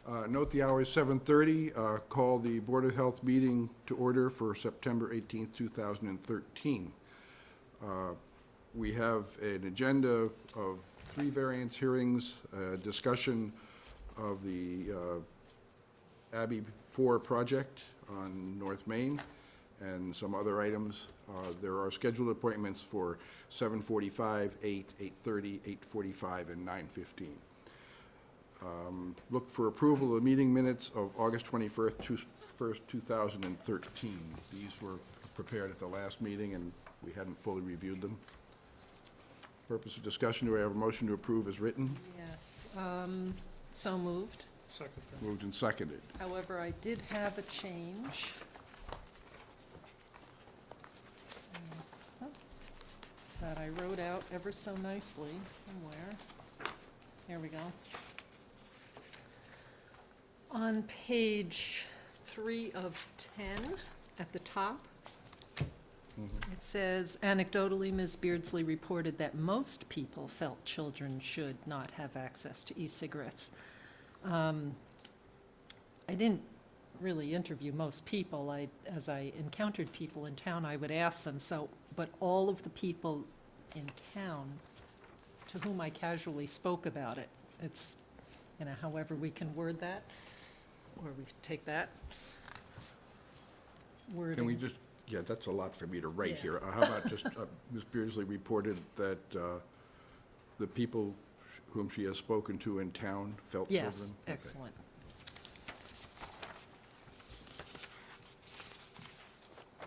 Note the hour is 7:30. Call the Board of Health meeting to order for September 18th, 2013. We have an agenda of 3 variance hearings, discussion of the Abbey 4 project on North Main, and some other items. There are scheduled appointments for 7:45, 8, 8:30, 8:45, and 9:15. Look for approval of the meeting minutes of August 21st, 2013. These were prepared at the last meeting, and we hadn't fully reviewed them. Purpose of discussion, do I have a motion to approve as written? Yes, so moved. Second. Moved and seconded. However, I did have a change. That I wrote out ever so nicely somewhere. Here we go. On page 3 of 10, at the top, it says, anecdotally, Ms. Beardsley reported that most people felt children should not have access to e-cigarettes. I didn't really interview most people. As I encountered people in town, I would ask them, but all of the people in town to whom I casually spoke about it, it's, however we can word that, or we could take that wording. Can we just, yeah, that's a lot for me to write Yeah. here. How about just, Ms. Beardsley reported that the people whom she has spoken to in town felt children? Yes, Okay. excellent.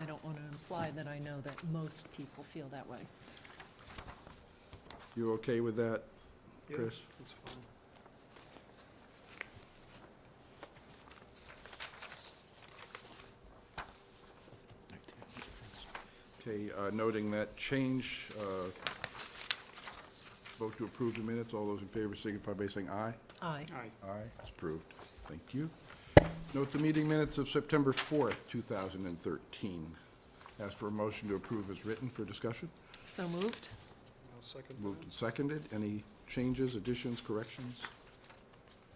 I don't want to imply that I know that most people feel that way. You okay with that, Yeah, Chris? that's fine. Okay, noting that change, vote to approve the minutes. All those in favor signify by saying aye. Aye. Aye. Aye, it's approved. Thank you. Note the meeting minutes of September 4th, 2013. Ask for a motion to approve as written for discussion. So moved? I'll second Moved and seconded. Any changes, additions, corrections?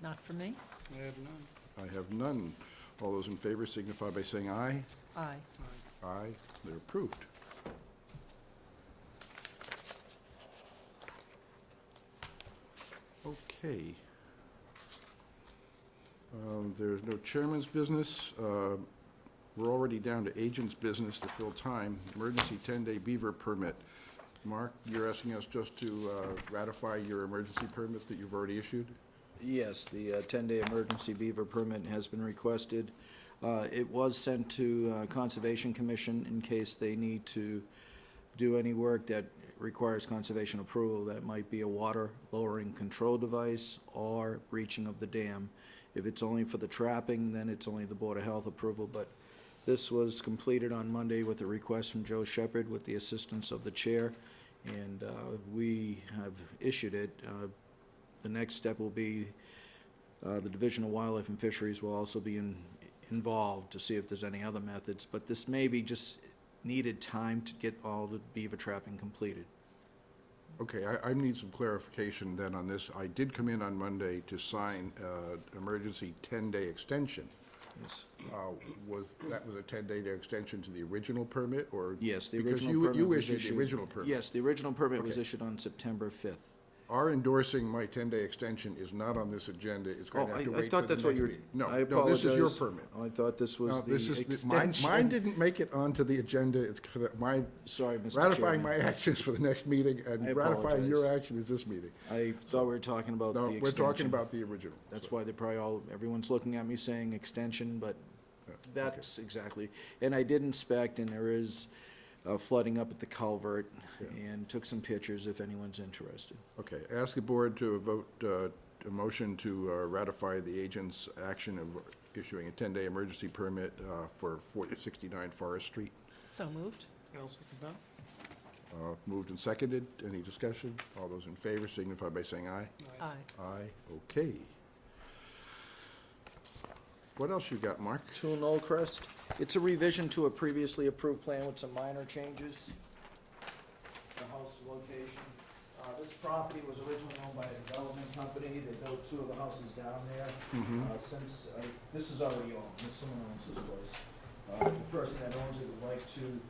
Not for me? that. I have none. I have none. All those in favor signify by saying aye. Aye. Aye. Aye, they're approved. Okay. There's no chairman's business. We're already down to agent's business to fill time. Emergency 10-day beaver permit. Mark, you're asking us just to ratify your emergency permit that you've already issued? Yes, the 10-day emergency beaver permit has been requested. It was sent to Conservation Commission in case they need to do any work that requires conservation approval. That might be a water lowering control device or breaching of the dam. If it's only for the trapping, then it's only the Board of Health approval. But this was completed on Monday with a request from Joe Shepherd with the assistance of the chair, and we have issued it. The next step will be the Division of Wildlife and Fisheries will also be involved to see if there's any other methods, but this maybe just needed time to get all the beaver trapping completed. Okay, I need some clarification then on this. I did come in on Monday to sign emergency 10-day extension. Yes. Was a 10-day extension to the original permit, or? Yes, the because original permit you was issued issued. the original permit. Yes, the original permit was Okay. issued on September 5th. Our endorsing my 10-day extension is not on this agenda. It's going to have to wait I for thought the that's what next you were. meeting. No, I no, this is your apologize. permit. I thought this was No, this the is extension. mine didn't make it onto the agenda. It's for Sorry, Mr. ratifying Chairman. my actions for the next meeting, and I ratifying your apologize. action is this meeting. I thought we were talking about the No, extension. we're talking about the original. That's why they probably everyone's looking at me saying extension, but that's exactly. And I did inspect, and there is flooding up at the culvert, Yeah. and took some pictures if anyone's interested. Okay, ask the board to vote a motion to ratify the agent's action of issuing a 10-day emergency permit for 69 Forest Street. So moved? I'll second that. Moved and seconded. Any discussion? All those in favor signify by saying aye. Aye. Aye, okay. What else you got, Mark? 2 Knollcrest. It's a revision to a previously approved plan with some minor changes. The house location. This property was originally owned by a development company. They built 2 of the houses down there. This is already owned, someone owns this place. The person that owns it would like to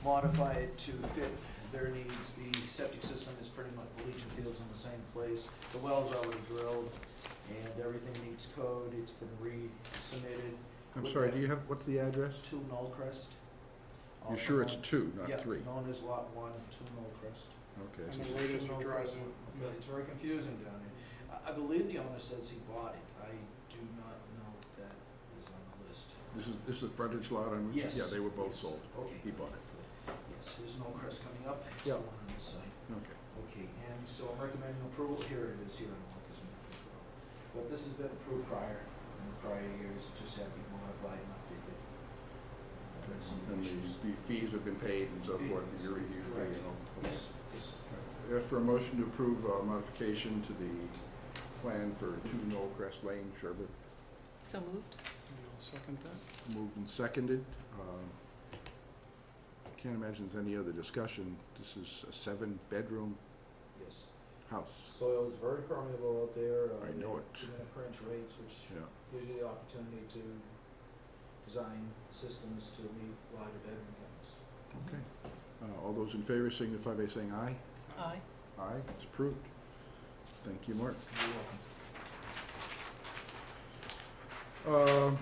modify it to fit their needs. The septic system is pretty much, the leaching field's in the same place. The well's already drilled, and everything meets code. It's been resubmitted. I'm sorry, do you have, what's the address? 2 Knollcrest. You're sure it's 2, not 3? Yeah, known as Lot 1, 2 Knollcrest. Okay. And so- the latest Two address. Knollcrest. Yeah, it's very confusing down here. I believe the owner says he bought it. I do not know if that is on the list. This is frontage lot on? Yes. Yeah, they were both Yes. sold. Okay. He bought it. Yes, there's Knollcrest coming up. It's Yeah. the one on this side. Okay. Okay, and so I'm recommending approval. Here it is, here on Marcus map as well. But this has been approved prior, in the prior years. It just had to be modified and updated. There's some And issues. the fees have been paid and so forth, and your review fee Correct. and all. Yes, yes. Ask for a motion to approve modification to the plan for 2 Knollcrest Lane, Sherborn. So moved? I'll second that. Moved and seconded. Can't imagine there's any other discussion. This is a 7-bedroom Yes. house. Soil is very permeable out there. I know it. 2 minute per inch rates, which Yeah. gives you the opportunity to design systems to meet larger bedroom counts. Okay. All those in favor signify by saying aye. Aye. Aye, it's approved. Thank you, Mark. You're welcome.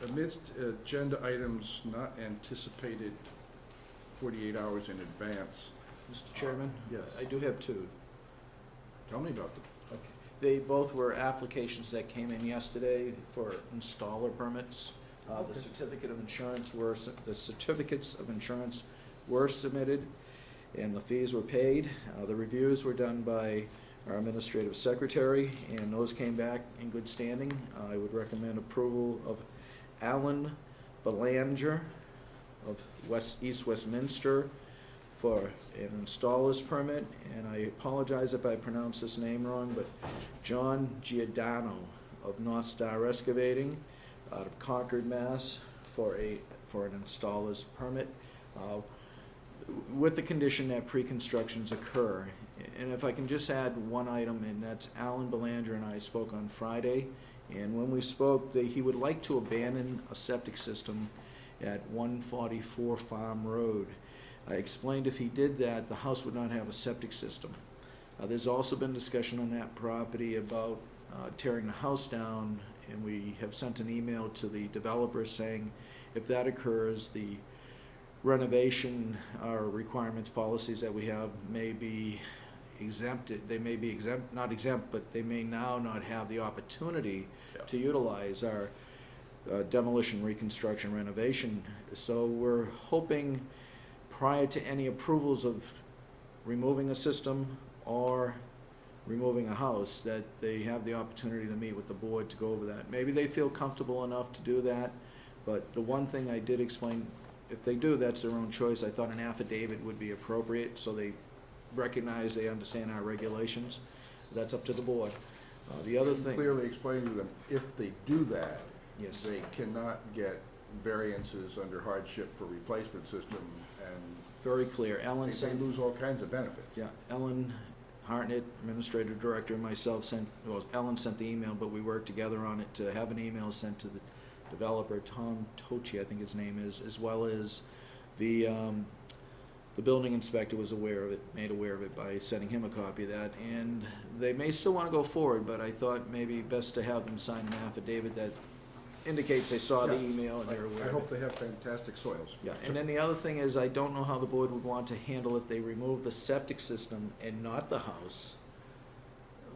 Amidst agenda items not anticipated 48 hours in advance, Mr. Chairman? Yes. I do have 2. tell me about them. Okay. They both were applications that came in yesterday for installer permits. Okay. The certificates of insurance were submitted, and the fees were paid. The reviews were done by our administrative secretary, and those came back in good standing. I would recommend approval of Alan Belanger of East Westminster for an installer's permit, and I apologize if I pronounce this name wrong, but John Giordano of North Star Excavating out of Concord, Mass. for an installer's permit, with the condition that pre-constructions occur. And if I can just add one item, and that's Alan Belanger and I spoke on Friday, and when we spoke, he would like to abandon a septic system at 144 Farm Road. I explained if he did that, the house would not have a septic system. There's also been discussion on that property about tearing the house down, and we have sent an email to the developer saying if that occurs, the renovation requirements policies that we have may be exempted. They may be exempt, not exempt, but they may now not have the opportunity to utilize our demolition, reconstruction, renovation. So we're hoping prior to any approvals of removing a system or removing a house, that they have the opportunity to meet with the board to go over that. Maybe they feel comfortable enough to do that, but the one thing I did explain, if they do, that's their own choice. I thought an affidavit would be appropriate, so they recognize, they understand our regulations. That's up to the board. The other thing. Clearly explain to them, if they do that, Yes. they cannot get variances under hardship for replacement system, and Very clear. Ellen they sent, lose all kinds of benefits. yeah, Ellen Hartnett, administrative director, and myself sent, well, Ellen sent the email, but we worked together on it to have an email sent to the developer, Tom Tochi, I think his name is, as well as the building inspector was aware of it, made aware of it by sending him a copy of that, and they may still want to go forward, but I thought maybe best to have them sign an affidavit that indicates they saw the Yeah. email and they're aware I of hope it. they have fantastic soils. Yeah, and then the other thing is, I don't know how the board would want to handle if they remove the septic system and not the house.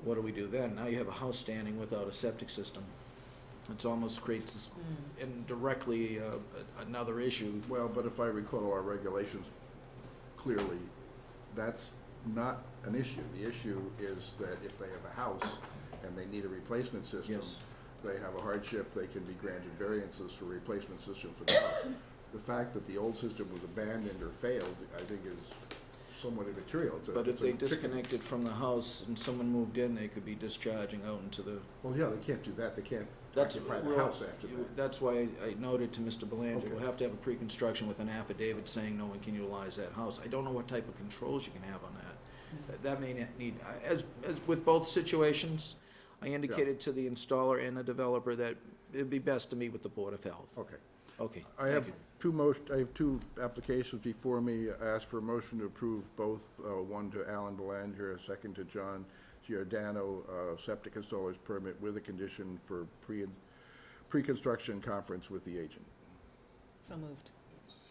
What do we do then? Now you have a house standing without a septic system. It almost creates indirectly another issue. Well, but if I recall our regulations clearly, that's not an issue. The issue is that if they have a house and they need a replacement system, Yes. they have a hardship, they can be granted variances for replacement system for the house. The fact that the old system was abandoned or failed, I think is somewhat immaterial. It's a- But if it's a they chicken- disconnected from the house and someone moved in, they could be discharging out into the, Well, yeah, they can't do that, they can't that's, occupy the well, house after that. that's why I noted to Mr. Belanger, Okay. we'll have to have a pre-construction with an affidavit saying no one can utilize that house. I don't know what type of controls you can have on that. That may not need, as with both situations, I indicated to the installer and the developer that it'd be best to meet with the Board of Health. Okay. Okay, I thank have you. I have two applications before me. I ask for a motion to approve both, one to Alan Belanger, a second to John Giordano, septic installer's permit with a condition for pre-construction conference with the agent. So moved.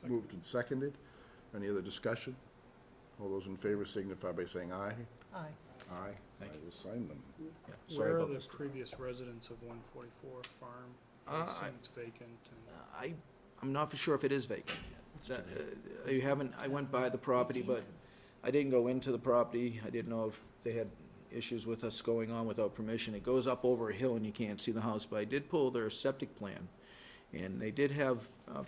Second. Moved and seconded. Any other discussion? All those in favor signify by saying aye. Aye. Aye. Thank I you. will sign them. Yeah, sorry Where are about the this. previous residents of 144 Farm? I I- assume it's vacant and... I'm not for sure if it is vacant yet. You haven't, I went by the property, but I didn't go into the property. I didn't know if they had issues with us going on without permission. It goes up over a hill and you can't see the house, but I did pull their septic plan. And they did have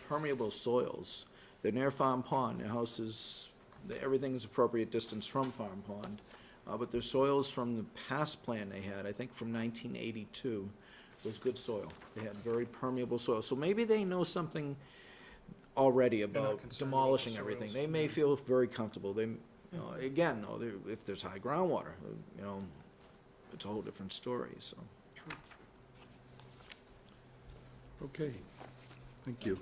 permeable soils. They're near Farm Pond. Their house is, everything is appropriate distance from Farm Pond. But their soils from the past plan they had, I think from 1982, was good soil. They had very permeable soil. So maybe they know something already not about concerned about demolishing the everything. soils They may feel very comfortable. They, again, though, if there's high groundwater, it's a whole different story, so. Okay, thank you.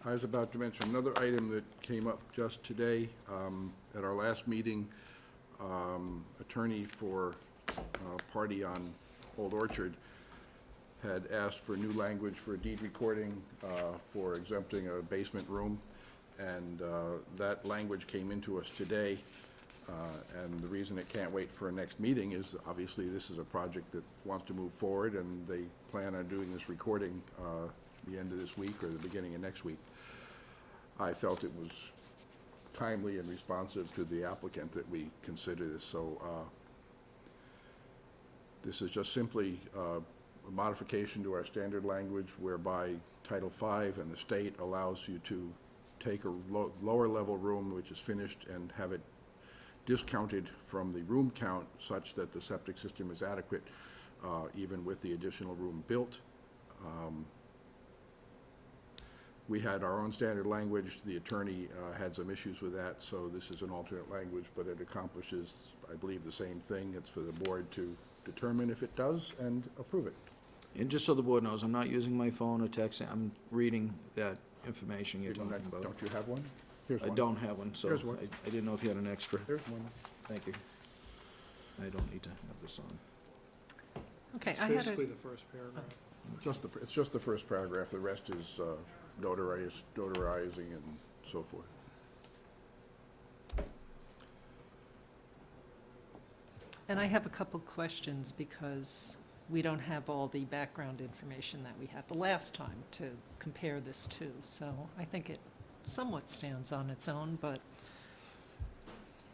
I was about to mention another item that came up just today. At our last meeting, attorney for party on Old Orchard had asked for new language for deed recording for exempting a basement room, and that language came into us today. And the reason it can't wait for a next meeting is obviously this is a project that wants to move forward, and they plan on doing this recording the end of this week or the beginning of next week. I felt it was timely and responsive to the applicant that we consider this. So this is just simply a modification to our standard language whereby Title V and the state allows you to take a lower level room which is finished and have it discounted from the room count such that the septic system is adequate even with the additional room built. We had our own standard language. The attorney had some issues with that, so this is an alternate language, but it accomplishes, I believe, the same thing. It's for the board to determine if it does and approve it. And just so the board knows, I'm not using my phone or texting. I'm reading that information you're talking about. Don't you have one? Here's I one. don't have one, so Here's one. I didn't know if you had an extra. There's one. Thank you. I don't need to have this on. Okay, It's I had basically a, the first paragraph. It's just the first paragraph. The rest is notarizing and so forth. and I have a couple questions because we don't have all the background information that we had the last time to compare this to. So I think it somewhat stands on its own, but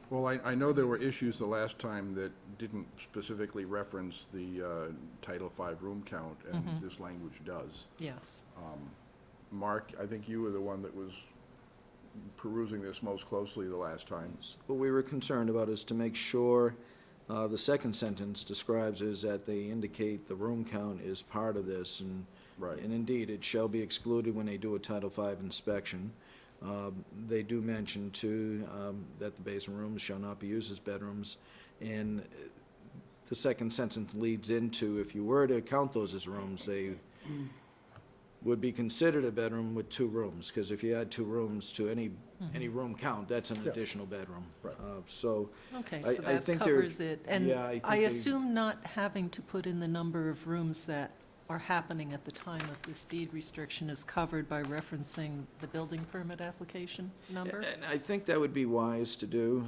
Well, I know there were issues the last time that didn't specifically reference the Title V room count, and this language does. yes. Mark, I think you were the one that was perusing this most closely the last time. What we were concerned about is to make sure, the second sentence describes is that they indicate the room count is part of this, and Right. and indeed, it shall be excluded when they do a Title V inspection. They do mention, too, that the basement rooms shall not be used as bedrooms, and the second sentence leads into, if you were to count those as rooms, they would be considered a bedroom with two rooms, because if you add two rooms to any room count, that's an Yeah. additional bedroom. Right. So, Okay, I- so I that think there- covers it. And yeah, I think I they- assume not having to put in the number of rooms that are happening at the time of this deed restriction is covered by referencing the building permit application number? and I think that would be wise to do,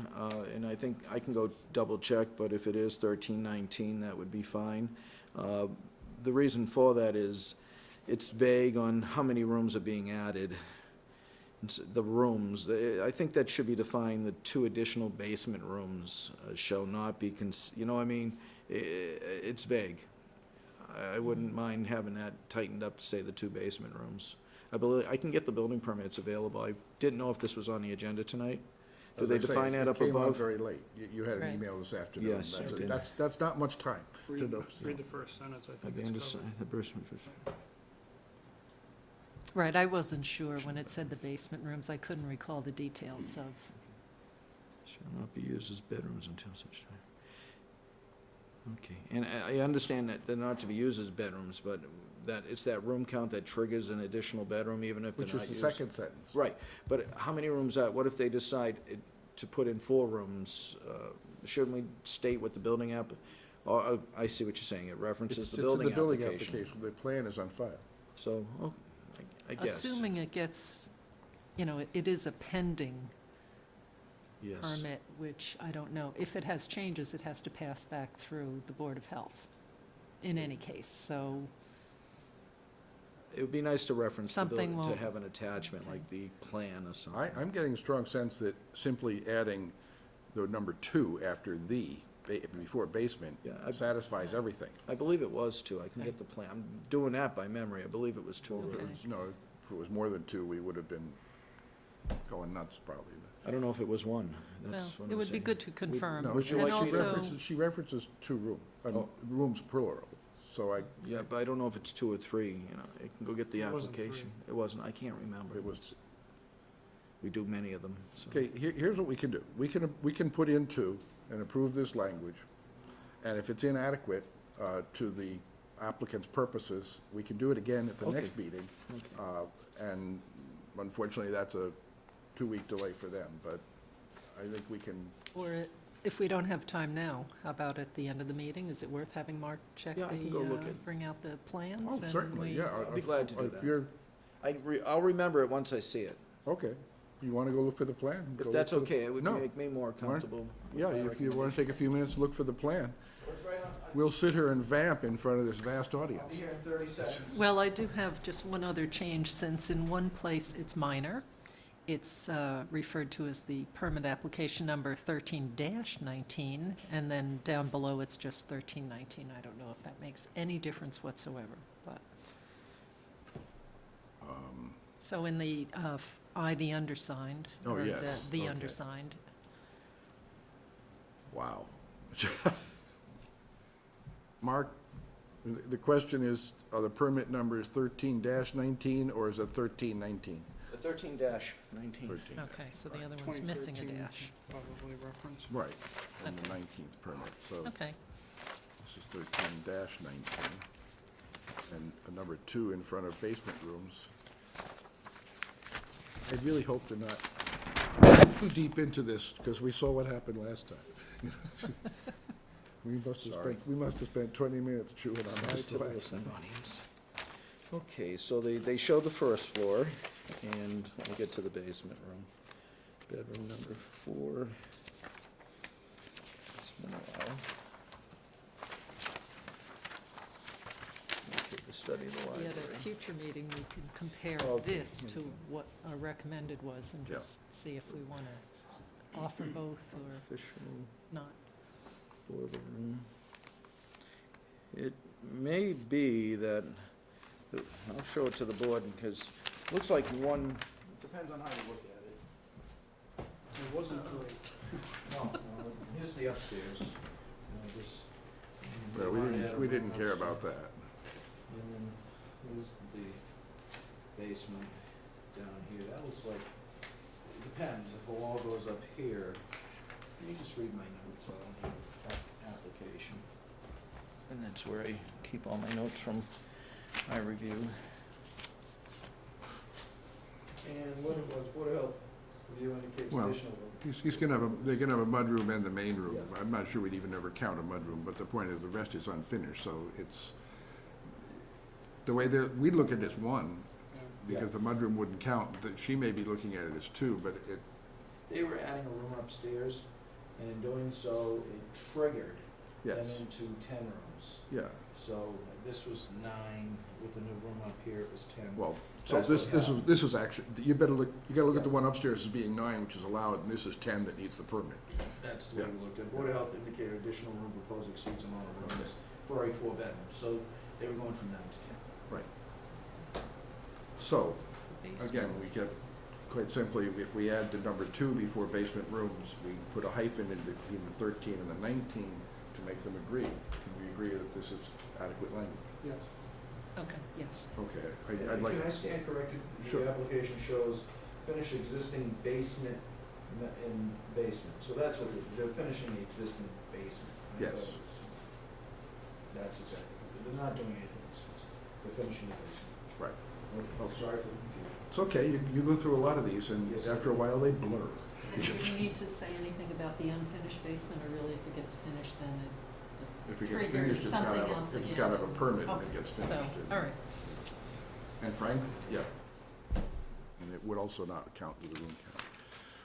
and I think I can go double check, but if it is 1319, that would be fine. The reason for that is it's vague on how many rooms are being added. The rooms, I think that should be defined, the two additional basement rooms shall not be, it's vague. I wouldn't mind having that tightened up to say the two basement rooms. I believe, I can get the building permits available. I didn't know if this was on the agenda tonight. Do As they I say, define that it up came out above? very late. You had an Right. email this afternoon. Yes, I That's- did. That's not much time to Read, know. read the first sentence, I I'd think be it's undersi- covered. the basement was- Right, I wasn't sure when it said the basement rooms, I couldn't recall the details of, Shall not be used as bedrooms until such time. Okay, and I understand that they're not to be used as bedrooms, but that, it's that room count that triggers an additional bedroom even if they're Which not is the used. second sentence. Right, but how many rooms are, what if they decide to put in 4 rooms? Shouldn't we state what the building oh, I see what you're saying, it references the building It's in the building application. application. The plan is on file. So, I guess. assuming it gets, it is a pending Yes. permit, which I don't know. If it has changes, it has to pass back through the Board of Health in any case, so, It would be nice to reference the Something building, to won't- have an attachment, okay. like the plan or something. I'm getting a strong sense that simply adding the number 2 after before basement Yeah, satisfies everything. I believe it was 2, I can Okay. get the plan, I'm doing that by memory, I believe it was 2 If it Okay. was- No, if it was more than 2, we would have been going nuts probably. I don't know if it was 1, well, that's what I'm it would be saying. good to confirm. No, Would you And like to also, she references 2 Oh. rooms plural, so Yeah, but I don't know if it's 2 or 3, I can go get the It wasn't 3. application. It wasn't, I can't remember. it was, We do many of them, so. okay, here's what we can do. We can put in 2 and approve this language, and if it's inadequate to the applicant's purposes, we can do it again at the Okay. next meeting. Okay. And unfortunately, that's a 2-week delay for them, but I think we can, or if we don't have time now, how about at the end of the meeting? Is it worth having Mark check Yeah, I can go look at- bring out the oh, plans? and certainly, we- yeah. I'll be glad to do If that. you're, I'll remember it once I see it. okay, you want to go look for the plan? Go If look that's for the- okay, it would No. make me more comfortable. with Yeah, my if you want to take a few minutes to look for the plan. What's right on- We'll sit here and vamp in front of this vast I'll audience. be here in 30 seconds. Well, I do have just one other change, since in one place it's minor. It's referred to as the permit application number 13-19, and then down below it's just 1319. I don't know if that makes any difference whatsoever, but. So in the, the undersigned. Oh, or yes, The okay. undersigned. Wow. Mark, the question is, are the permit numbers 13-19 or is it 1319? The 13-19. 13. Okay, so the other one's missing a 2013 dash. Probably reference. Right, and the Okay. 19th permit, so Okay, this is 13-19. And a number 2 in front of basement rooms. I really hope to not get too deep into this, because we saw what happened last time. Sorry. We must have spent 20 minutes chewing on Sorry this to the last listening audience. Okay, so they show the first floor, and we'll get to the basement room. Bedroom number 4. It's been a while. Okay, the study of the at a library. future meeting, we can compare Okay. this to what our recommended was and Yeah. just see if we want to offer both or Official not. for the room. It may be that, I'll show it to the board, because it looks like one, it depends on how you look at it. It wasn't great. No, here's the upstairs. This. Well, we didn't care about that. And then here's the basement down here. That looks like, it depends, if a wall goes up here, let me just read my notes on the application. And that's where I keep all my notes from my review. And what it was, Board of Health review indicates Well, additional room. He's gonna have they can have a mudroom and the main room. I'm not sure we'd even ever count a mudroom, but the point is the rest is unfinished, so it's, the way that, we look at it as 1, because the mudroom wouldn't count, that she may be looking at it as 2, but it, They were adding a room upstairs, and in doing so, it triggered yes, them into 10 rooms. yeah. So this was 9, with the new room up here, it was 10. Well, so That's this, what this is, happened. this is actually, you gotta look at the one upstairs as being 9, which is allowed, and this is 10 that needs the permit. That's the way Yeah. we looked at it. Board of Health indicated additional room proposed exceeds amount of rooms for a 4-bedroom, so they were going from 9 to 10. Right. So, Basement. again, we get quite simply, if we add the number 2 before basement rooms, we put a hyphen in between the 13 and the 19 to make them agree. Can we agree that this is adequate language? Yes. Okay, yes. Okay, I'd like. Can I stand corrected? Sure. The application shows finished existing basement in basement, so that's what they're finishing the existing basement. I Yes. thought it was- That's exactly, they're not doing anything else, they're finishing the basement. Right. Okay, sorry for the confusion. It's okay, you go through a lot of these, and Yes, after a while, they blur. And do we need to say anything about the unfinished basement, or really if it gets finished, then If it gets triggers finished, it's gotta something have, else a- it's again. gotta have a permit when Okay, it gets so, finished. all right. And Frank? Yeah. And it would also not count to the room count.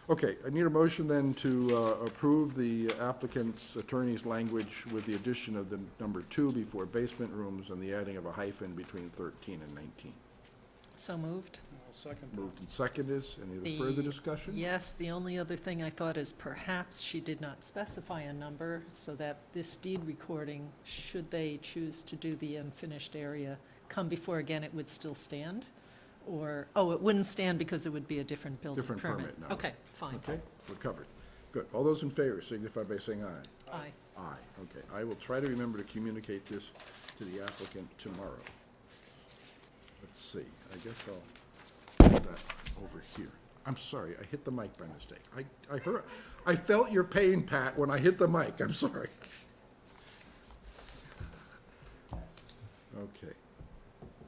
Okay, I need a motion then to approve the applicant's attorney's language with the addition of the number 2 before basement rooms and the adding of a hyphen between 13 and 19. So moved? I'll second Moved and seconded. Any further discussion? Yes, the only other thing I thought is perhaps she did not specify a number, so that this deed recording, should they choose to do the unfinished area, come before again, it would still stand? Or, oh, it wouldn't stand because it would be a different building permit? Different permit now. Okay, fine. Okay, we're covered. Good. All those in favor signify by saying aye. Aye. Aye, okay. I will try to remember to communicate this to the applicant tomorrow. Let's see, I guess I'll put that over here. I'm sorry, I hit the mic by mistake. I felt your pain, Pat, when I hit the mic. I'm sorry. Okay.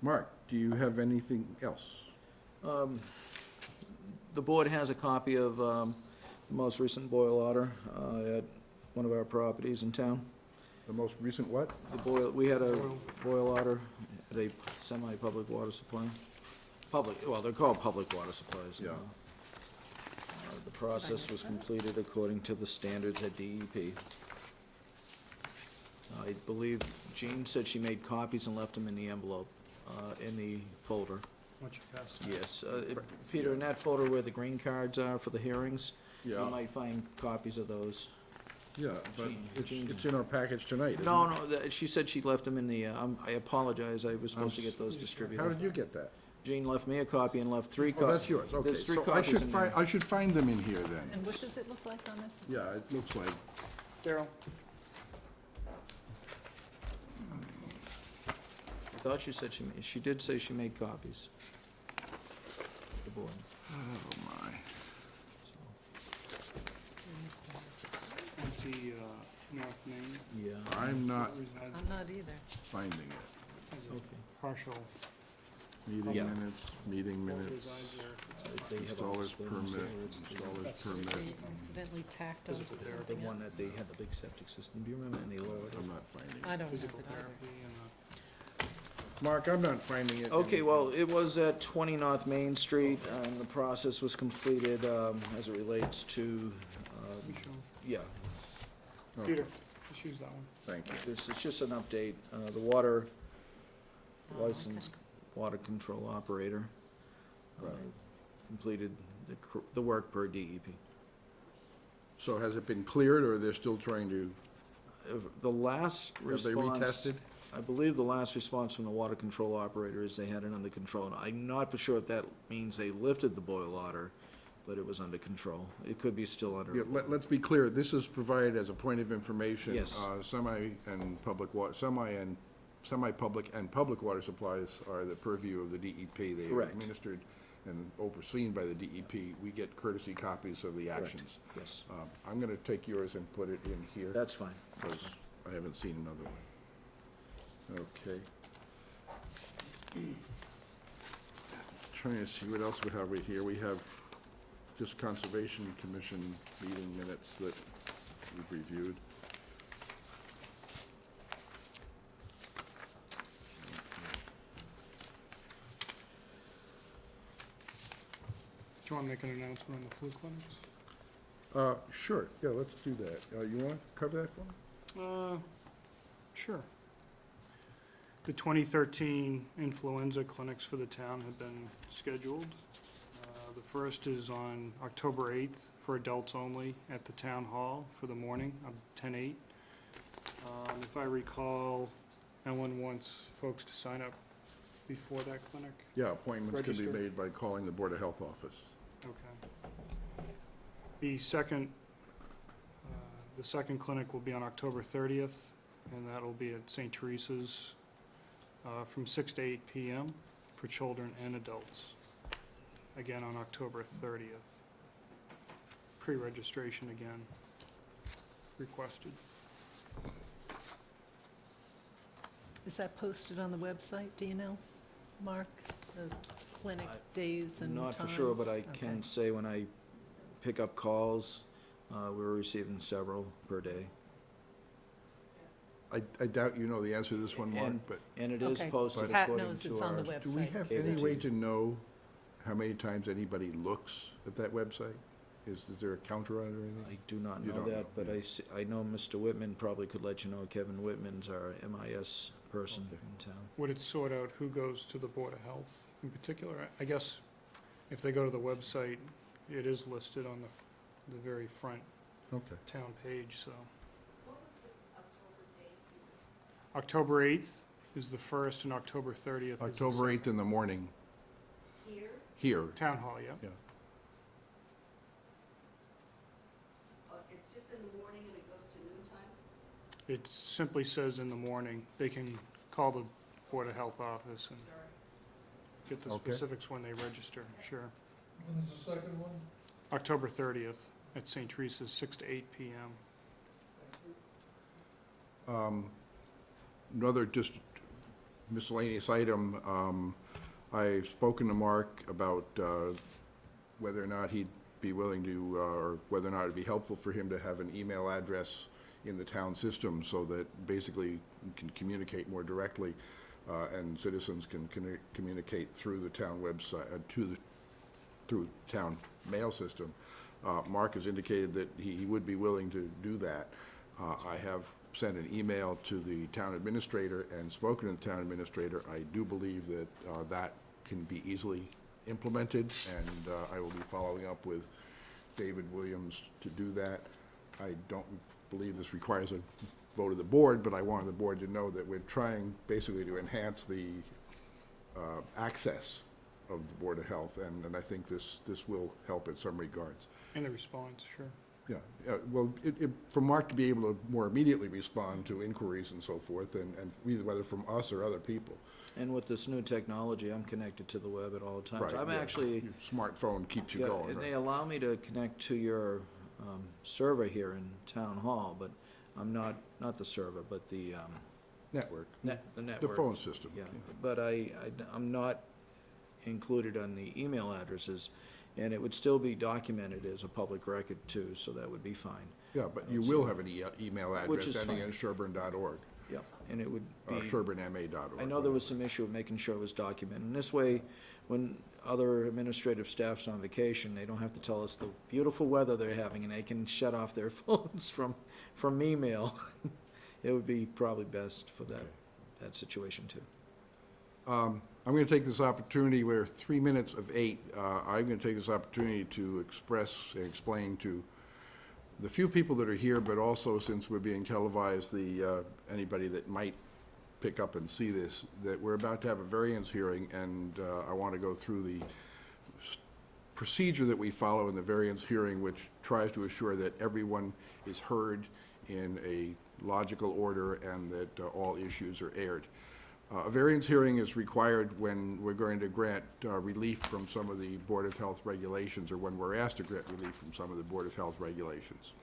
Mark, do you have anything else? The board has a copy of the most recent boil order at one of our properties in town. The most recent what? We had a boil order at a semi-public water supply. Well, they're called public water supplies. Yeah. The process was completed according to the standards at DEP. I believe Jean said she made copies and left them in the envelope, in the folder. what you passed. Yes, Peter, in that folder where the green cards are for the hearings, you Yeah. might find copies of those. Yeah, but Jean- it's in our package tonight, isn't it? No, she said she left them in the, I apologize, I was supposed to get those How distributed. did you get that? Jean left me a copy and left 3 Oh, copies. that's yours, okay. There's 3 So I copies should in find, there. I should find them in here then. And what does it look like on the? Yeah, it looks like, Daryl? I thought she said she did say she made copies. The board. oh my. Empty, North Main. Yeah, I'm not Resides- I'm not either. finding it. has a okay. Partial. Meeting Yeah. minutes, meeting boat minutes, resides there. They have all installer's this building, so permit, it's the- installer's That's the- permit. They accidentally tacked onto Physical The something one that else. they had the big septic system, do you remember, and they lowered it? I'm not finding I it. don't have Physical it either. therapy and Mark, I'm not finding it. Okay, well, it was at 20 North Main Street, and the process was completed, as it relates to, Michelle. yeah, Okay, Peter, just use that one. Thank you. this, it's just an update, the water Oh, okay. licensed water control operator, Right. completed the work per DEP. So has it been cleared, or they're still trying to, The last have they response. retested? I believe the last response from the water control operator is they had it under control. And I'm not for sure if that means they lifted the boil order, but it was under control. It could be still under. Yeah, let's be clear, this is provided as a point of information. Yes. Semi-public and public water supplies are the purview of the DEP. They are Correct. administered and overseen by the DEP. We get courtesy copies of the Correct. actions. Yes, I'm gonna take yours and put it in here, that's fine. because I haven't seen another one. Okay. Trying to see what else we have right here. We have just Conservation Commission meeting minutes that we've reviewed. Do you want to make an announcement on the flu clinics? Sure, yeah, let's do that. You want to cover that for me? Sure. The 2013 influenza clinics for the town have been scheduled. The first is on October 8th for adults only at the town hall for the morning of 10:08. If I recall, Ellen wants folks to sign up before that clinic. Yeah, appointments can be Register. made by calling the Board of Health office. Okay. The second clinic will be on October 30th, and that'll be at St. Teresa's from 6 to 8 p.m. for children and adults. Again, on October 30th. Pre-registration again requested. Is that posted on the website, do you know, Mark? The clinic days and times? Not for sure, but I can Okay. say when I pick up calls, we're receiving several per day. I doubt you know the answer to this one, Mark, And- but And it is Okay. posted Pat according knows to it's on our. the do we website. have Cable any way TV. to know how many times anybody looks at that website? Is there a counter on it or anything? I do not You know don't that, know, but yeah. I know Mr. Whitman probably could let you know. Kevin Whitman's our MIS person Okay. in town. Would it sort out who goes to the Board of Health in particular? I guess if they go to the website, it is listed on the very front Okay. town page, so. October 8th is the first, and October 30th is the October 8th in the morning. Here? Town hall, yeah. Yeah. It's just in the morning and it goes to noon time? It simply says in the morning. They can call the Board of Health office and get the Okay. specifics when they register, sure. When's the second one? October 30th at St. Teresa's, 6 to 8 p.m. Another just miscellaneous item, I've spoken to Mark about whether or not he'd be willing to, or whether or not it'd be helpful for him to have an email address in the town system so that basically we can communicate more directly and citizens can communicate through the town website, through town mail system. Mark has indicated that he would be willing to do that. I have sent an email to the town administrator and spoken to the town administrator. I do believe that that can be easily implemented, and I will be following up with David Williams to do that. I don't believe this requires a vote of the board, but I wanted the board to know that we're trying basically to enhance the access of the Board of Health, and I think this will help in some regards. And the response, sure. Yeah, well, for Mark to be able to more immediately respond to inquiries and so forth, and either whether from us or other people. And with this new technology, I'm connected to the web at all times. Right, I'm yeah. actually, Your smartphone keeps you yeah, going, and they right? allow me to connect to your server here in Town Hall, but I'm not the server, but the Network, the the network. phone system. Yeah, but I'm not included on the email addresses, and it would still be documented as a public record too, so that would be fine. Yeah, but you will have an email Which address is ending fine. in sherborn.org, Yep, and it would or be, sherburnma.org. I know there was some issue of making sure it was documented. And this way, when other administrative staff's on vacation, they don't have to tell us the beautiful weather they're having, and they can shut off their phones from email. It would be probably best for that situation too. I'm going to take this opportunity, we're 3 minutes of 8. I'm going to take this opportunity to express and explain to the few people that are here, but also since we're being televised, anybody that might pick up and see this, that we're about to have a variance hearing, and I want to go through the procedure that we follow in the variance hearing, which tries to assure that everyone is heard in a logical order and that all issues are aired. A variance hearing is required when we're going to grant relief from some of the Board of Health regulations, or when we're asked to grant relief from some of the Board of Health regulations.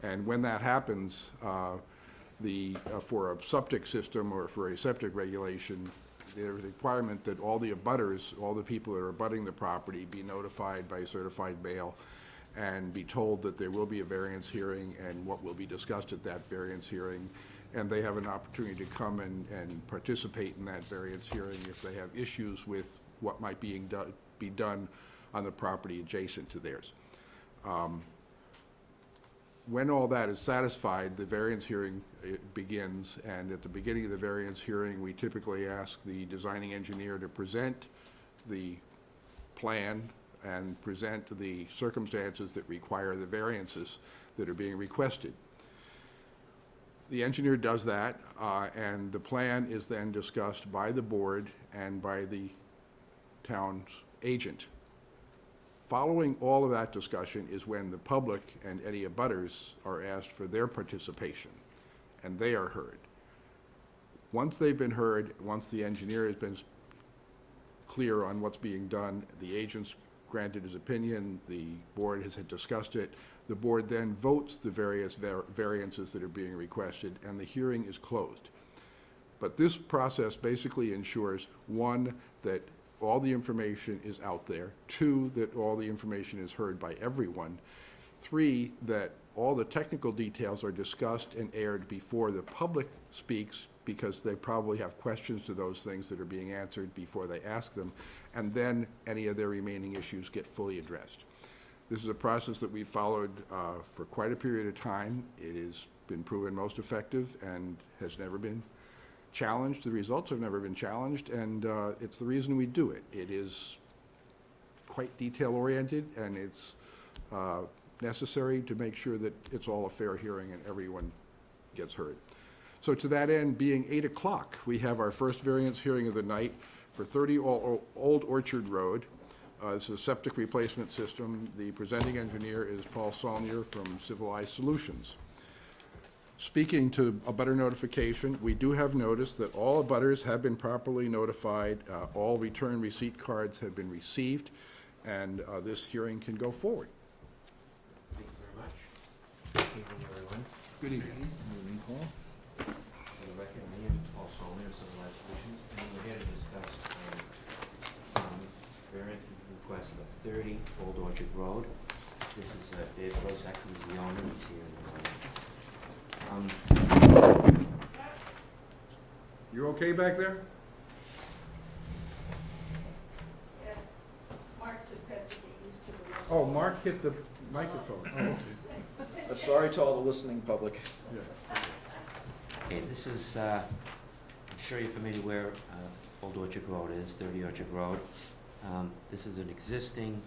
And when that happens, for a septic system or for a septic regulation, there's a requirement that all the abutters, all the people that are abutting the property, be notified by certified mail and be told that there will be a variance hearing and what will be discussed at that variance hearing. And they have an opportunity to come and participate in that variance hearing if they have issues with what might be done on the property adjacent to theirs. When all that is satisfied, the variance hearing begins, and at the beginning of the variance hearing, we typically ask the designing engineer to present the plan and present the circumstances that require the variances that are being requested. The engineer does that, and the plan is then discussed by the board and by the town's agent. Following all of that discussion is when the public and any abutters are asked for their participation, and they are heard. Once they've been heard, once the engineer has been clear on what's being done, the agent's granted his opinion, the board has had discussed it, the board then votes the various variances that are being requested, and the hearing is closed. But this process basically ensures, one, that all the information is out there, two, that all the information is heard by everyone, three, that all the technical details are discussed and aired before the public speaks, because they probably have questions to those things that are being answered before they ask them, and then any of their remaining issues get fully addressed. This is a process that we've followed for quite a period of time. It has been proven most effective and has never been challenged. The results have never been challenged, and it's the reason we do it. It is quite detail-oriented, and it's necessary to make sure that it's all a fair hearing and everyone gets heard. So to that end, being 8 o'clock, we have our first variance hearing of the night for 30 Old Orchard Road. This is a septic replacement system. The presenting engineer is Paul Saulnier from Civilized Solutions. Speaking to abutter notification, we do have notice that all abutters have been properly notified, all return receipt cards have been received, and this hearing can go forward. Thank you very much. Good evening, everyone. Good evening. For the record, I am Paul Solomon of Civilized Solutions, and we're here to discuss some variance request for 30 Old Orchard Road. This is Dave Rosak, who's the owner, he's here in the room. You okay back there? Yeah, Mark just has to get used to the. Oh, Mark hit the microphone. Oh, okay. Sorry to all the listening public. Yeah. Okay, this is, I'm sure you're familiar where Old Orchard Road is, 30 Orchard Road. This is an existing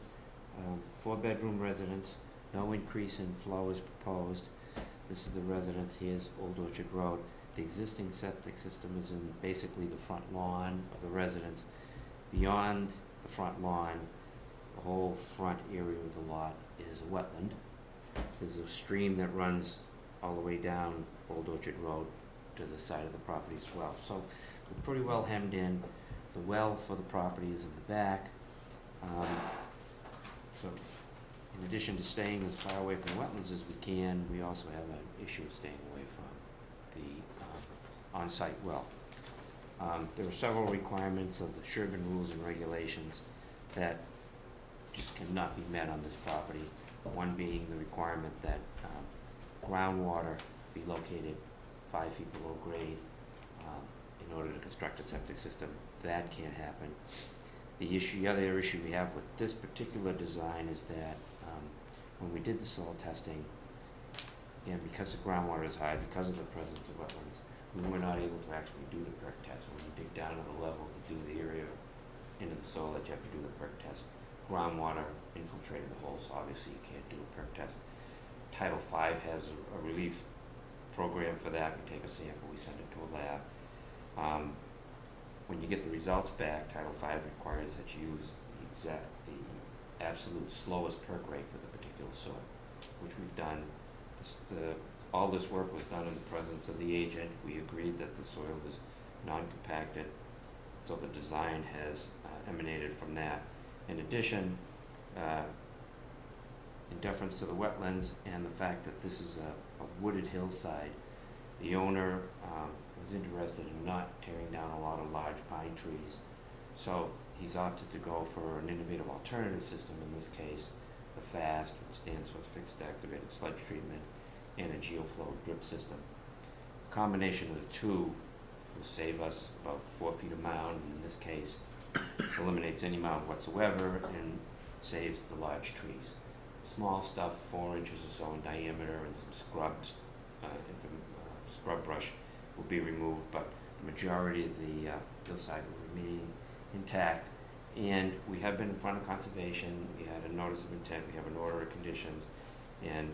4-bedroom residence. No increase in flow is proposed. This is the residence. Here's Old Orchard Road. The existing septic system is in basically the front lawn of the residence. Beyond the front lawn, the whole front area of the lot is a wetland. There's a stream that runs all the way down Old Orchard Road to the side of the property as well. So we're pretty well hemmed in. The well for the property is in the back. So in addition to staying as far away from wetlands as we can, we also have an issue of staying away from the on-site well. There are several requirements of the Sherborn rules and regulations that just cannot be met on this property. One being the requirement that groundwater be located 5 feet below grade in order to construct a septic system. That can't happen. The other issue we have with this particular design is that when we did the soil testing, and because the groundwater is high, because of the presence of wetlands, we were not able to actually do the perk test. When you dig down to the level to do the area into the soil that you have to do the perk test, groundwater infiltrated the hole, so obviously you can't do a perk test. Title V has a relief program for that. We take a sample, we send it to a lab. When you get the results back, Title V requires that you use the absolute slowest perk rate for the particular soil, which we've done. All this work was done in the presence of the agent. We agreed that the soil is non-compacted, so the design has emanated from that. In addition, in deference to the wetlands and the fact that this is a wooded hillside, the owner was interested in not tearing down a lot of large pine trees. So he's opted to go for an innovative alternative system, in this case, the FAST, which stands for Fixed Activated Sludge Treatment, and a geoflow drip system. Combination of the two will save us about 4 feet a mound, and in this case, eliminates any mound whatsoever and saves the large trees. Small stuff, 4 inches or so in diameter, and some scrubs, scrub brush will be removed, but the majority of the hillside will remain intact. And we have been in front of conservation. We had a notice of intent. We have an order of conditions, and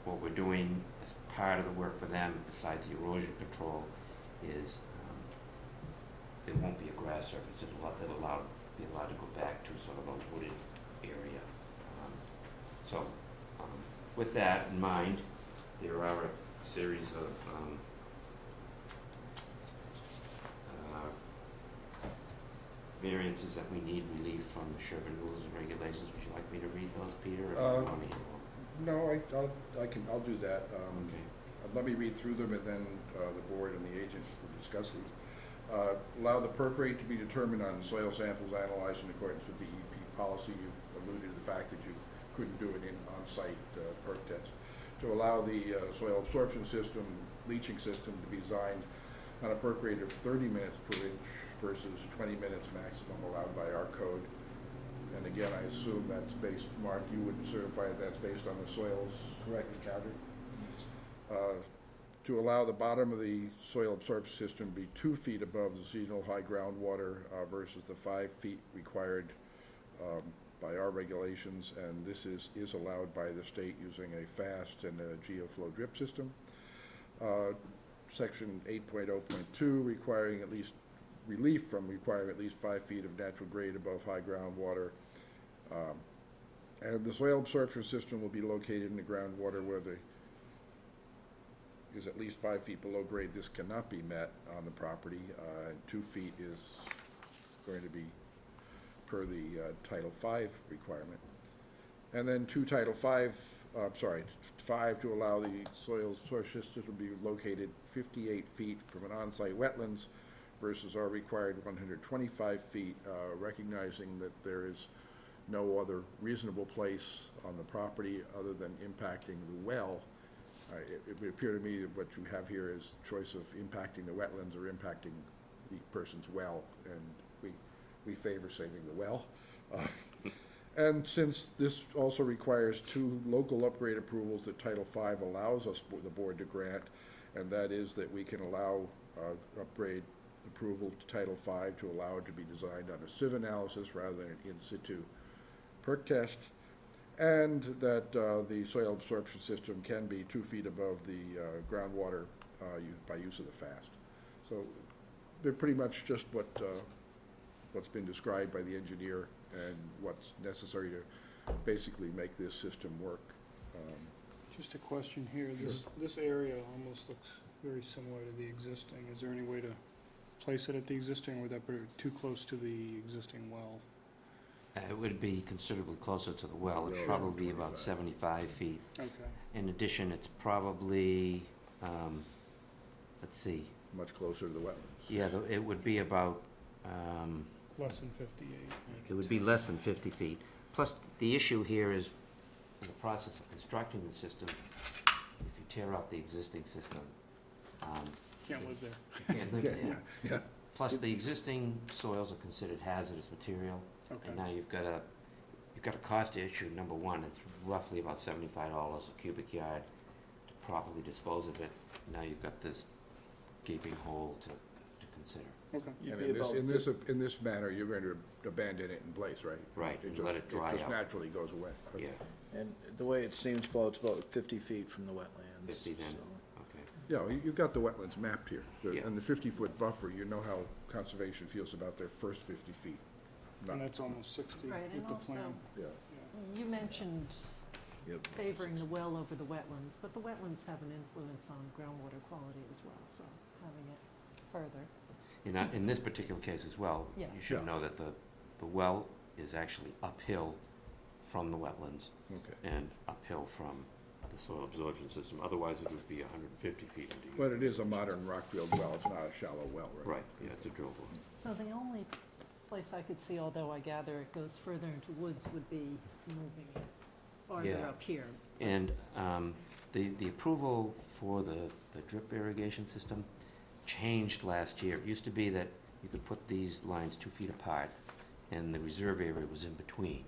what we're doing as part of the work for them, besides the erosion control, is there won't be a grass surface. It'll be allowed to go back to sort of a wooded area. So, with that in mind, there are a series of variances that we need relief from the Sherborn rules and regulations. Would you like me to read those, Peter, or do you want me to? No, I'll do that. Okay. Let me read through them, and then the board and the agent will discuss these. Allow the perk rate to be determined on soil samples analyzed in accordance with the EP policy. You've alluded to the fact that you couldn't do it in on-site perk test. To allow the soil absorption system, leaching system to be designed on a perk rate of 30 minutes per inch versus 20 minutes maximum allowed by our code. And again, I assume that's based, Mark, you would certify that's based on the soils encountered? To allow the bottom of the soil absorption system to be 2 feet above the seasonal high groundwater versus the 5 feet required by our regulations, and this is allowed by the state using a FAST and a geoflow drip system. Section 8.0.2 requiring at least relief from requiring at least 5 feet of natural grade above high groundwater. And the soil absorption system will be located in the groundwater where the is at least 5 feet below grade. This cannot be met on the property. 2 feet is going to be per the Title V requirement. And then Title V, 5 to allow the soil source system to be located 58 feet from an on-site wetlands versus our required 125 feet, recognizing that there is no other reasonable place on the property other than impacting the well. It would appear to me that what you have here is choice of impacting the wetlands or impacting the person's well, and we favor saving the well. And since this also requires 2 local upgrade approvals that Title V allows us, the board, to grant, and that is that we can allow upgrade approval to Title V to allow it to be designed on a sieve analysis rather than an in situ perk test, and that the soil absorption system can be 2 feet above the groundwater by use of the FAST. So they're pretty much just what's been described by the engineer and what's necessary to basically make this system work. Just a question here, this area almost looks very similar to the existing. Is there any way to place it at the existing, or would that be too close to the existing well? It would be considerably closer to the well. It'd Well, probably be 25. about 75 feet. Okay, In addition, it's probably, let's see, Much closer to the wetlands. yeah, it would be about, less than 58. it would be less than 50 feet. Plus, the issue here is, in the process of constructing the system, if you tear up the existing system, Can't live there. you can't live there. Yeah. Plus, the existing soils are considered hazardous material, Okay, and now you've got a cost issue. Number one, it's roughly about $75 a cubic yard to properly dispose of it. Now you've got this gaping hole to consider. okay. You'd And be about in this manner, you're going to abandon it in place, right? Right, and let it dry It just out. naturally goes away. Okay. Yeah, And the way it seems, Paul, it's about 50 feet from the wetlands. 50 then. so- okay. Yeah, you've got the wetlands mapped here. Yeah. And the 50-foot buffer, you know how conservation feels about their first 50 feet. And Not- that's almost 60 Right, with and the also, plan. Yeah. you mentioned Yep. favoring the well over the wetlands, but the wetlands have an influence on groundwater quality as well, so having it further. In this particular case as well, you Yes. should Yeah. know that the well is actually uphill from the wetlands Okay. and uphill from the soil absorption system. Otherwise, it would be 150 feet into. But it is a modern rock-drilled well. It's not a shallow well, right? Right, yeah, it's a drill bore. So the only place I could see, although I gather it goes further into woods, would be moving it farther Yeah. up here. And the approval for the drip irrigation system changed last year. It used to be that you could put these lines 2 feet apart, and the reserve area was in between.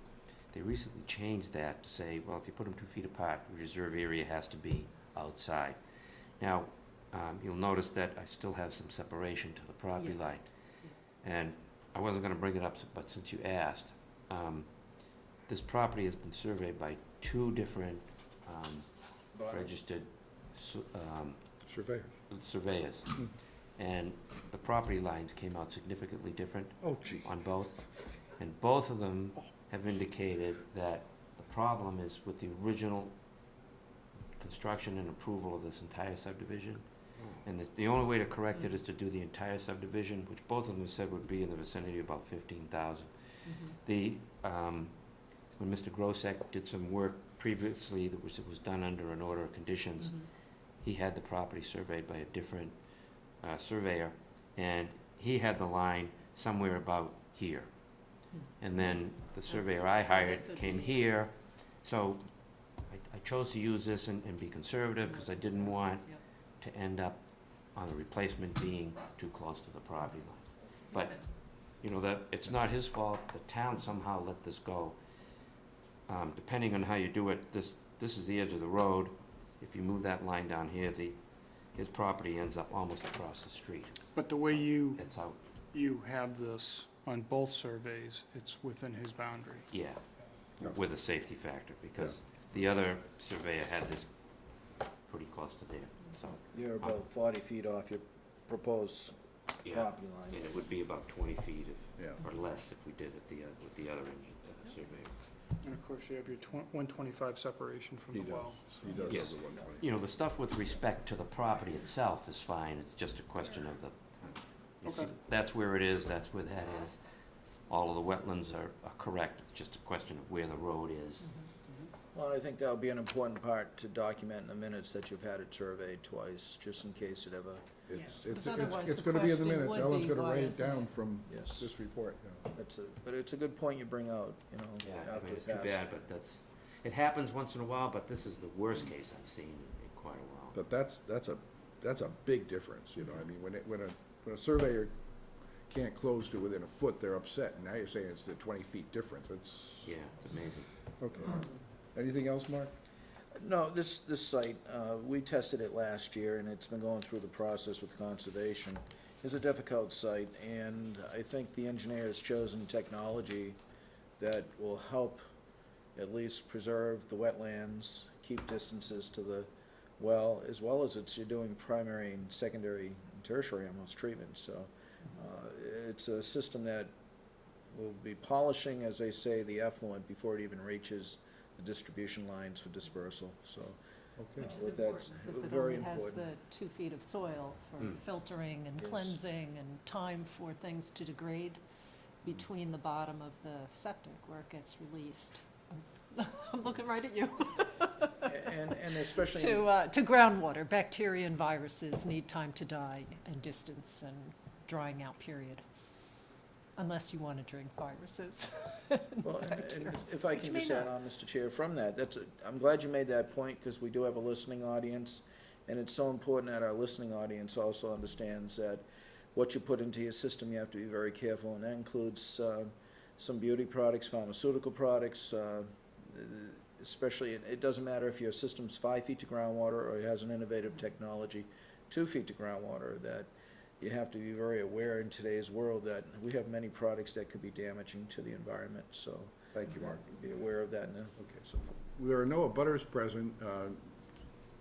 They recently changed that to say, well, if you put them 2 feet apart, the reserve area has to be outside. Now, you'll notice that I still have some separation to the property Yes. line. And I wasn't gonna bring it up, but since you asked, this property has been surveyed by 2 different registered Surveyor. surveyors. And the property lines came out significantly different Oh, gee. on both. And both of them have indicated that the problem is with the original construction and approval of this entire subdivision. And the only way to correct it is to do the entire subdivision, which both of them said would be in the vicinity of about 15,000. The, when Mr. Grosek did some work previously that was done under an order of conditions, he had the property surveyed by a different surveyor, and he had the line somewhere about here. And then the surveyor I So hired this would came be- here, so I chose to use this and be conservative, because I didn't want Yep. to end up on the replacement being too close to the property line. But, you know, it's not his fault, the town somehow let this go. Depending on how you do it, this is the edge of the road. If you move that line down here, his property ends up almost across the street. But the way you That's how, have this on both surveys, it's within his boundary. yeah, Yeah. with a safety factor, because the other surveyor had this pretty close to there, so, You're about 40 feet off your proposed yeah. property line. And it would be about 20 feet Yeah. or less if we did it with the other surveyor. And of course, you have your 125 separation from He the does. well. He does Yes. have the 120. You know, the stuff with respect to the property itself is fine, it's just a question of you see, Okay. that's where it is, that's where that is. All of the wetlands are correct, it's just a question of where the road is. Well, I think that'll be an important part to document in the minutes that you've had it surveyed twice, just in case it ever, Yes, It's 'cause otherwise it's the gonna be in the question minutes. would Ellen's be, gonna why write it isn't down it? from yes. this report, yeah. But it's a good point you bring out, you know, Yeah, I after mean, the it's too fact. bad, but it happens once in a while, but this is the worst case I've seen in quite a while. But that's a big difference, you know, I mean, when a surveyor can't close to within a foot, they're upset, and now you're saying it's the 20 feet difference, Yeah, it's amazing. okay. Anything else, Mark? No, this site, we tested it last year, and it's been going through the process with conservation. It's a difficult site, and I think the engineer has chosen technology that will help at least preserve the wetlands, keep distances to the well, as well as you're doing primary and secondary and tertiary almost treatment, so it's a system that will be polishing, as they say, the effluent before it even reaches the distribution lines for dispersal, so. Okay. Which is With that, important, because it very only has the important. 2 feet of soil for Mm. filtering and Yes. cleansing and time for things to degrade between the bottom of the septic where it gets released. I'm looking right at you. And especially. To groundwater, bacteria and viruses need time to die and distance and drying out period. Unless you want to drink viruses. Well, and bacteria. if I Which can may just add not. on, Mr. Chair, from that, I'm glad you made that point, because we do have a listening audience, and it's so important that our listening audience also understands that what you put into your system, you have to be very careful, and that includes some beauty products, pharmaceutical products, especially, it doesn't matter if your system's 5 feet to groundwater or it has an innovative technology, 2 feet to groundwater, that you have to be very aware in today's world that we have many products that could be damaging to the environment, so. Thank you, Mark. Be aware of that, and Okay, so there are no abutters present.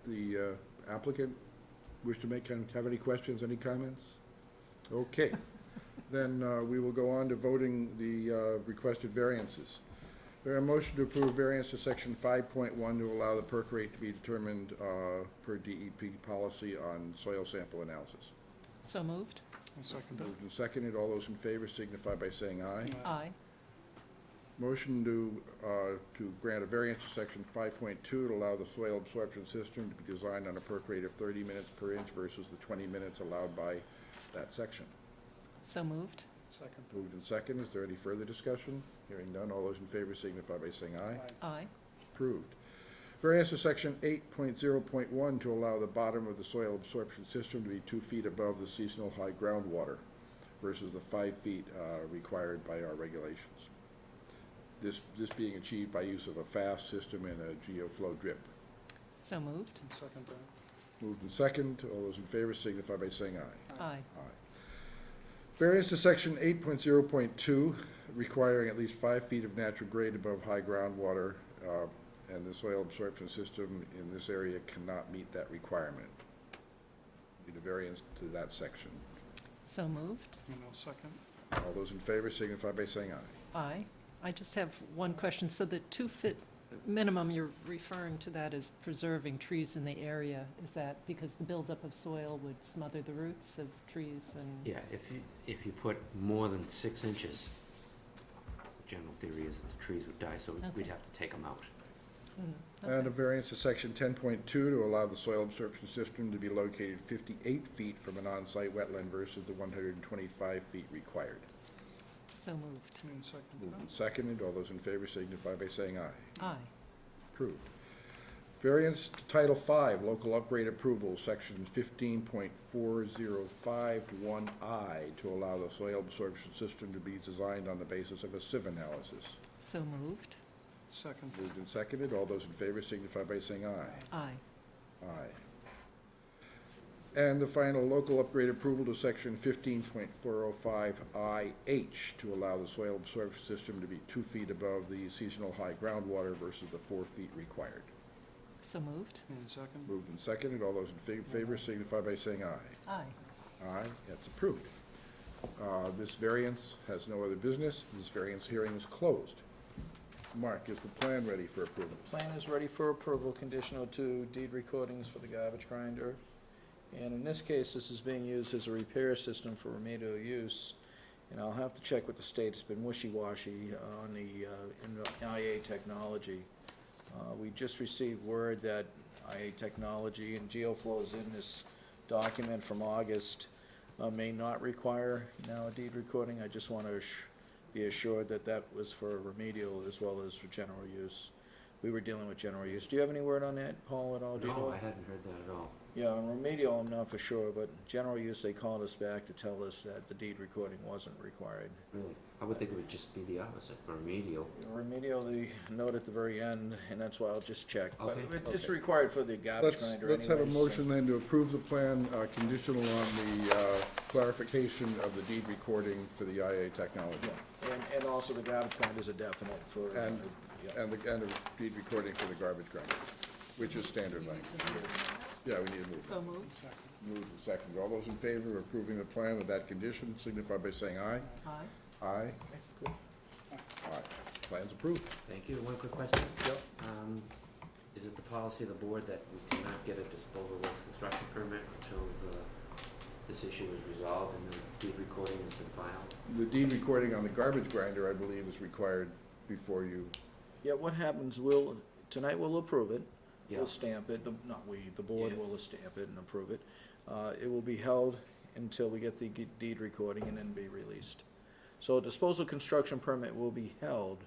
The applicant wish to have any questions, any comments? Okay. Then we will go on to voting the requested variances. There are a motion to approve variance to section 5.1 to allow the perk rate to be determined per DEP policy on soil sample analysis. So moved? I'll second that. Moved and seconded. All those in favor signify by saying aye. Aye. Motion to grant a variance to section 5.2 to allow the soil absorption system to be designed on a perk rate of 30 minutes per inch versus the 20 minutes allowed by that section. So moved? Second. Moved and seconded. Is there any further discussion? Hearing none. All those in favor signify by saying aye. Aye. Approved. Variance to section 8.0.1 to allow the bottom of the soil absorption system to be 2 feet above the seasonal high groundwater versus the 5 feet required by our regulations. This being achieved by use of a fast system and a geoflow drip. So moved? I'll second that. Moved and second. All those in favor signify by saying aye. Aye. Variance to section 8.0.2 requiring at least 5 feet of natural grade above high groundwater, and the soil absorption system in this area cannot meet that requirement. Need a variance to that section. So moved? And I'll second. All those in favor signify by saying aye. Aye. I just have one question. So the 2-foot minimum, you're referring to that as preserving trees in the area. Is that because the buildup of soil would smother the roots of trees and? Yeah, if you put more than 6 inches, the general theory is that the trees would die, so we'd Okay. have to take them out. Mm, And a okay. variance to section 10.2 to allow the soil absorption system to be located 58 feet from an on-site wetland versus the 125 feet required. So moved. And second. Moved and seconded. All those in favor signify by saying aye. Aye. Approved. Variance to Title V, local upgrade approval, section 15.4051I, to allow the soil absorption system to be designed on the basis of a sieve analysis. So moved. Second. Moved and seconded. All those in favor signify by saying aye. Aye. Aye. And the final local upgrade approval to section 15.405IH to allow the soil absorption system to be 2 feet above the seasonal high groundwater versus the 4 feet required. So moved. And second. Moved and seconded. All those in favor signify by saying aye. Aye. Aye, that's approved. This variance has no other business. This variance hearing is closed. Mark, is the plan ready for approval? Plan is ready for approval, conditional to deed recordings for the garbage grinder. And in this case, this is being used as a repair system for remedial use. And I'll have to check with the state. It's been wishy-washy on the IA technology. We just received word that IA technology and geoflows in this document from August may not require now a deed recording. I just want to be assured that that was for remedial as well as for general use. We were dealing with general use. Do you have any word on that, Paul, at all? Do you know? No, I hadn't heard that at all. Yeah, on remedial, I'm not for sure, but general use, they called us back to tell us that the deed recording wasn't required. Really? I would think it would just be the opposite for remedial. Remedial, they note at the very end, and that's why I'll just check. But Okay. it's Okay. required for the garbage Let's grinder have a anyways, so- motion then to approve the plan conditional on the clarification of the deed recording for the IA technology. Yeah, and also the garbage grinder is a definite for. And- yeah. And the deed recording for the garbage grinder, which is standard language. Yeah, we need to move. So moved. Second. Moved and seconded. All those in favor of approving the plan with that condition signify by saying aye. Aye. Aye. Good. Aye. Plan's approved. Thank you. One quick question. Yep. Is it the policy of the board that we cannot get a disposal waste construction permit until this issue is resolved and the deed recording has been filed? The deed recording on the garbage grinder, I believe, is required before you, Yeah, what happens, tonight we'll approve it. Yeah. We'll stamp it, the board Yeah. will stamp it and approve it. It will be held until we get the deed recording and then be released. So a disposal construction permit will be held,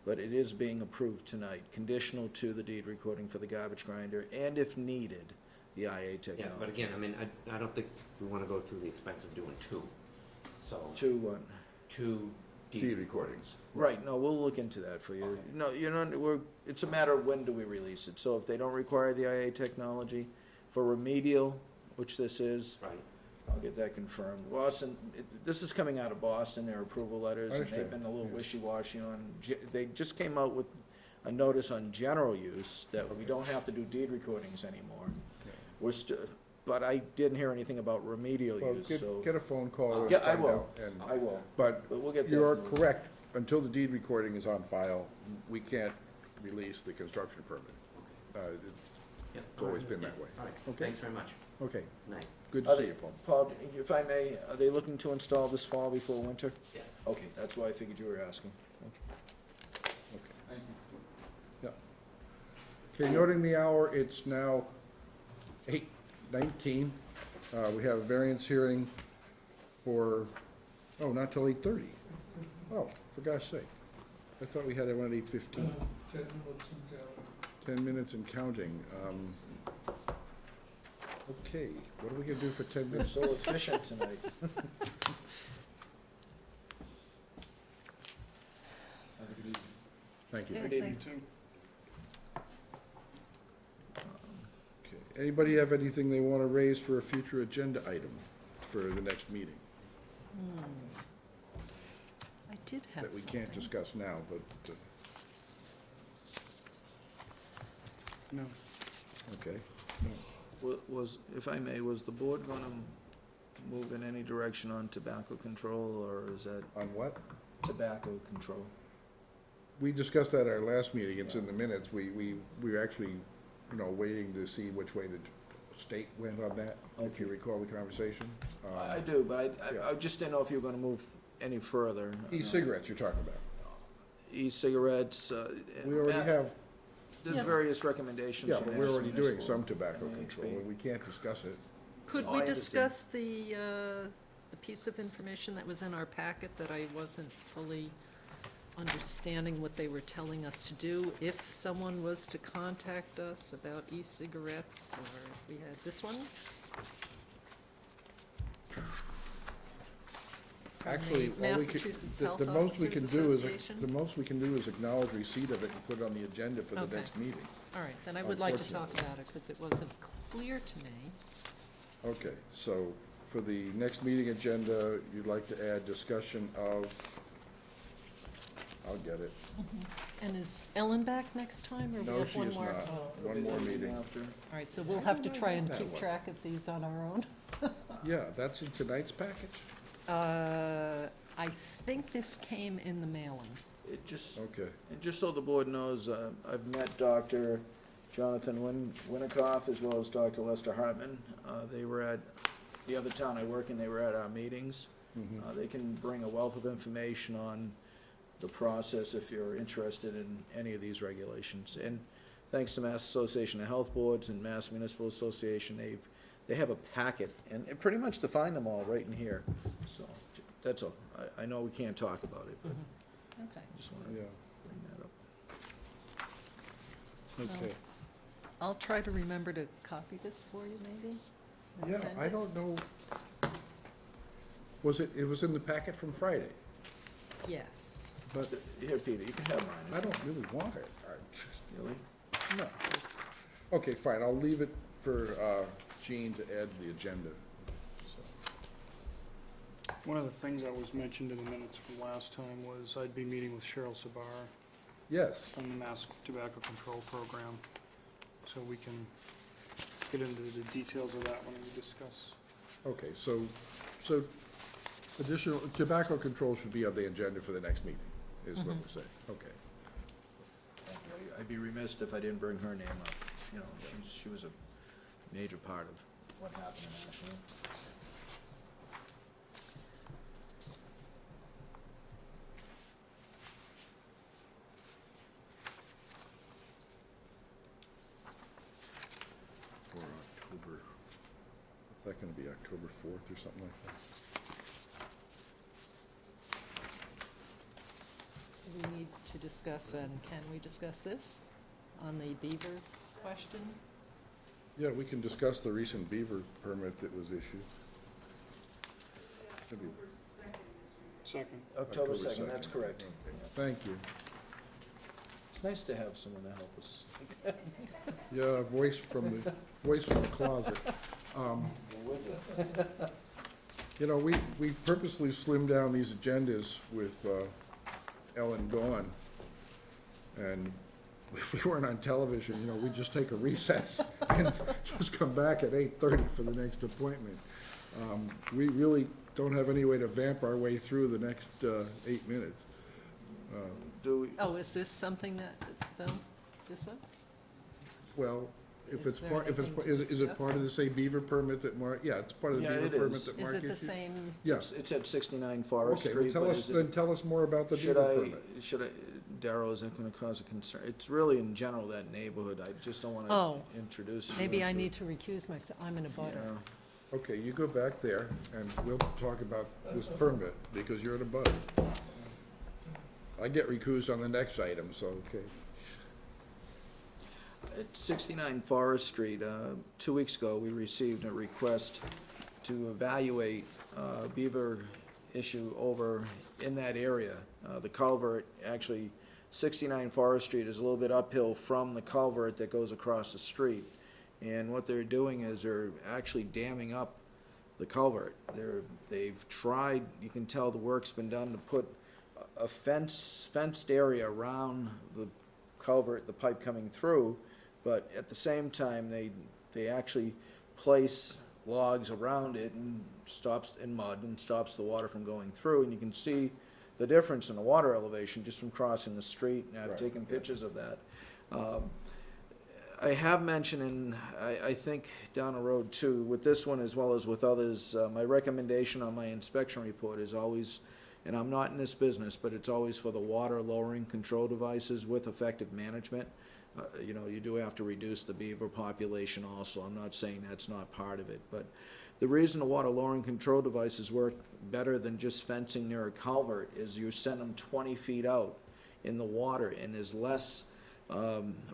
but it is being approved tonight, conditional to the deed recording for the garbage grinder, and if needed, the IA technology. Yeah, but again, I mean, I don't think we wanna go through the expense of doing two. So, To what? two deed deed recordings. Right, no, we'll look into that for you. Okay. No, it's a matter of when do we release it. So if they don't require the IA technology for remedial, which this is, Right, I'll get that confirmed. Boston, this is coming out of Boston, their approval letters, and they've Understand, been a little yeah. wishy-washy on, they just came out with a notice on general use that we don't have to do deed recordings anymore. We're but I didn't hear anything about remedial Well, use, so, get a phone call and Yeah, I find will. out. And- I will, But but we'll get that. you're for you. correct. Until the deed recording is on file, we can't release the construction permit. yep. It's always been that way. All right, Okay. thanks very much. Okay, Night. good Are to see they- you, Paul. Paul, if I may, are they looking to install this fall before winter? Yeah. Okay, that's why I figured you were asking. Okay. Yeah. Okay, noting the hour, it's now 8:19. We have a variance hearing for, not till 8:30. Oh, for gosh sake. I thought we had one at 8:15. 10 minutes and counting. 10 minutes and counting. Okay, what are we gonna do for 10 We're minutes? so efficient tonight. Thank you. Yeah, Good evening. thanks. Okay. Anybody have anything they want to raise for a future agenda item for the next meeting I did have that we something. can't discuss now, but, No. okay. Was, if I may, was the board gonna move in any direction on tobacco control, or is that On what? tobacco control? we discussed that at our last meeting, it's in the minutes, we were actually, you know, waiting to see which way the state went on that, if you recall the conversation. I do, but yeah. I just didn't know if you were gonna move any further. E-cigarettes you're talking about. E-cigarettes, We already have, there's Yes. various recommendations. yeah, from but we're already doing municipal some tobacco and control, HB. and we can't discuss it. Could Oh, we I understand. discuss the piece of information that was in our packet that I wasn't fully understanding what they were telling us to do? If someone was to contact us about e-cigarettes, or if we had this one? From the Actually, all we could, Massachusetts the Health most we can Officers do is, Association? the most we can do is acknowledge receipt of it and put it on the agenda for the Okay. next meeting. All right, then I would like to talk Unfortunately. about it, because it wasn't clear to me. Okay, so for the next meeting agenda, you'd like to add discussion of, I'll get it. And is Ellen back next time, or we No, have she one is more? not. Oh, One more meeting. After. all right, so we'll have to try and that keep one. track of these on our own. Yeah, that's in tonight's package? I think this came in the mailing. It just, Okay, and just so the board knows, I've met Dr. Jonathan Winikoff as well as Dr. Lester Hartman. They were at, the other town I work in, they were at our meetings. They can bring a wealth of information on the process if you're interested in any of these regulations. And thanks to Mass Association of Health Boards and Mass Municipal Association, they have a packet, and it pretty much defined them all right in here. So, that's all. I know we can't talk about it, but Okay. I just wanna yeah, bring that up. okay. I'll try to remember to copy this for you, maybe? and Yeah, send I it. don't know, it was in the packet from Friday, Yes. but Here, Peter, you can have mine. I don't really want it. I just, Really? no. Okay, fine, I'll leave it for Jean to add to the agenda. So, One of the things that was mentioned in the minutes from last time was I'd be meeting with Cheryl Sabar yes, on the Mass Tobacco Control Program, so we can get into the details of that when we discuss. okay, so additional, tobacco control should be on the agenda for the next meeting, is what we're saying, okay. I'd be remiss if I didn't bring her name up. You know, she was a major part of what happened in Ashland. For October, is that gonna be October 4th or something like that? We need to discuss, and can we discuss this on the beaver question? Yeah, we can discuss the recent beaver permit that was issued. Should be Second. October October 2nd, that's 2nd. correct. Okay. Thank you. It's nice to have someone to help us. Yeah, voice from the closet. You know, we purposely slimmed down these agendas with Ellen gone. And if we weren't on television, you know, we'd just take a recess and just come back at 8:30 for the next appointment. We really don't have any way to vamp our way through the next 8 minutes. Do we, Oh, is this something that, though, this one? Well, if Is it's there part, if it's, anything to is it discuss? part of the same beaver permit that Mark, yeah, it's part of the Yeah, beaver it permit is. that Is Mark it the issued? same? Yeah, it's at 69 Forest okay, well, Street, but is tell us more about the should beaver I, permit. Darrell, is it gonna cause a concern? It's really in general that neighborhood. I just don't wanna Oh, introduce you maybe I into need it. to recuse myself, I'm in a butter. Yeah. Okay, you go back there and we'll talk about this permit because you're in a butter. I get recused on the next item, so, okay. At 69 Forest Street, 2 weeks ago, we received a request to evaluate beaver issue over in that area. The culvert, actually, 69 Forest Street is a little bit uphill from the culvert that goes across the street. And what they're doing is they're actually damming up the culvert. They've tried, you can tell the work's been done to put a fenced area around the culvert, the pipe coming through, but at the same time, they actually place logs around it and stops in mud and stops the water from going through, and you can see the difference in the water elevation just from crossing the street, and I've Right, taken yeah. pictures of that. I have mentioned, and I think down the road too, with this one as well as with others, my recommendation on my inspection report is always, and I'm not in this business, but it's always for the water lowering control devices with effective management. You know, you do have to reduce the beaver population also. I'm not saying that's not part of it, but the reason the water lowering control devices work better than just fencing near a culvert is you send them 20 feet out in the water, and there's less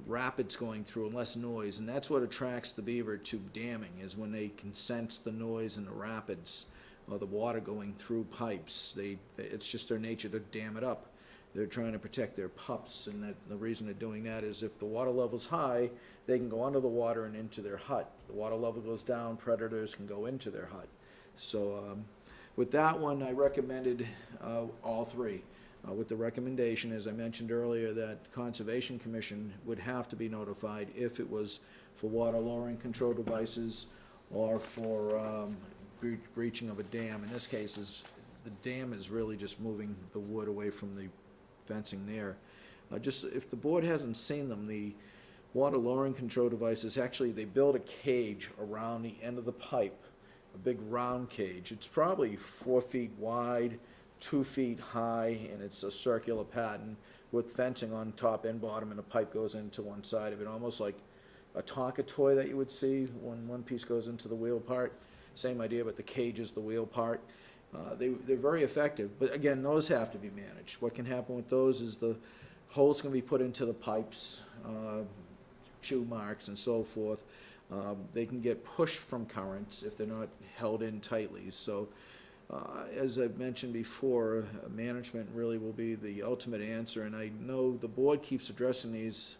rapids going through and less noise, and that's what attracts the beaver to damming, is when they can sense the noise and the rapids or the water going through pipes. It's just their nature to dam it up. They're trying to protect their pups, and that the reason they're doing that is if the water level's high, they can go under the water and into their hut. The water level goes down, predators can go into their hut. So with that one, I recommended all three. With the recommendation, as I mentioned earlier, that Conservation Commission would have to be notified if it was for water lowering control devices or for breaching of a dam. In this case, the dam is really just moving the wood away from the fencing there. Just if the board hasn't seen them, the water lowering control devices, actually they build a cage around the end of the pipe, a big round cage. It's probably 4 feet wide, 2 feet high, and it's a circular pattern with fencing on top and bottom, and the pipe goes into one side of it, almost like a Tonka toy that you would see when one piece goes into the wheel part. Same idea, but the cage is the wheel part. They're very effective, but again, those have to be managed. What can happen with those is the holes can be put into the pipes, chew marks and so forth. They can get pushed from currents if they're not held in tightly. So as I've mentioned before, management really will be the ultimate answer, and I know the board keeps addressing these.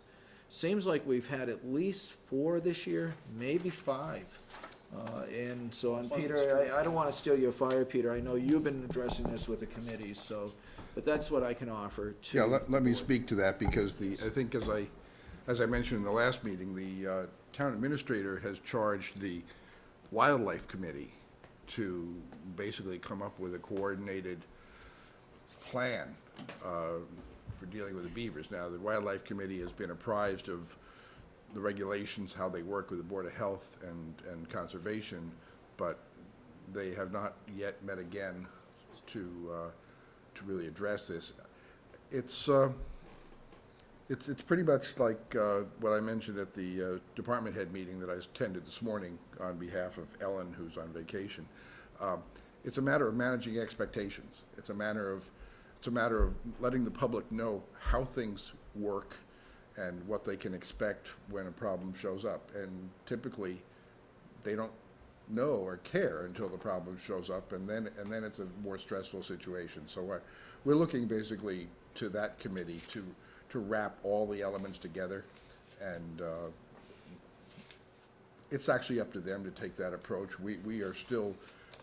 Seems like we've had at least 4 this year, maybe 5. And so, and Peter, I don't want to steal your fire, Peter. I know you've been addressing this with the committees, so, but that's what I can offer to. Yeah, let me the board. speak to that, because I think as I mentioned in the last meeting, the town administrator has charged the wildlife committee to basically come up with a coordinated plan for dealing with the beavers. Now, the wildlife committee has been apprised of the regulations, how they work with the Board of Health and Conservation, but they have not yet met again to really address this. It's pretty much like what I mentioned at the department head meeting that I attended this morning on behalf of Ellen, who's on vacation. It's a matter of managing expectations. It's a matter of letting the public know how things work and what they can expect when a problem shows up. And typically, they don't know or care until the problem shows up, and then it's a more stressful situation. So we're looking basically to that committee to wrap all the elements together, and it's actually up to them to take that approach. We are still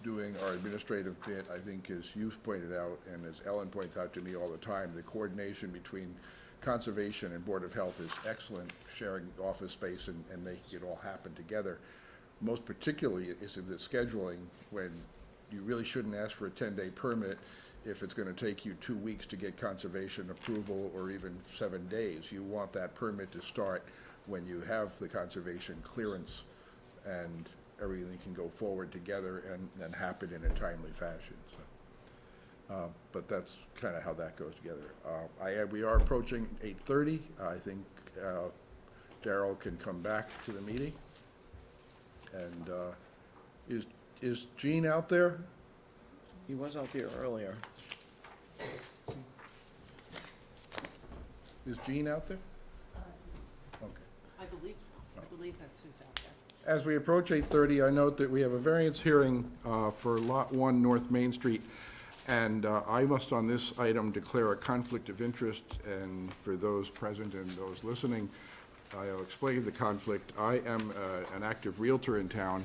doing our administrative bit, I think, as you've pointed out, and as Ellen points out to me all the time, the coordination between Conservation and Board of Health is excellent, sharing office space and making it all happen together. Most particularly is in the scheduling, when you really shouldn't ask for a 10-day permit if it's going to take you 2 weeks to get conservation approval, or even 7 days. You want that permit to start when you have the conservation clearance and everything can go forward together and happen in a timely fashion. So. But that's kind of how that goes together. We are approaching 8:30. I think Darrell can come back to the meeting. And is Gene out there? He was out there earlier. Is Gene out there? Okay. I believe so. I believe that's who's out there. As we approach 8:30, I note that we have a variance hearing for Lot 1 North Main Street, and I must on this item declare a conflict of interest, and for those present and those listening, I'll explain the conflict. I am an active realtor in town,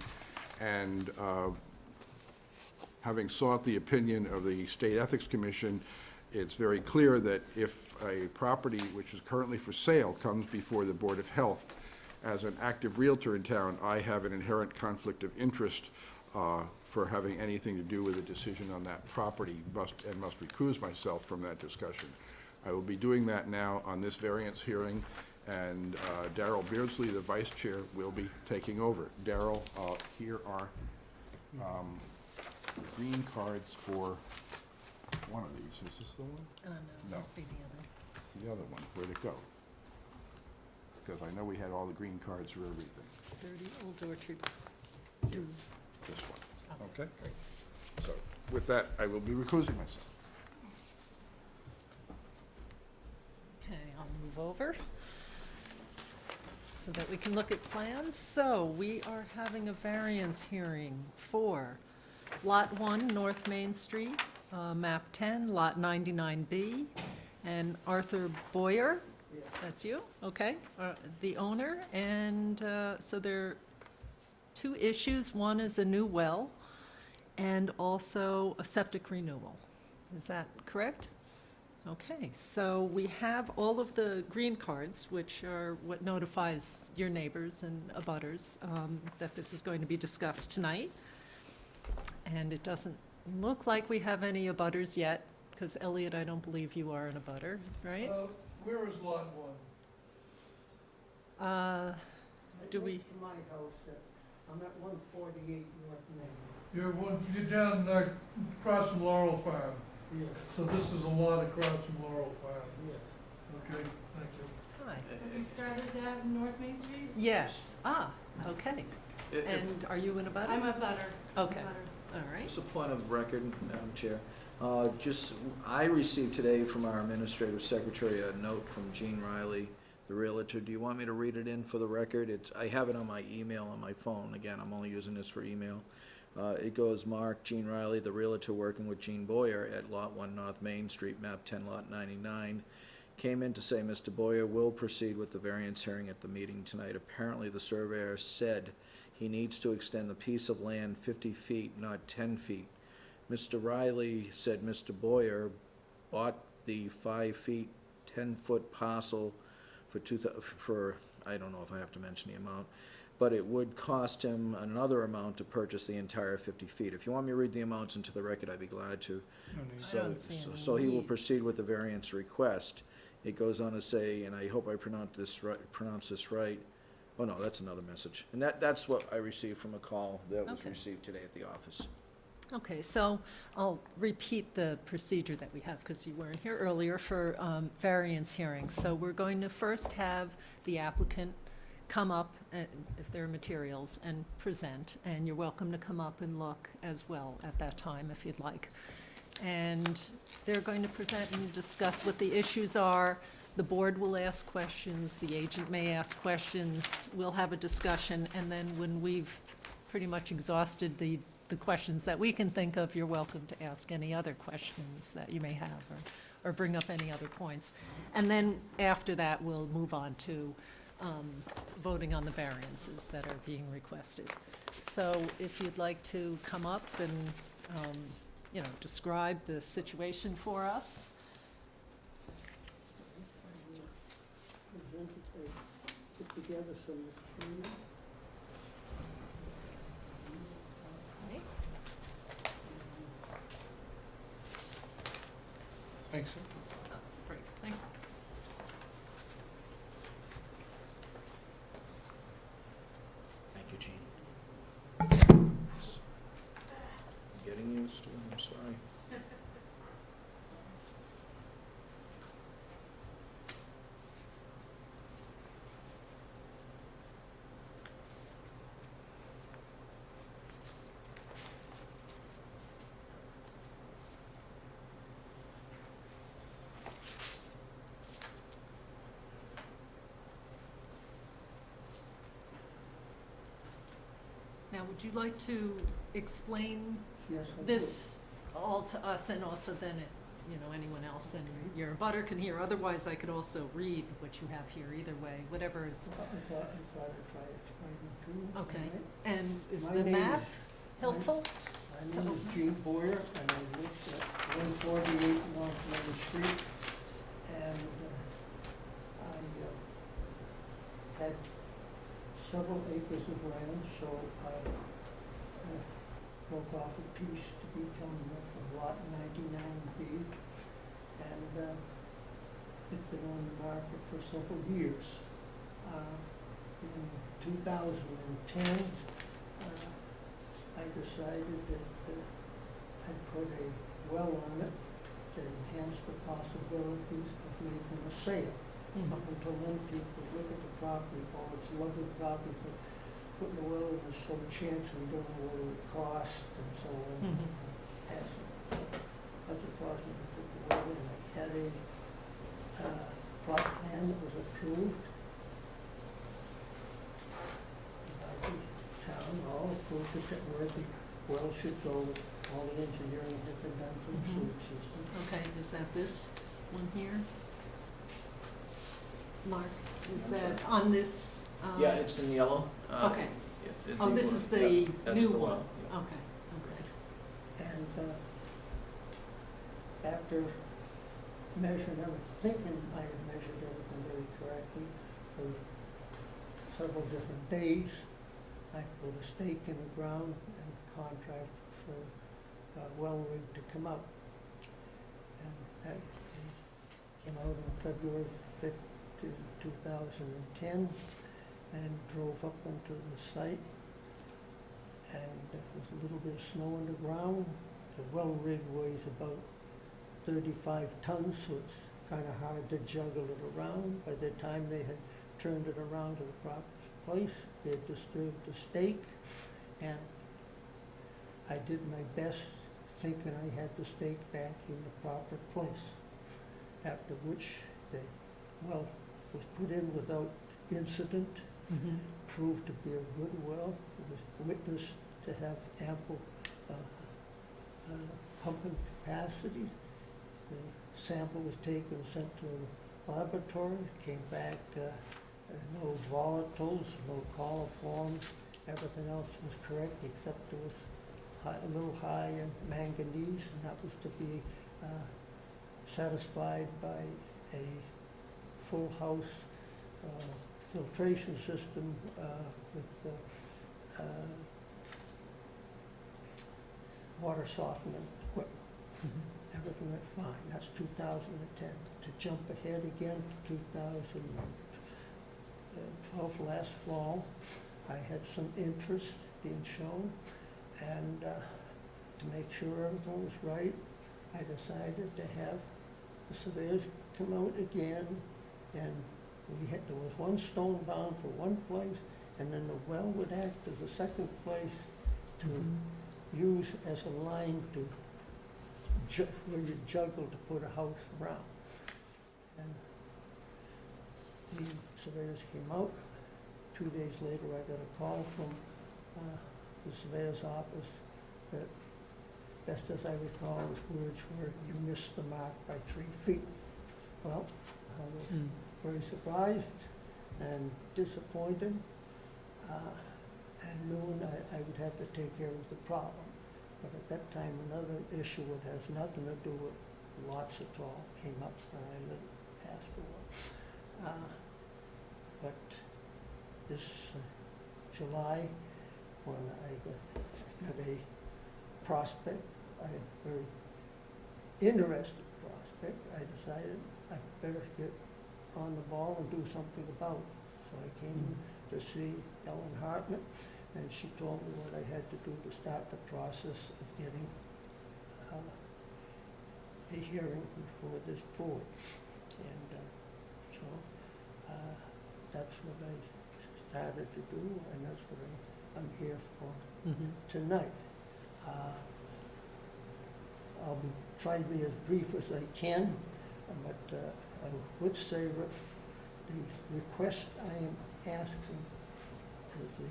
and having sought the opinion of the State Ethics Commission, it's very clear that if a property which is currently for sale comes before the Board of Health, as an active realtor in town, I have an inherent conflict of interest for having anything to do with a decision on that property, must recuse myself from that discussion. I will be doing that now on this variance hearing, and Darrell Beardsley, the vice chair, will be taking over. Darrell, here are green cards for one of these. Is this the one? No, No. must be the other. It's the other one. Where'd it go? Because I know we had all the green cards for everything. 30 Old Orchard. This one. Okay? Great. So with that, I will be recusing myself. Okay, I'll move over so that we can look at plans. So we are having a variance hearing for Lot 1, North Main Street, map 10, Lot 99B, and Arthur Boyer, that's you, okay, the owner. And so there are two issues. One is a new well and also a septic renewal. Is that correct? Okay, so we have all of the green cards, which are what notifies your neighbors and abutters that this is going to be discussed tonight. And it doesn't look like we have any abutters yet, because Elliot, I don't believe you are an abutter, right? Where is lot one? Do we, Next to my house, I'm at 148 North Main. You're down across from Laurel Farm, Yes, so this is a lot across from Laurel Farm. yes. Okay, thank you. hi, Have you started that in North Main Street? yes, okay. And are you in a butter? I'm a butter. Okay. I'm a butter. All right. Just a point of record, Madam Chair. I received today from our administrative secretary a note from Gene Riley, the Realtor. Do you want me to read it in for the record? I have it on my email on my phone. Again, I'm only using this for email. It goes, Mark, Gene Riley, the Realtor working with Gene Boyer at Lot 1 North Main Street, map 10, Lot 99, came in to say Mr. Boyer will proceed with the variance hearing at the meeting tonight. Apparently, the surveyor said he needs to extend the piece of land 50 feet, not 10 feet. Mr. Riley said Mr. Boyer bought the 5 feet, 10-foot parcel for, I don't know if I have to mention the amount, but it would cost him another amount to purchase the entire 50 feet. If you want me to read the amounts into the record, I'd be glad to. No need. I don't see any So he will need. proceed with the variance request. It goes on to say, and I hope I pronounce this right. Oh, no, that's another message. And that's what I received from a call that was Okay. received today at the office. Okay, so I'll repeat the procedure that we have, because you weren't here earlier, for variance hearings. So we're going to first have the applicant come up, if there are materials, and present. And you're welcome to come up and look as well at that time if you'd like. And they're going to present and discuss what the issues are. The board will ask questions, the agent may ask questions, we'll have a discussion, and then when we've pretty much exhausted the questions that we can think of, you're welcome to ask any other questions that you may have, or bring up any other points. And then after that, we'll move on to voting on the variances that are being requested. So if you'd like to come up and, describe the situation for us. Put together some material. Thanks, sir. Great, thank you. Thank you, Gene. Getting used to it, I'm sorry. Now, would you like to explain Yes, I do. this all to us, and also then anyone else and your abutter can hear? Otherwise, I could also read what you have here, either way, whatever is, I thought if I explained it too. okay. all right? And is My the name map is- helpful? My name is Gene Boyer, and I live at 148 North Main Street. And I had several acres of land, so I broke off a piece to become from lot 99B. And it's been on the market for several years. In 2010, I decided that I'd put a well on it to enhance the possibilities of making a sale. Up until then, people look at the property, oh, it's a lovely property, but putting a well in, there's some chance we don't know what it would cost and so on. That's what caused me to put the well in. I had a plot plan that was approved by the town, all approved it, that where the well should go, all the engineering had been done for the sewage system. Okay, is that this one here? Mark, is I'm that on this? Yeah, it's in yellow. Okay. Yeah, Oh, this is the yeah, that's new the one? well, yeah. Okay, okay. And after measuring everything, thinking I had measured everything very correctly for several different days, I put a stake in the ground and contract for a well rig to come out. And that came out on February 5th, 2010, and drove up onto the site. And with a little bit of snow on the ground, the well rig weighs about 35 tons, so it's kind of hard to juggle it around. By the time they had turned it around to the proper place, they had disturbed the stake, and I did my best thinking I had the stake back in the proper place. After which the well was put in without incident, proved to be a good well. It was witnessed to have ample pumping capacity. The sample was taken, sent to a laboratory, came back, no volatiles, no coliforms, everything else was correct except it was a little high in manganese, and that was to be satisfied by a full house filtration system with water softening equipment. Everything went fine. That's 2010. To jump ahead again to 2012, last fall, I had some interest being shown, and to make sure everything was right, I decided to have the surveyors come out again, and there was one stone bound for one place, and then the well would act as a second place to use as a line to where you juggle to put a house around. And the surveyors came out. 2 days later, I got a call from the surveyor's office that, best as I recall, his words were, "You missed the mark by 3 feet." Well, I was very surprised and disappointed, and knew I would have to take care of the problem. But at that time, another issue that has nothing to do with lots at all came up where I lived past for. But this July, when I got a prospect, a very interested prospect, I decided I better get on the ball and do something about it. So I came to see Ellen Hartman, and she told me what I had to do to start the process of getting a hearing before this board. And so that's what I started to do, and that's what I'm here for tonight. I'll try to be as brief as I can, but I would say that the request I am asking the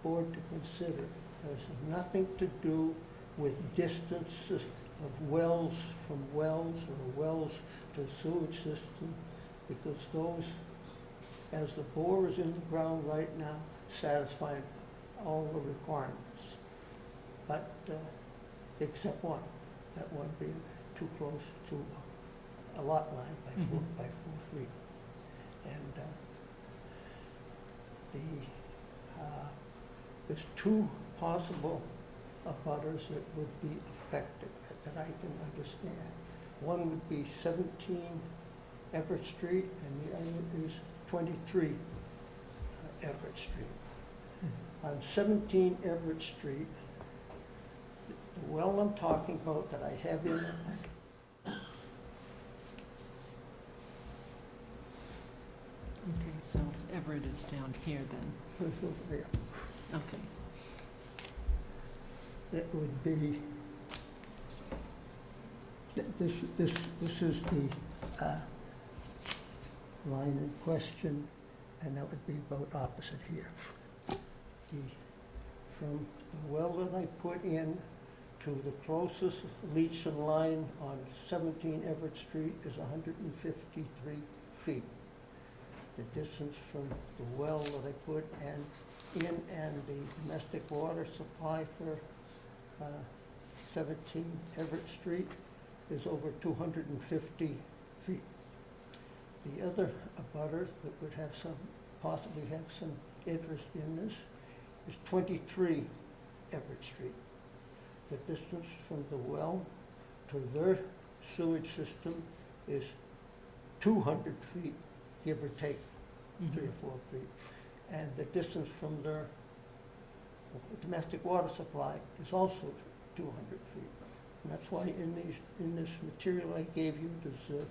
board to consider has nothing to do with distances of wells from wells or wells to sewage system, because those, as the bore is in the ground right now, satisfy all the requirements. But except one, that one being too close to a lot line by 4 feet. And there's two possible abutters that would be affected, that I can understand. One would be 17 Everett Street, and the other is 23 Everett Street. On 17 Everett Street, the well I'm talking about that I have in, Okay, so Everett is down here then. there, Okay. that would be, this is the line in question, and that would be about opposite here. From the well that I put in to the closest leaching line on 17 Everett Street is 153 feet. The distance from the well that I put in and the domestic water supply for 17 Everett Street is over 250 feet. The other abutters that would have possibly have some interest in this is 23 Everett Street. The distance from the well to their sewage system is 200 feet, give or take 3 or 4 feet. And the distance from their domestic water supply is also 200 feet. And that's why in this material I gave you, there's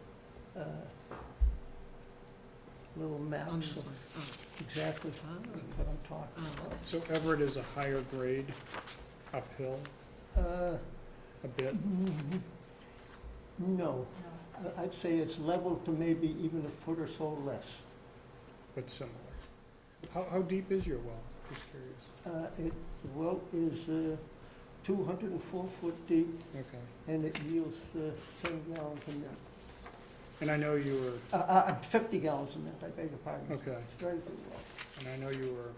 little On maps this of one. Oh. exactly what I'm talking Oh, about. So Everett is a higher grade uphill a bit? No, I'd say it's level to maybe even a foot or so less. But similar. How deep is your well? Just curious. The well is 204 foot deep, Okay. and it yields 10 gallons a minute. And I know you were, 50 gallons a minute, I beg your pardon. okay, It's very good well. and I know you were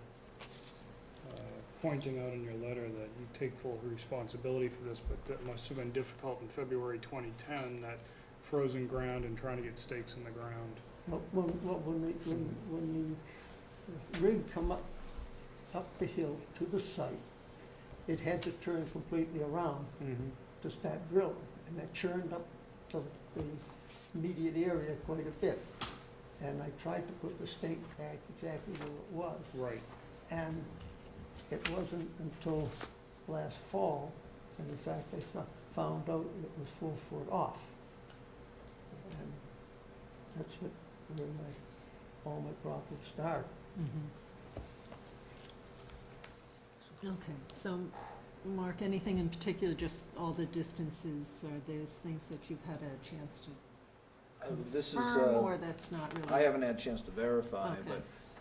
pointing out in your letter that you take full responsibility for this, but that must have been difficult in February 2010, that frozen ground and trying to get stakes in the ground. When the rig come up the hill to the site, it had to turn completely around Mm-hmm. to start drilling, and that churned up the immediate area quite a bit. And I tried to put the stake back exactly where it was. Right. And it wasn't until last fall, and in fact, I found out it was 4 foot off. And that's where all my problems started. Okay, so, Mark, anything in particular, just all the distances, or those things that you've had a chance to This is, confirm, or that's not really? I haven't had a chance to verify, Okay.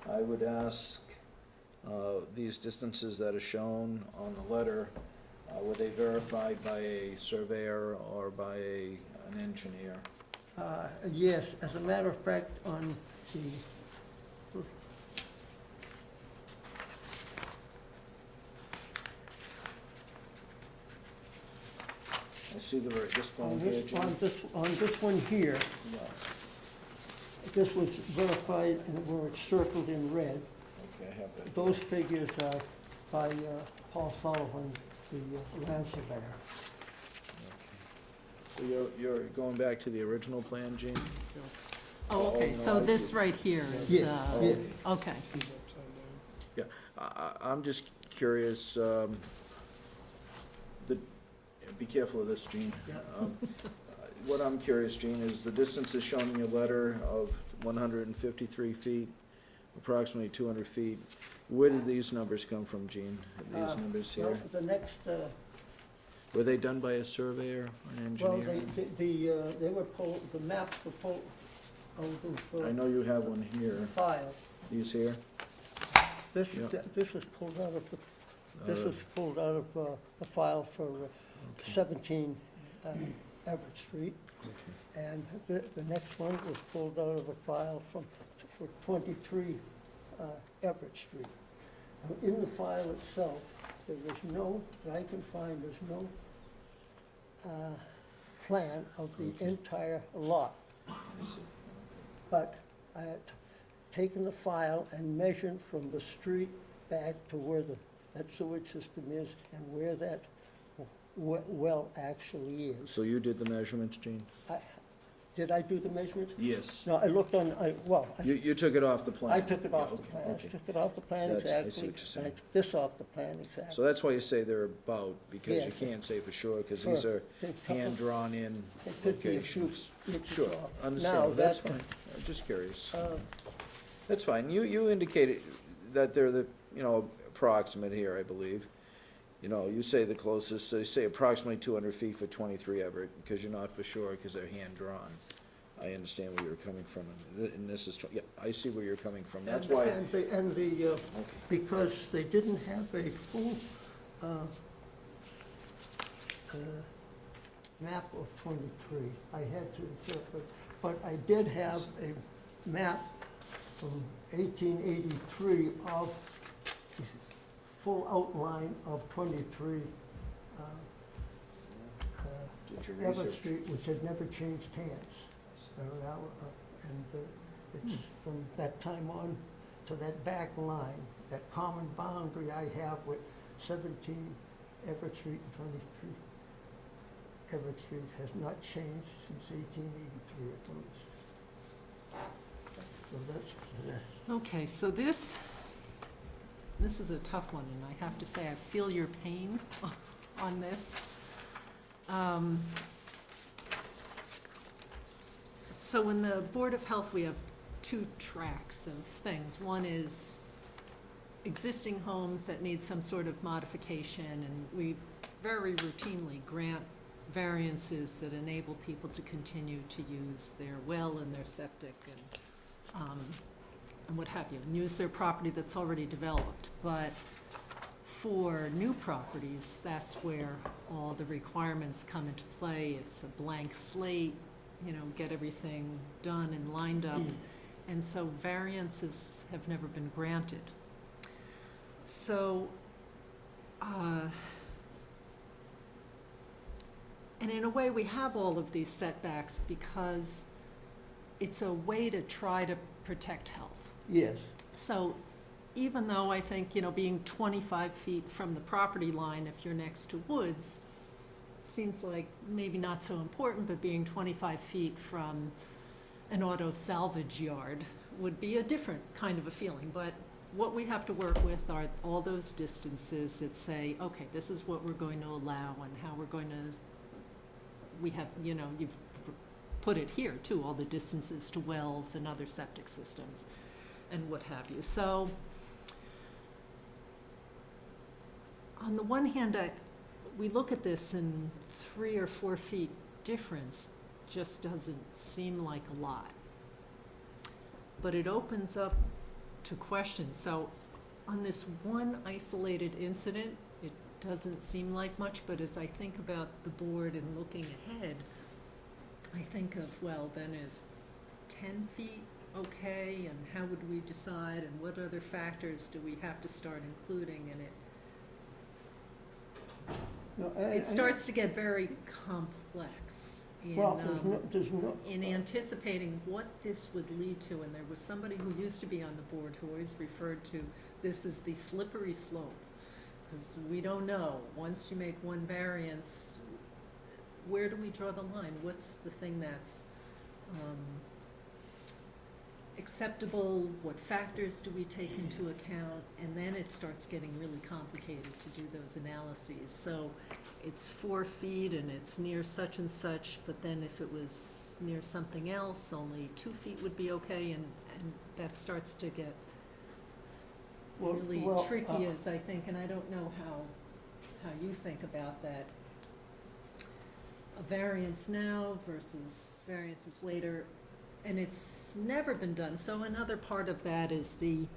but I would ask, these distances that are shown on the letter, were they verified by a surveyor or by an engineer? Yes, as a matter of fact, on the, I see this plan here, Jim. on this one here, Yeah, this was verified and where it's circled in red. okay, I have that. Those figures are by Paul Sullivan, the land surveyor. So you're going back to the original plan, Gene? Oh, okay, Oh, so no, I this see. right here is, Yeah, Oh, yeah. okay. okay. He's upside down. I'm just curious, be careful of this, Gene. Yeah. What I'm curious, Gene, is the distances shown in your letter of 153 feet, approximately 200 feet. Where did these numbers come from, Gene? These numbers Well, here? the next, Were they done by a surveyor or an well, engineer? they were pulled, the maps were pulled out I of know you have one the here. file. These here? This, Yeah. this was pulled out of this Uh, was pulled out of the file for Okay. 17 Everett Street. Okay. And the next one was pulled out of a file for 23 Everett Street. Now, in the file itself, there was no, that I can find, there's no plan of the Okay. entire lot. I see. But I had taken the file and measured from the street back to where that sewage system is and where that well actually is. So you did the measurements, Gene? Did I do the measurements? Yes. No, I looked on, You took it off the plan? I took it off the Yeah, plan, okay. I took it off the plan That's- I see exactly. what you're saying. And I took this off the plan exactly. So that's why you say they're about, because you Yes. can't say for sure, because these Sure. are There's a couple- hand-drawn-in There could be a few locations. inches Sure, off. Now, understand, that's that- fine, I'm just curious. Uh, That's fine, you indicated that they're the, approximate here, I believe. You say the closest, so you say approximately 200 feet for 23 Everett, because you're not for sure, because they're hand-drawn. I understand where you're coming from, and this is, yeah, I see where you're coming from, that's why. And because they didn't have a full, map of 23, I had to interpret, but I did have a map from 1883 of the full outline of 23 Did your Everett research. Street, which had never changed hands. It's from that time on to that back line, that common boundary I have with 17 Everett Street and 23 Everett Street has not changed since 1883 at least. So that's, Okay, so this is a tough one, and I have to say, I feel your pain on this. So in the Board of Health, we have two tracks of things. One is existing homes that need some sort of modification, and we very routinely grant variances that enable people to continue to use their well and their septic and what have you, and use their property that's already developed. But for new properties, that's where all the requirements come into play. It's a blank slate, get everything done and lined up. And so variances have never been granted. So, and in a way, we have all of these setbacks because it's a way to try to protect health. yes. So even though I think, being 25 feet from the property line, if you're next to woods, seems like maybe not so important, but being 25 feet from an auto salvage yard would be a different kind of a feeling. But what we have to work with are all those distances that say, okay, this is what we're going to allow and how we're going to, we have, you've put it here too, all the distances to wells and other septic systems and what have you. So on the one hand, we look at this and 3 or 4 feet difference just doesn't seem like a lot. But it opens up to questions. So on this one isolated incident, it doesn't seem like much, but as I think about the board and looking ahead, I think of, well, then is 10 feet okay, and how would we decide, and what other factors do we have to start including in it? No, It starts to get very complex Well, there's no, in anticipating what this would lead to. And there was somebody who used to be on the board who always referred to this as the slippery slope, because we don't know. Once you make one variance, where do we draw the line? What's the thing that's acceptable? What factors do we take into account? And then it starts getting really complicated to do those analyses. So it's 4 feet and it's near such and such, but then if it was near something else, only 2 feet would be okay, and that starts to get really tricky, as I think, and I don't know how you think about that. A variance now versus variances later, and it's never been done. So another part of that is the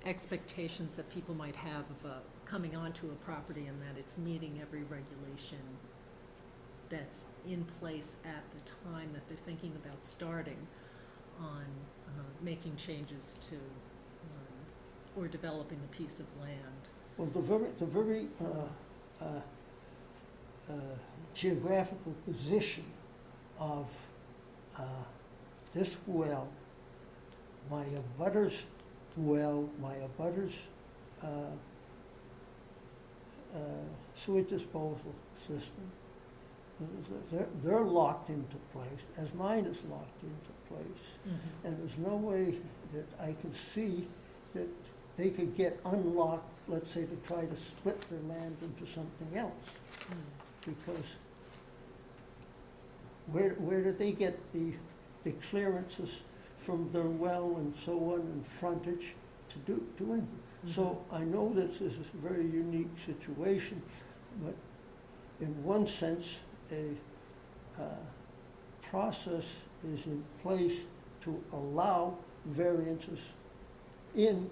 expectations that people might have of coming onto a property, and that it's meeting every regulation that's in place at the time that they're thinking about starting on making changes to or developing a piece of land. well, the very geographical position of this well, my abutters well, my abutters sewage disposal, system. They're locked into place, as mine is locked into place. And there's no way that I can see that they could get unlocked, let's say, to try to split their land into something else. Because where do they get the clearances from their well and so on and frontage to do anything? So I know this is a very unique situation, but in one sense, a process is in place to allow variances in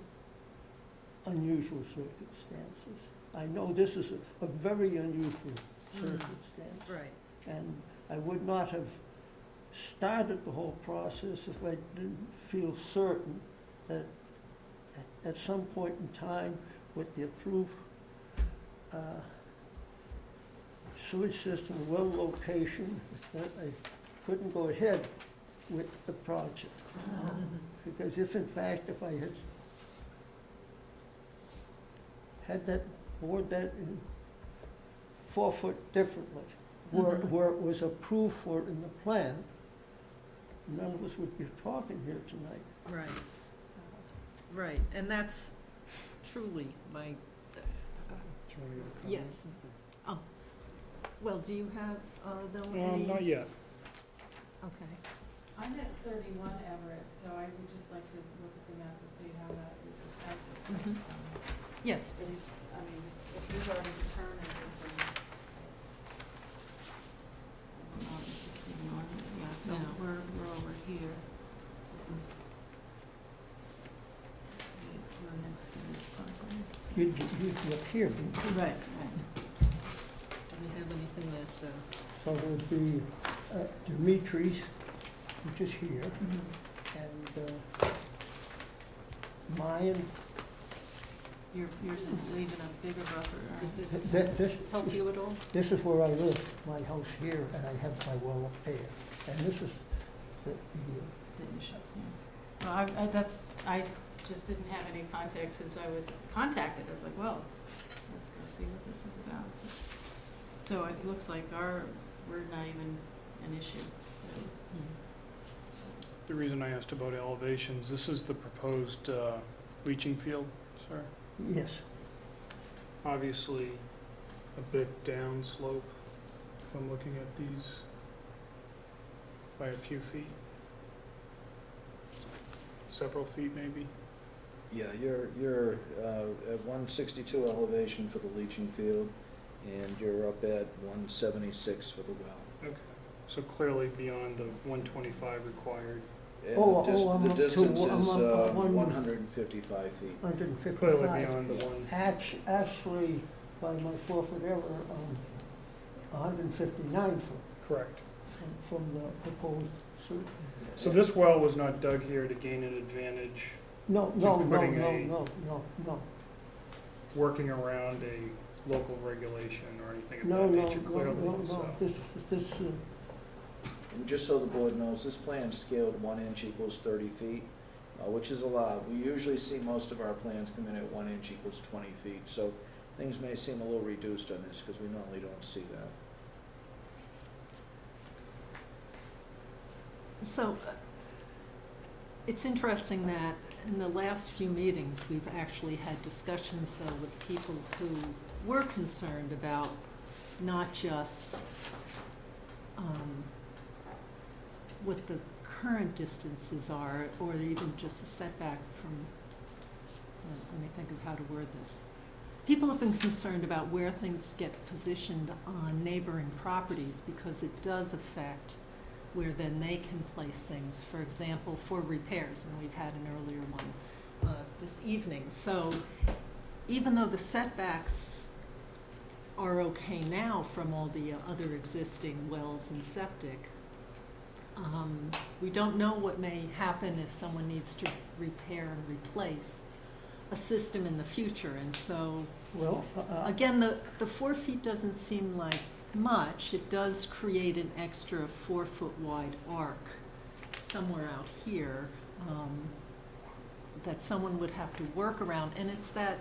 unusual circumstances. I know this is a very unusual circumstance. Right. And I would not have started the whole process if I didn't feel certain that at some point in time with the approved sewage system, well location, that I couldn't go ahead with the project. Because if in fact, if I had that, bored that in 4 foot differently, where it was approved for in the plan, none of us would be talking here tonight. Right. Right, and that's truly my, Do you want to give a comment? yes. Oh, well, do you have, though, any? Not yet. Okay. I'm at 31 Everett, so I would just like to look at the map to see how that is affected. Yes, please. I mean, if you've already determined that the, let's see, yeah, so Yeah. we're over here. We're next to this property. You'd be up here, didn't you? Right, Do we have anything that's, So there'd be Dimitri's, which is here, and mine. Yours is leaving a bigger buffer. does this This help you at all? this is where I live, my house here, and I have my well up there. And this is the Well, I just didn't have any context since I was contacted. I was like, well, let's go see what this is about. So it looks like we're not even an issue. The reason I asked about elevations, this is the proposed leaching field, sir. yes. Obviously, a bit downslope, if I'm looking at these, by a few feet. Several feet, maybe. Yeah, you're at 162 elevation for the leaching field, and you're up at 176 for the well. Okay. So clearly beyond the 125 required. And Oh, the oh, I'm the up to- distance I'm is up 155 feet. 155. Clearly beyond the one. Actually, by my 4 foot error, 159 foot Correct. from the proposed. So this well was not dug here to gain an advantage, No, putting no. working around a local regulation or anything of No, that no, nature, no, clearly. no, no. So This, And just so the board knows, this plan scaled 1 inch equals 30 feet, which is allowed. We usually see most of our plans come in at 1 inch equals 20 feet, so things may seem a little reduced on this because we normally don't see that. So, it's interesting that in the last few meetings, we've actually had discussions, though, with people who were concerned about not just what the current distances are, or even just a setback from, let me think of how to word this. People have been concerned about where things get positioned on neighboring properties, because it does affect where then they can place things, for example, for repairs, and we've had an earlier one this evening. So even though the setbacks are okay now from all the other existing wells and septic, we don't know what may happen if someone needs to repair and replace a system in the future. And so, well, again, the 4 feet doesn't seem like much. It does create an extra 4 foot wide arc somewhere out here that someone would have to work around. And it's that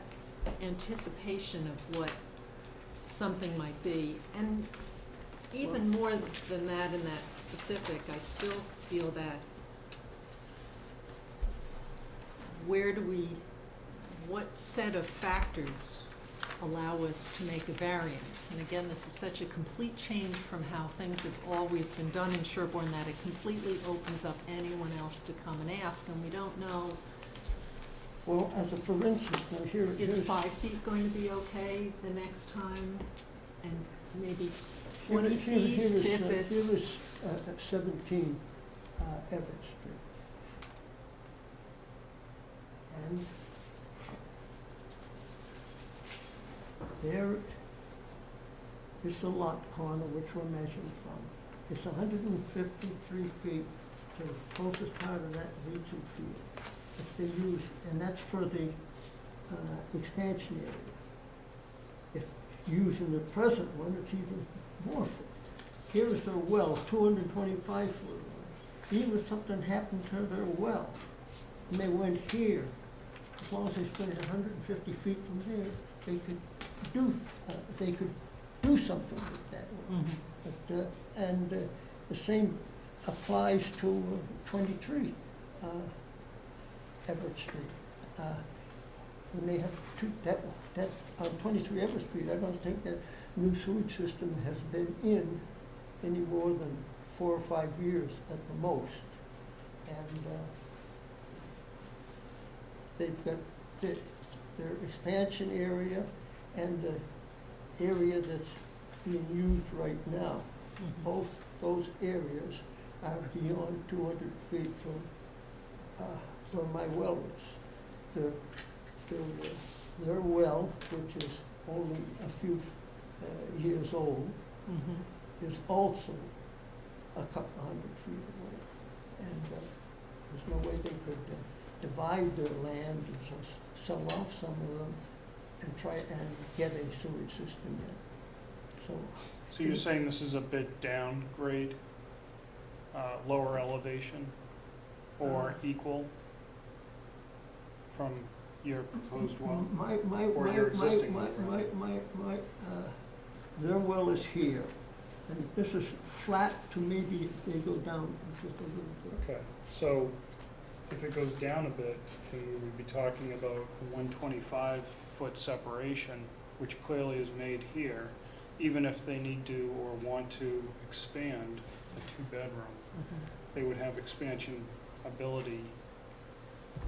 anticipation of what something might be. And even more than that in that specific, I still feel that what set of factors allow us to make a variance? And again, this is such a complete change from how things have always been done in Sherborn that it completely opens up anyone else to come and ask, and we don't know, Well, as a for instance, now is here's 5 feet going to be okay the next time? And maybe here 20 is- here feet is, if here it's, is 17 Everett Street. And there is the lot corner which we're measuring from. It's 153 feet to the closest part of that leaching field. If they use, and that's for the expansion area. If using the present one, it's even more full. Here is their well, 225 foot well. Even if something happened to their well, and they went here, as long as they stayed 150 feet from there, they could do something with that well. Mhm. But, the same applies to 23 Everett Street. When they have that on 23 Everett Street, I don't think that new sewage system has been in any more than 4 or 5 years at the most. And they've got their expansion area and the area that's being used right now. Mhm. Both those areas are beyond 200 feet from where my well is. Their well, which is only a few years old, Mhm. is also a couple hundred feet away. And there's no way they could divide their land and sell off some of them and try and get a sewage system in. So you're saying this is a bit downgrade, lower elevation, or equal from your proposed well? Or your existing well, their well is here, and this is flat to maybe they go down just a little bit. Okay, so if it goes down a bit, then we would be talking about a 125-foot separation, which clearly is made here, even if they need to or want to expand a two-bedroom. Mhm. They would have expansion ability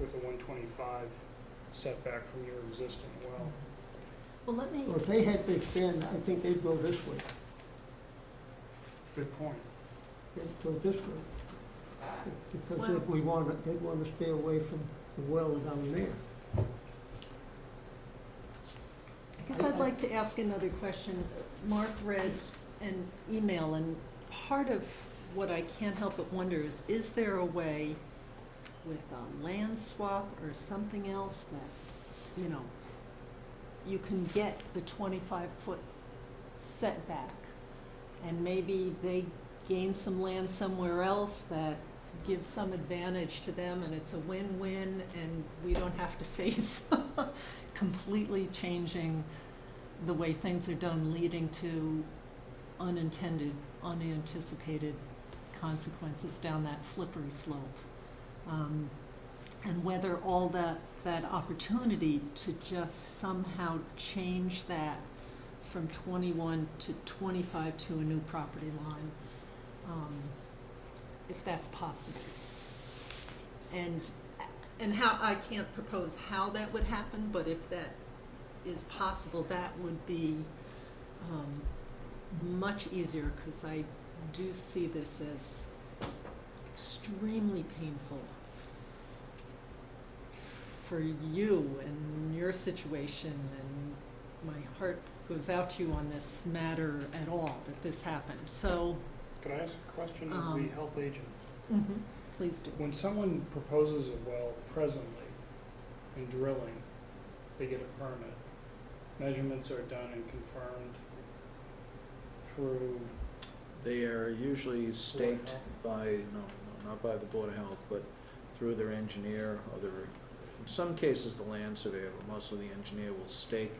with a 125 setback from your existing well. Well, let me, Or if they had to expand, I think they'd go this way. Good point. They'd go this way. Because Well- they'd want to stay away from the well down there. I guess I'd like to ask another question. Mark read an email, and part of what I can't help but wonder is there a way with a land swap or something else that, you can get the 25-foot setback, and maybe they gain some land somewhere else that gives some advantage to them, and it's a win-win, and we don't have to face completely changing the way things are done, leading to unanticipated consequences down that slippery slope. And whether all that opportunity to just somehow change that from 21 to 25 to a new property line, if that's possible. And how, I can't propose how that would happen, but if that is possible, that would be much easier, because I do see this as extremely painful for you and your situation, and my heart goes out to you on this matter at all, that this happened. So, Could I ask a question of the health agent? please do. When someone proposes a well presently in drilling, they get a permit. Measurements are done and confirmed through They are usually staked Health? by, no, not by the Board of Health, but through their engineer or their, in some cases, the land surveyor, but mostly the engineer will stake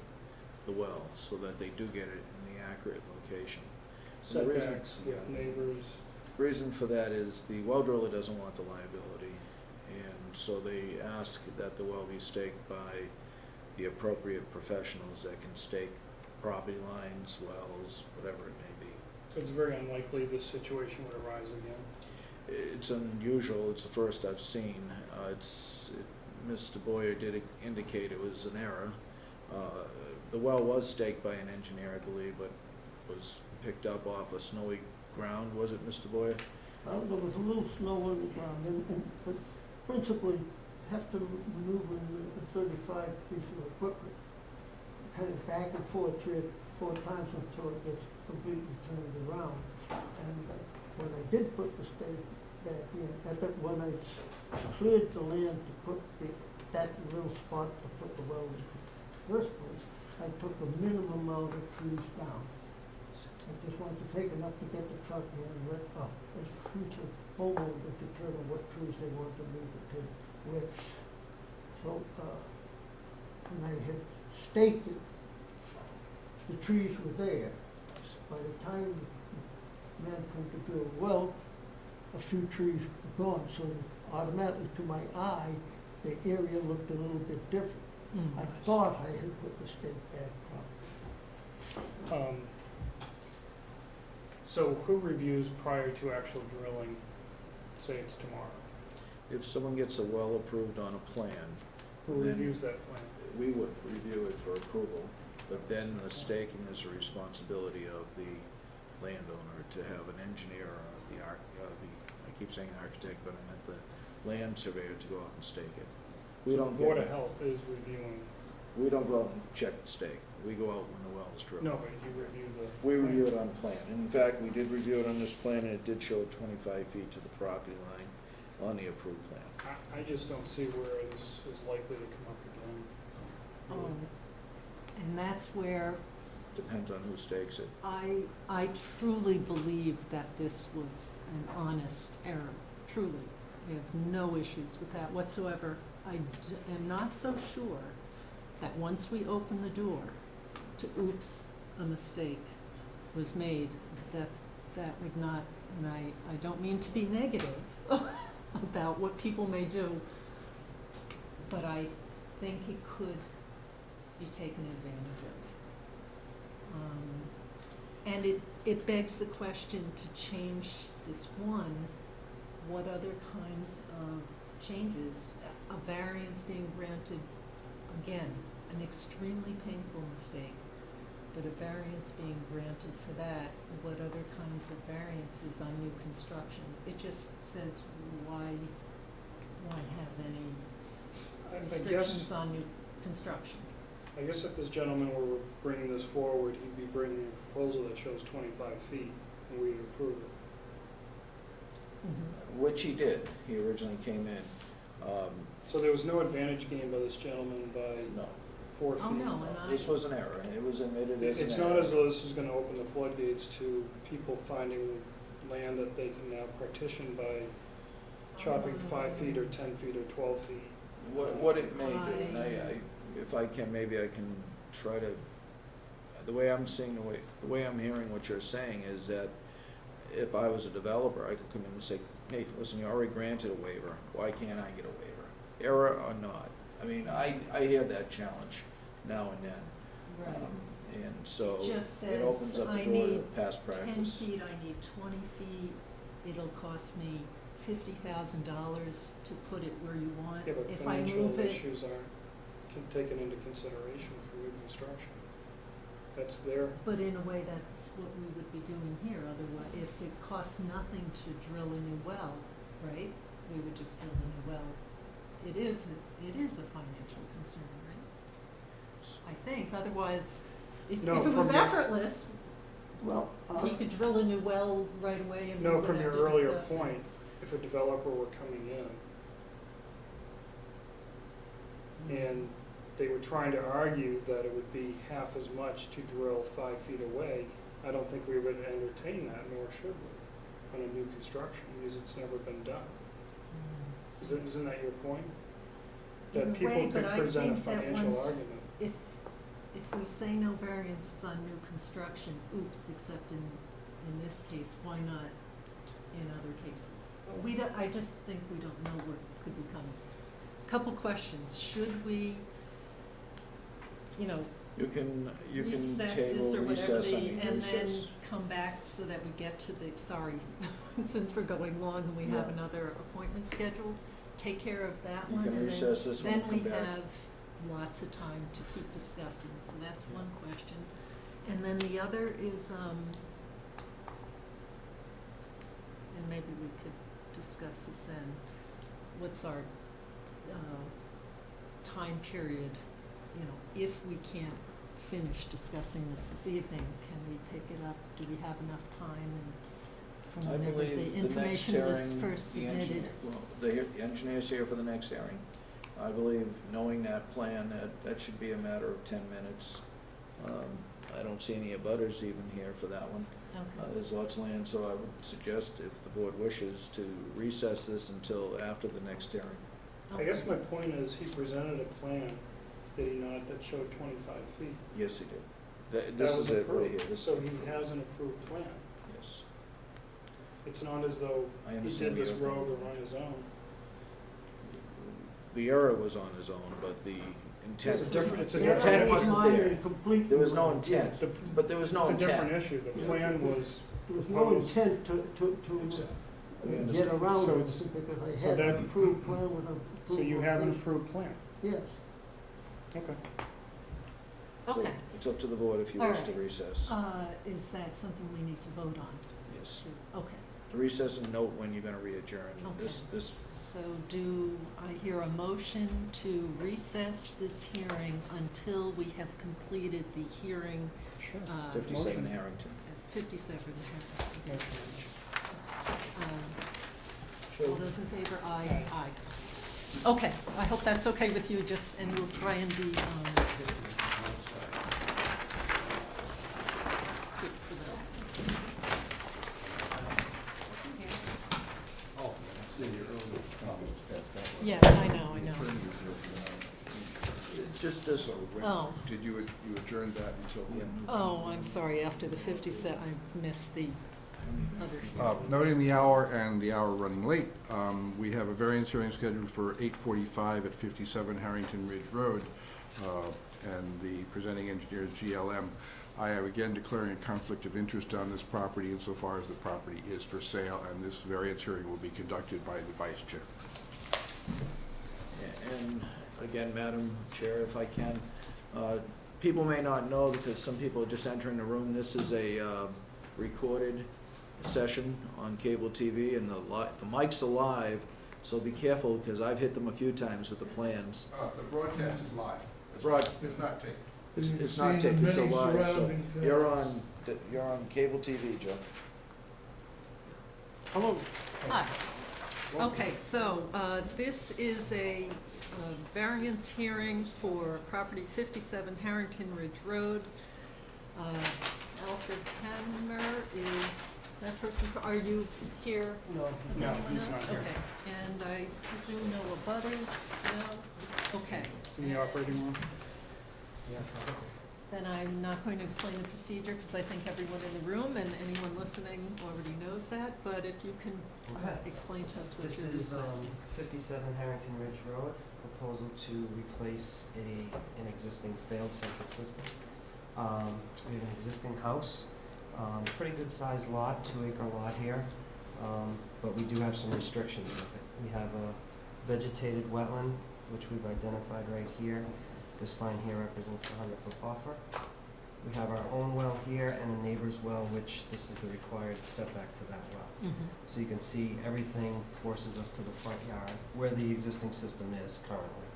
the well, so that they do get it in the accurate location. And the reason- Setbacks with yeah. neighbors. Reason for that is the well driller doesn't want the liability, and so they ask that the well be staked by the appropriate professionals that can stake property lines, wells, whatever it may be. So it's very unlikely this situation would arise again. It's unusual, it's the first I've seen. Mr. Boyer did indicate it was an error. The well was staked by an engineer, I believe, but was picked up off a snowy ground, was it, Mr. Boyer? There was a little snow on the ground, but principally, have to maneuver the 35 piece of equipment, kind of back and forth 3 or 4 times until it gets completely turned around. And when I did put the stake back in, when I cleared the land to put that little spot to put the well in the first place, I took a minimum amount of trees down. I just wanted to take enough to get the truck in and let a future homeowner determine what trees they want to leave it in where. So, when I had staked it, the trees were there. By the time the man came to do a well, a few trees were gone, so automatically to my eye, the area looked a little bit different. I thought I had put the stake back properly. So who reviews prior to actual drilling, say it's tomorrow? If someone gets a well approved on a plan, Who then reviews that plan? we would review it for approval, but then the staking is a responsibility of the landowner to have an engineer or I keep saying architect, but I meant the land surveyor to go out and stake it. We So don't the Board of get, Health is reviewing, we don't go out and check the stake. We go out when the well is drilled. no, but you review the. We review it on plan. In fact, we did review it on this plan, and it did show 25 feet to the property line on the approved plan. I just don't see where this is likely to come up again. And that's where Depends on who stakes it. I truly believe that this was an honest error, truly. We have no issues with that whatsoever. I am not so sure that once we open the door to oops, a mistake was made, that would not, and I don't mean to be negative about what people may do, but I think it could be taken advantage of. And it begs the question to change this one, what other kinds of changes, a variance being granted, again, an extremely painful mistake, but a variance being granted for that, what other kinds of variances on new construction? It just says why have any I guess, restrictions on new construction? I guess if this gentleman were bringing this forward, he'd be bringing a proposal that shows 25 feet, and we'd approve it. Which he did. He originally came in. So there was no advantage gained by this gentleman by No, 4 feet? Oh, no, and this was an error. It was admitted as an error. It's not as though this is gonna open the floodgates to people finding land that they can now partition by chopping 5 feet or 10 feet or 12 feet. What it may do, and if I can, maybe I can try to, the way I'm hearing what you're saying is that if I was a developer, I could come in and say, hey, listen, you already granted a waiver, why can't I get a waiver? Error or not? I mean, I hear that challenge now and then. Right. And so Just it opens says, up I the door to need past 10 practice. feet, I need 20 feet, it'll cost me $50,000 to put it where you want. Yeah, but If I financial move it, issues aren't taken into consideration for new construction. That's there. but in a way, that's what we would be doing here, otherwise, if it costs nothing to drill a new well, right? We would just drill a new well. It is a financial concern, right? I think, otherwise, if No, it was from your- effortless, Well, he could drill a new well right away and we No, would from have your to earlier discuss it. point, if a developer were coming in and they were trying to argue that it would be half as much to drill 5 feet away, I don't think we would entertain that, nor should we, on a new construction, because it's never been done. Isn't that your point? In a That people way, could but I present a think that financial once- argument. if we say no variances on new construction, oops, except in this case, why not in other cases? I just think we don't know what could be coming. Couple questions, should we, You can recess table, this or whatever recess, I the, mean, and then recess. come back so that we get to the, sorry, since we're going long and we have Yeah. another appointment scheduled, take care of that You one, can and then, recess this one then and we come back. have lots of time to keep discussing, so that's one question. And then the other is, and maybe we could discuss this then, what's our, time period, if we can't finish discussing this evening, can we pick it up? Do we have enough time and I from whenever believe the the next information hearing, was first the engineer, submitted? well, the engineer's here for the next hearing. I believe, knowing that plan, that should be a matter of 10 minutes. I don't see any abutters even here for that one. Okay, There's lots of land, so I would suggest, if the board wishes, to recess this until after the next hearing. I guess okay. my point is, he presented a plan, did he not, that showed 25 feet? Yes, he did. This That is was it right approved. here. This So is he approved. has an approved plan. Yes, It's not as though I he understand. did this the road argument. on his own. The error was on his own, but the intent It's a was different- not. it's a The different intent issue. wasn't Minor there. and complete. There was no intent, The- but there was no It's a intent. different issue. The Yeah. plan was There was no proposed. intent to Exactly. We get understand. around So it, it's- because I so had that- an approved plan with an So approved. you have an location. approved plan? Yes. Okay. So Okay, it's up to the board if you All wish to right. recess. is that something we need to vote on? Yes. Okay. Recess and note when you're gonna re-adjourn. Okay, This, so do I hear a motion to recess this hearing until we have completed the hearing, Sure. 57 Motion. Harrington. at 57 Harrington? Sure. All those in favor, aye. Aye. Okay, I hope that's okay with you, just, and we'll try and be, quick for that. Yes, I know. Just this, So when, Oh. did you adjourn that until when? Oh, I'm sorry, after the 57, I missed the other. Noting the hour and the hour running late, we have a variance hearing scheduled for 8:45 at 57 Harrington Ridge Road, and the presenting engineer is GLM. I am again declaring a conflict of interest on this property insofar as the property is for sale, and this variance hearing will be conducted by the vice chair. and again, Madam Chair, if I can, people may not know, because some people are just entering the room, this is a recorded session on cable TV, and the mics are live, so be careful, because I've hit them a few times with the plans. The broadcast is live. Broad- It's not taped. It's You can it's not see taped, it's a many live, so surrounding you're towns. on cable TV, Joe. Hello. Hi. Okay, so this is a variance hearing for property 57 Harrington Ridge Road. Alfred Hanmer is that person, are you here? No. Is No, anyone he's else? not here. Okay, and I presume no abutters, no? Okay. It's in the operating room. Then I'm not going to explain the procedure, because I think everyone in the room and anyone listening already knows that, but if you can Okay. explain to us what This you're is requesting. 57 Harrington Ridge Road, proposal to replace an existing failed septic system. We have an existing house, pretty good sized lot, 2-acre lot here, but we do have some restrictions with it. We have a vegetated wetland, which we've identified right here. This line here represents the 100-foot buffer. We have our own well here and a neighbor's well, which this is the required setback to that well. Mhm. So you can see everything forces us to the front yard, where the existing system is currently.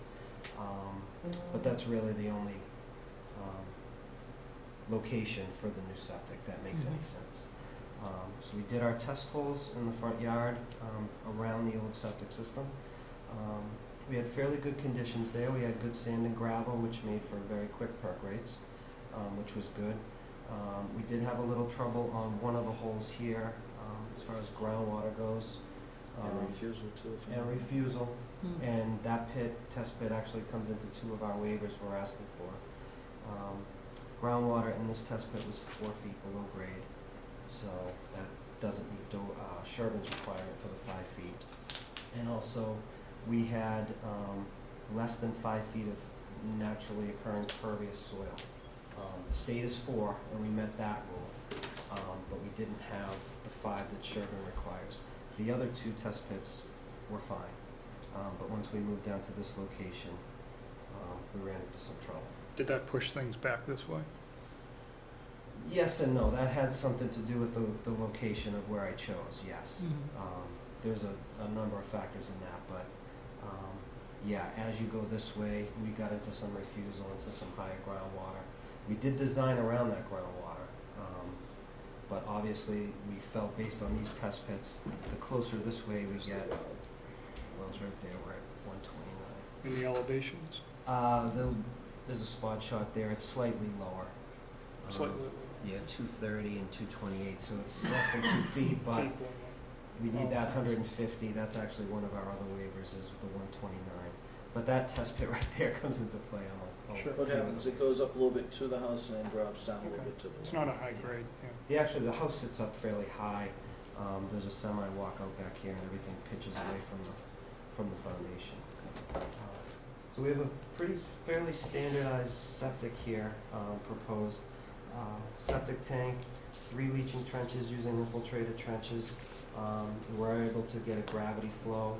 But that's really the only location for the new septic that makes any sense. So we did our test holes in the front yard around the old septic system. We had fairly good conditions there. We had good sand and gravel, which made for very quick perk rates, which was good. We did have a little trouble on one of the holes here, as far as groundwater goes. And refusal to. And refusal, Hmm. and that test pit actually comes into 2 of our waivers we're asking for. Groundwater in this test pit was 4 feet below grade, so that doesn't meet Sherborn's requirement for the 5 feet. And also, we had less than 5 feet of naturally occurring pervious soil. The state is 4, and we met that rule, but we didn't have the 5 that Sherborn requires. The other 2 test pits were fine, but once we moved down to this location, we ran into some trouble. Did that push things back this way? Yes and no. That had something to do with the location of where I chose, yes. There's a number of factors in that, but yeah, as you go this way, we got into some refusal, into some higher groundwater. We did design around that groundwater, but obviously we felt based on these test pits, the closer this way we get, well, it's right there, we're at 129. In the elevations? There's a spot shot there, it's slightly lower. Slightly. Yeah, 230 and 228, so it's less than 2 feet, but we need that 150. That's actually one of our other waivers is the 129. But that test pit right there comes into play on a Sure. What happens, it goes up a little bit to the house and then drops down a little bit to the. It's not a high grade, yeah. The house sits up fairly high. There's a semi walkout back here, and everything pitches away from the foundation. So we have a fairly standardized septic here proposed. Septic tank, 3 leaching trenches using infiltrated trenches. We're able to get a gravity flow.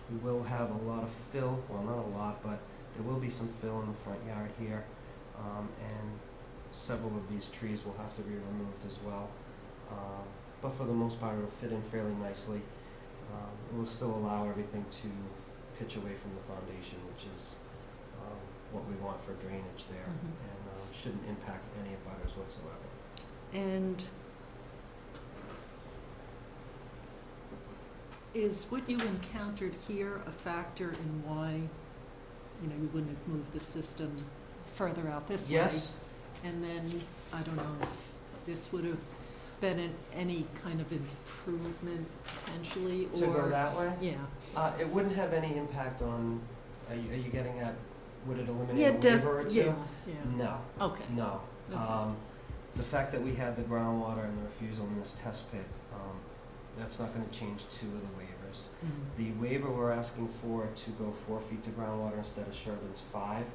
We will have a lot of fill, well, not a lot, but there will be some fill in the front yard here. And several of these trees will have to be removed as well. But for the most part, it'll fit in fairly nicely. It will still allow everything to pitch away from the foundation, which is what we want for drainage there, and shouldn't impact any abutters whatsoever. And is what you encountered here a factor in why, you wouldn't have moved the system further out this way? Yes. And then, I don't know, if this would have been any kind of improvement potentially, or? To go that way? Yeah. It wouldn't have any impact on, are you getting at, would it Yeah, eliminate a waiver or two? yeah. No, Okay. no. Okay. The fact that we had the groundwater and the refusal in this test pit, that's not gonna change 2 of the waivers. Mhm. The waiver we're asking for to go 4 feet to groundwater instead of Sherborn's 5,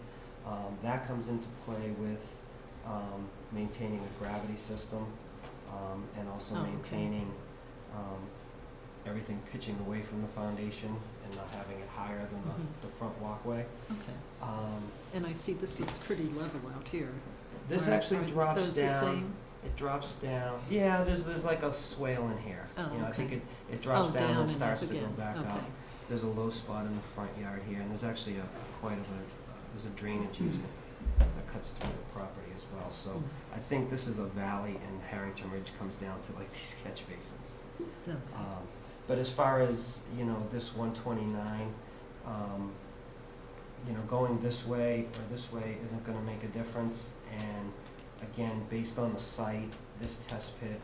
that comes into play with maintaining a gravity system, and also Oh, okay. maintaining everything pitching away from the foundation and not having it higher than the front walkway. Okay. And I see this looks pretty level out here. This Are- actually are drops those the down. same? It drops down. Yeah, there's like a swale in here. Oh, I think okay. it drops Oh, down and and starts up to go again. back Okay. up. There's a low spot in the front yard here, and there's actually there's a drainage easement that cuts through the property as well. So Mm. I think this is a valley, and Harrington Ridge comes down to like these catch basins. Okay. But as far as, this 129, going this way or this way isn't gonna make a difference. And again, based on the site, this test pit,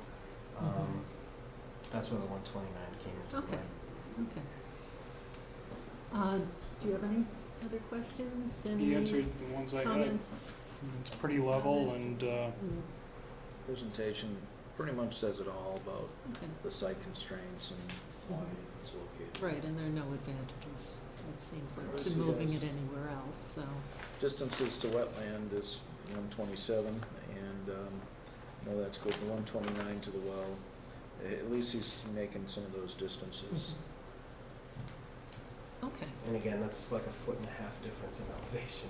that's where the 129 came into Okay. play. Okay. Do you have any other questions? He answered the ones I had. Comments? It's pretty level Comments? and, Mm, Presentation pretty much says it all about okay. the site constraints and why it's located. Right, and there are no advantages, it seems like, to Yes, moving yes. it anywhere else, so. Distances to wetland is 127, and, that's good, the 129 to the well. At least he's making some of those distances. Okay. And again, that's like a 1.5 foot difference in elevation.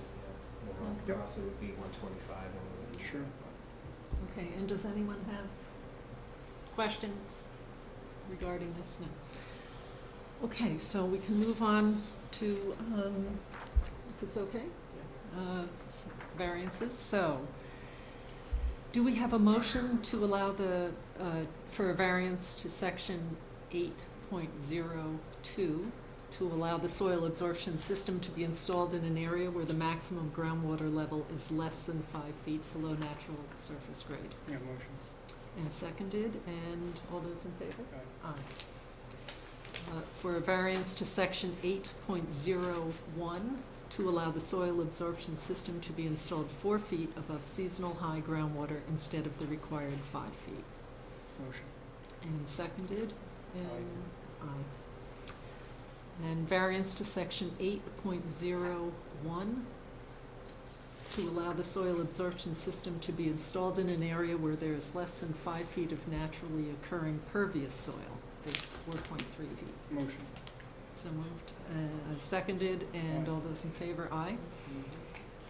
Yep. Across it would be 125 and it would be. Sure. Okay, and does anyone have questions regarding this? No. Okay, so we can move on to, if it's okay? Variances. So, do we have a motion to allow for a variance to section 8.02 to allow the soil absorption system to be installed in an area where the maximum groundwater level is less than 5 feet below natural surface grade? yeah, motion. And seconded, and all those in favor? Aye. Aye. For a variance to section 8.01 to allow the soil absorption system to be installed 4 feet above seasonal high groundwater instead of the required 5 feet. Motion. And seconded, and aye. And variance to section 8.01, to allow the soil absorption system to be installed in an area where there is less than 5 feet of naturally occurring pervious soil. There's 4.3 feet. Motion. So moved, seconded, and all those in favor, aye.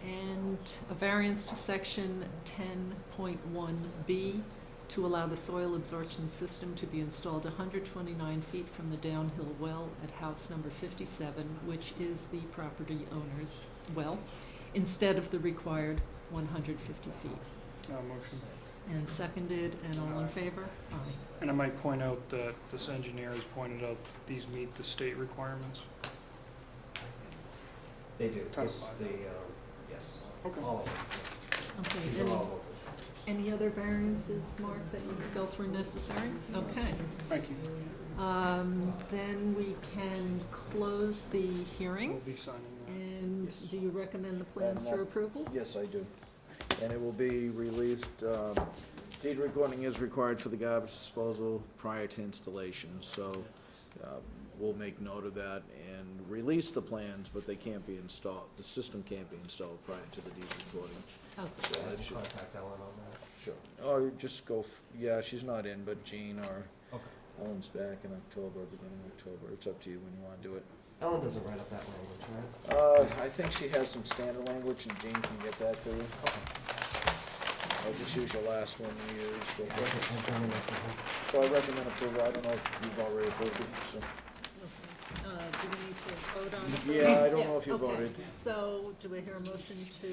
And a variance to section 10.1B, to allow the soil absorption system to be installed 129 feet from the downhill well at house number 57, which is the property owner's well, instead of the required 150 feet. Motion. And seconded, and all in favor? Aye. And I might point out that this engineer has pointed out these meet the state requirements. They do. Title This- V. They, yes, Okay. all of them. Okay, These and are all local. any other variances, Mark, that you felt were necessary? Okay. Thank you. Then we can close the We'll hearing. be signing that. And Yes. do you recommend the plans for approval? Yes, I do. And it will be released, deed recording is required for the garbage disposal prior to installation, so we'll make note of that and release the plans, but they can't be installed, the system can't be installed prior to the deed recording. Okay. So I that can should- contact Ellen on that. Sure. Or you just go, yeah, she's not in, but Jean or Okay. Ellen's back in October, beginning of October. It's up to you when you want to do it. Ellen doesn't write up that language, right? I think she has some standard language, and Jean can get that for you. I'll just use your last one you used. I think I've done enough for her. So I recommend approval. I don't know if you've already approved it, so. Do we need to vote on it? Yeah, I don't know Yes, if you okay. voted. So do I hear a motion to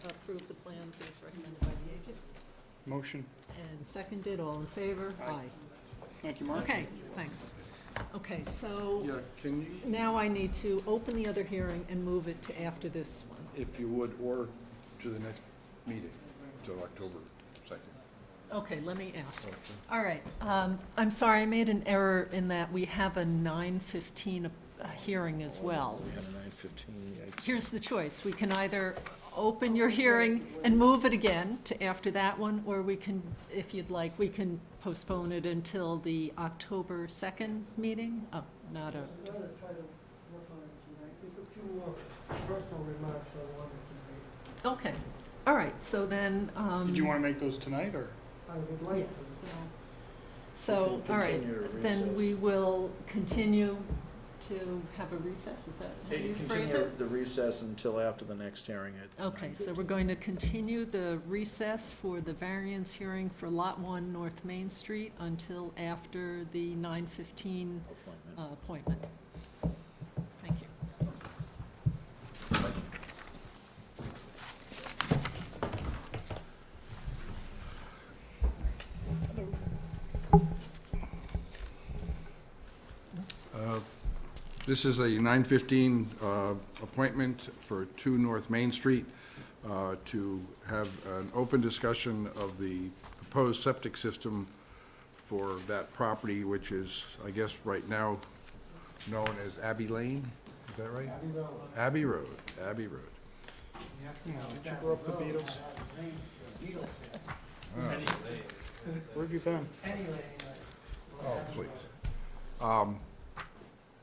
approve the plans as recommended by the agent? Motion. And seconded, all in favor? Aye. Thank you, Mark. Okay, thanks. Okay, so Yeah, can you, now I need to open the other hearing and move it to after this one. if you would, or to the next meeting, till October 2nd. Okay, let me ask. All right, I'm sorry, I made an error in that we have a 9:15 hearing as well. We have a 9:15, yikes. Here's the choice. We can either open your hearing and move it again to after that one, or we can, if you'd like, we can postpone it until the October 2nd meeting? Oh, not a, I'd rather try to work on it tonight. There's a few more personal remarks I wanted to make. okay. All right, so then, Did you want to make those tonight, or? I would like to. yes, so, We can all right, continue to then recess. we will continue to have a recess, is that how you phrase Continue it? the recess until after the next hearing at. Okay, so we're going to continue the recess for the variance hearing for Lot 1 North Main Street until after the 9:15 Appointment. appointment. Thank you. This is a 9:15 appointment for 2 North Main Street to have an open discussion of the proposed septic system for that property, which is, I guess, right now known as Abbey Lane. Is that right? Abbey Road, Abbey Road. Did you grow up the Beatles? Where have you been? Oh, please.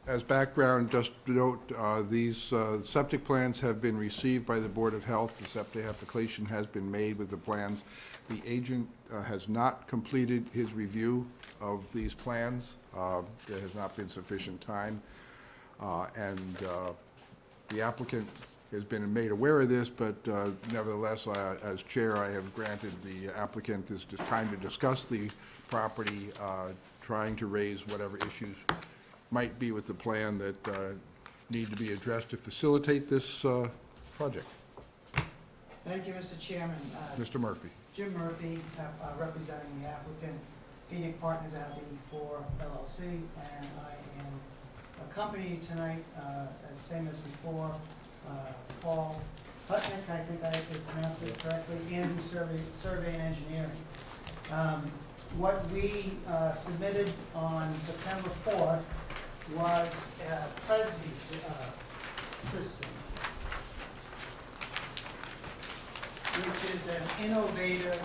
As background, just to note, these septic plans have been received by the Board of Health. The septic application has been made with the plans. The agent has not completed his review of these plans. There has not been sufficient time. And the applicant has been made aware of this, but nevertheless, as chair, I have granted the applicant this time to discuss the property, trying to raise whatever issues might be with the plan that need to be addressed to facilitate this project. Thank you, Mr. Chairman. Mr. Murphy. Jim Murphy, representing the applicant, Phoenix Partners Abbey 4 LLC, and I am accompanied tonight, same as before, Paul Putnick, I think I pronounced it correctly, and Survey and Engineering. What we submitted on September 4th was a Presby system. which is an innovative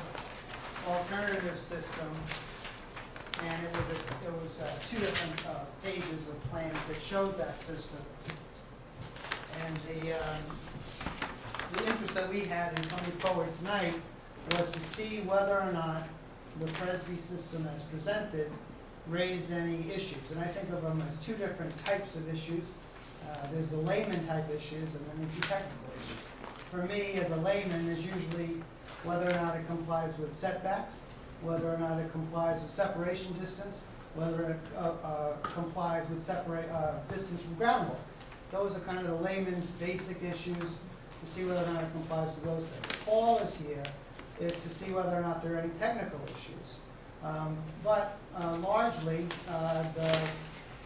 alternative system. And it was two different pages of plans that showed that system. And the interest that we had in coming forward tonight was to see whether or not the Presby system as presented raised any issues. And I think of them as two different types of issues. There's the layman type issues, and then there's the technical issues. For me, as a layman, is usually whether or not it complies with setbacks, whether or not it complies with separation distance, whether it complies with distance from groundwater. Those are kind of the layman's basic issues to see whether or not it complies with those things. Paul is here to see whether or not there are any technical issues. But largely, the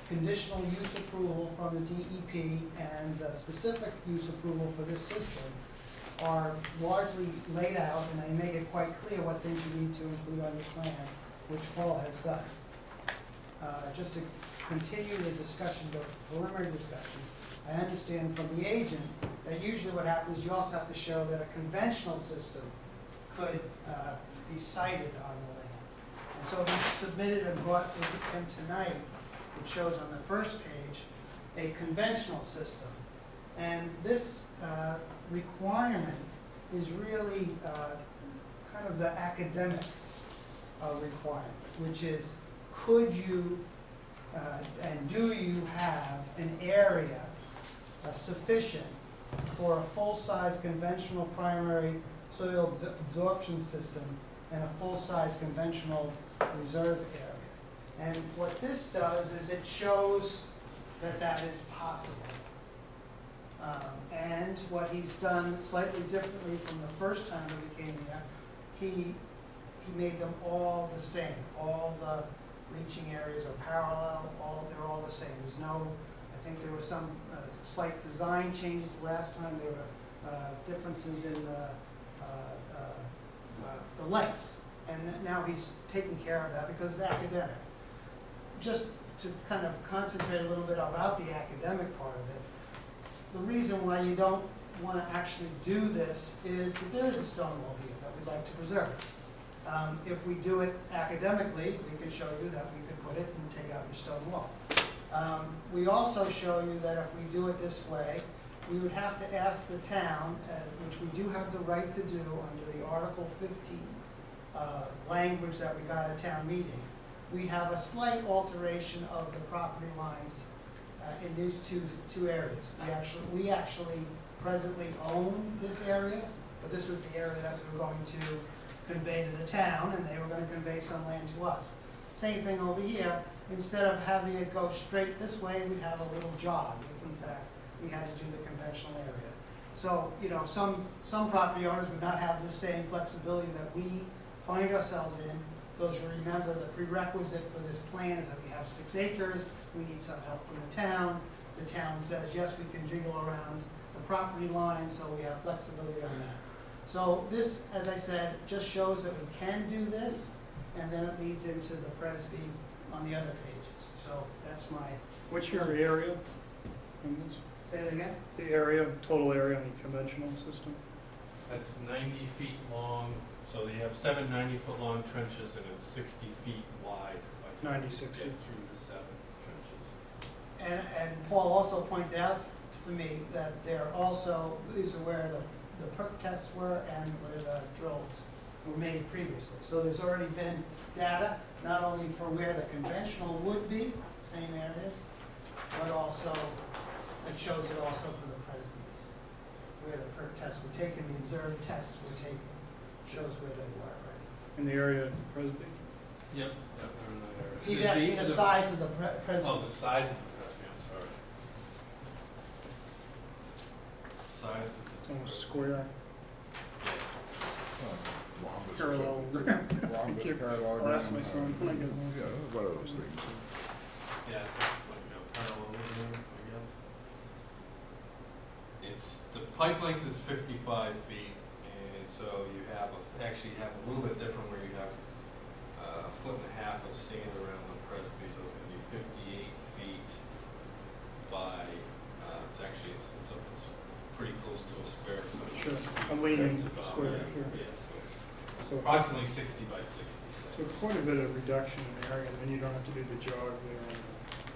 conditional use approval from the DEP and the specific use approval for this system are largely laid out, and they make it quite clear what things you need to include on your plan, which Paul has done. Just to continue the discussion, the preliminary discussion, I understand from the agent that usually what happens, you also have to show that a conventional system could be sited on the land. And so we submitted and brought in tonight, it shows on the first page, a conventional system. And this requirement is really kind of the academic requirement, which is, could you and do you have an area sufficient for a full-size conventional primary soil absorption system and a full-size conventional reserve area? And what this does is it shows that that is possible. And what he's done slightly differently from the first time that we came here, he made them all the same. All the leaching areas are parallel, they're all the same. There's no, I think there were some slight design changes last time. There were differences in the lengths. And now he's taking care of that because it's academic. Just to kind of concentrate a little bit about the academic part of it, the reason why you don't want to actually do this is that there is a stone wall here that we'd like to preserve. If we do it academically, we can show you that we could put it and take out your stone wall. We also show you that if we do it this way, we would have to ask the town, which we do have the right to do under the Article 15 language that we got at town meeting. We have a slight alteration of the property lines in these two areas. We actually presently own this area, but this was the area that we were going to convey to the town, and they were going to convey some land to us. Same thing over here. Instead of having it go straight this way, we'd have a little jog if, in fact, we had to do the conventional area. So, you know, some property owners would not have the same flexibility that we find ourselves in, because you remember the prerequisite for this plan is that we have 6 acres, we need some help from the town. The town says, yes, we can jiggle around the property line, so we have flexibility on that. So this, as I said, just shows that we can do this, and then it leads into the Presby on the other pages. So that's my... What's your area in this? Say that again? The area, total area on the conventional system? That's 90 feet long, so you have 7 90-foot long trenches, and it's 60 feet wide. by the time 90, you 60. Get through the 7 trenches. And Paul also pointed out for me that there are also, these are where the perk tests were and where the drills were made previously. So there's already been data, not only for where the conventional would be, same areas, but also, it shows it also for the Presbys, where the perk tests were taken, the observed tests were taken, shows where they were already. In the area of Presby? Yep. They're in that area. He's asking the size of the Presby. Oh, the size of the Presby, I'm sorry. The size of the... It's almost square. Parallel. I'll ask my son when I get home. Yeah, one of those things. Yeah, it's like, parallelogram, I guess. The pipe length is 55 feet, and so you have, actually have a little bit different where you have a 1.5 foot of sand around the Presby, so it's gonna be 58 feet by, it's pretty close to a square, so. Sure. How waning It's about, square, yeah, sure. yeah, so it's So, approximately 60 by 60. so quite a bit of reduction in the area, and then you don't have to do the jog there.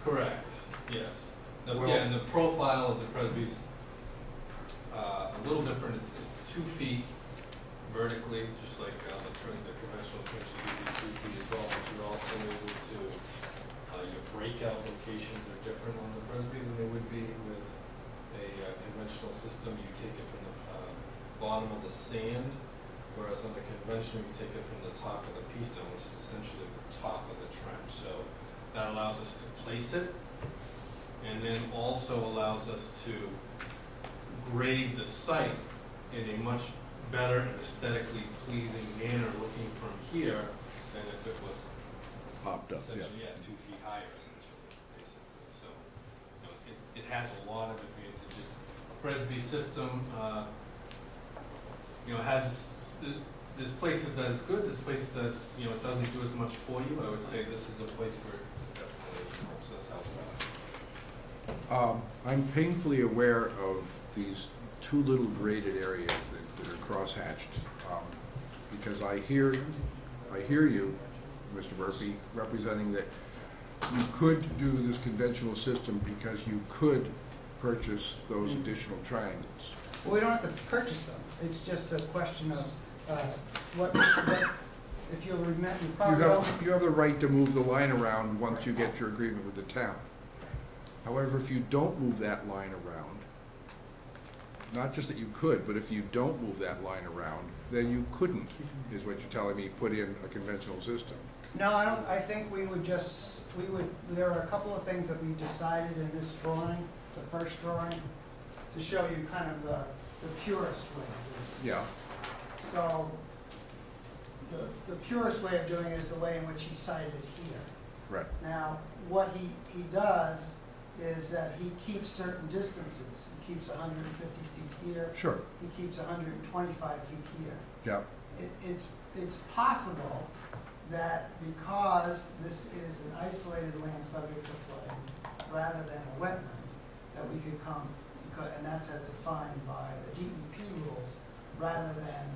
Correct, yes. Well- Yeah, and the profile of the Presby's a little different. It's 2 feet vertically, just like the conventional trenches would be 2 feet as well, but you're also able to, your breakout locations are different on the Presby than they would be with a conventional system. You take it from the bottom of the sand, whereas on the conventional, you take it from the top of the P-stone, which is essentially the top of the trench. So that allows us to place it, and then also allows us to grade the site in a much better and aesthetically pleasing manner looking from here than if it was Popped up, yeah. essentially, 2 feet higher essentially, basically. So, you know, it has a lot of advantages. Presby system, has, there's places that it's good, there's places that it's, it doesn't do as much for you. I would say this is a place where it definitely helps us out. I'm painfully aware of these 2 little graded areas that are crosshatched, because I hear you, Mr. Murphy, representing that you could do this conventional system because you could purchase those additional triangles. Well, we don't have to purchase them, it's just a question of, what, if you'll remember, you probably don't. You have the right to move the line around once you get your agreement with the town. However, if you don't move that line around, not just that you could, but if you don't move that line around, then you couldn't, is what you're telling me, put in a conventional system. No, I think we would, there are a couple of things that we decided in this drawing, the first drawing, to show you kind of the purest way of doing it. Yeah. So, the purest way of doing it is the way in which he cited it here. Right. Now, what he does is that he keeps certain distances. He keeps 150 feet here. Sure. He keeps 125 feet here. Yeah. It's possible that because this is an isolated land subject to flooding, rather than a wetland, that we could come, and that's as defined by the DEP rules, rather than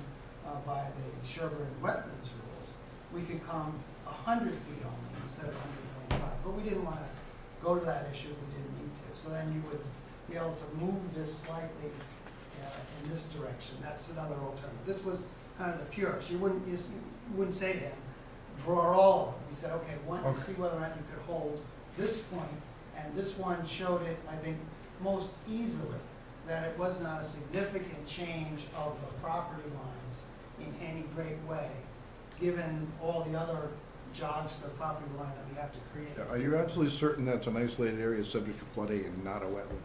by the Sherborn wetlands rules, we could come 100 feet only instead of 125. But we didn't want to go to that issue if we didn't need to. So then you would be able to move this slightly in this direction. That's another alternative. This was kind of the purest. You wouldn't say to him, draw all of them. We said, okay, see whether or not you could hold this point, and this one showed it, I think, most easily, that it was not a significant change of the property lines in any great way, given all the other jogs to the property line that we have to create. Are you absolutely certain that's an isolated area subject to flooding and not a wetland?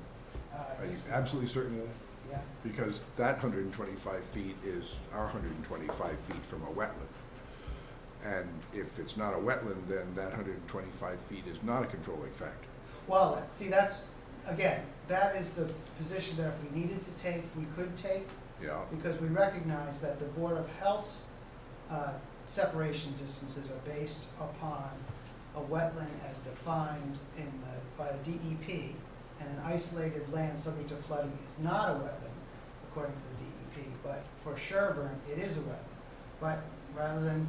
Are you absolutely certain of that? Yeah. Because that 125 feet is our 125 feet from a wetland. And if it's not a wetland, then that 125 feet is not a controlling factor. Well, see, that's, again, that is the position that if we needed to take, we could take, Yeah. because we recognize that the Board of Health's separation distances are based upon a wetland as defined by the DEP, and an isolated land subject to flooding is not a wetland, according to the DEP. But for Sherborn, it is a wetland. But rather than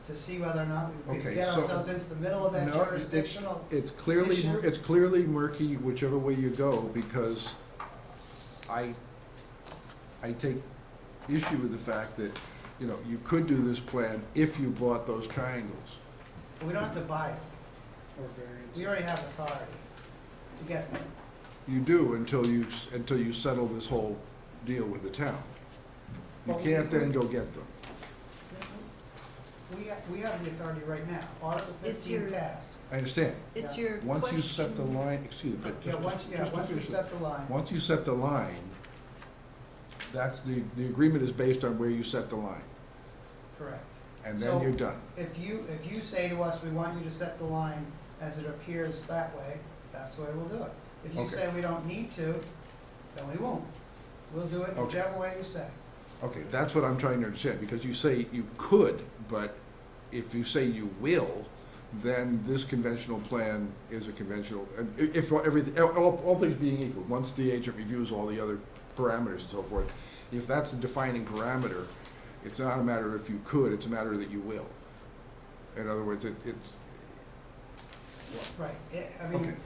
to see whether or not we Okay, get so- ourselves into the middle of that No, jurisdictional It's clearly, issue? it's clearly murky whichever way you go, because I take issue with the fact that, you could do this plan if you bought those triangles. we don't have to buy it. Or variance. We already have authority to get them. You do until you settle this whole deal with the town. You Well, can't then go get them. We have the authority right now. Article Is 15 your- passed. I understand. Is Yeah. your Once you set the question- line, excuse me, but Yeah, just once to we finish it. set the line, Once you set the line, that's the agreement is based on where you set the line, correct. and So- then you're done. If you say to us, we want you to set the line as it appears that way, that's the way we'll do it. If you Okay. say we don't need to, then we won't. We'll do it Okay. whichever way you say. Okay, that's what I'm trying to understand, because you say you could, but if you say you will, then this conventional plan is a conventional, and if everything, all things being equal, once the agent reviews all the other parameters and so forth, if that's the defining parameter, it's not a matter of if you could, it's a matter that you will. In other words, it's, Right, I okay. mean,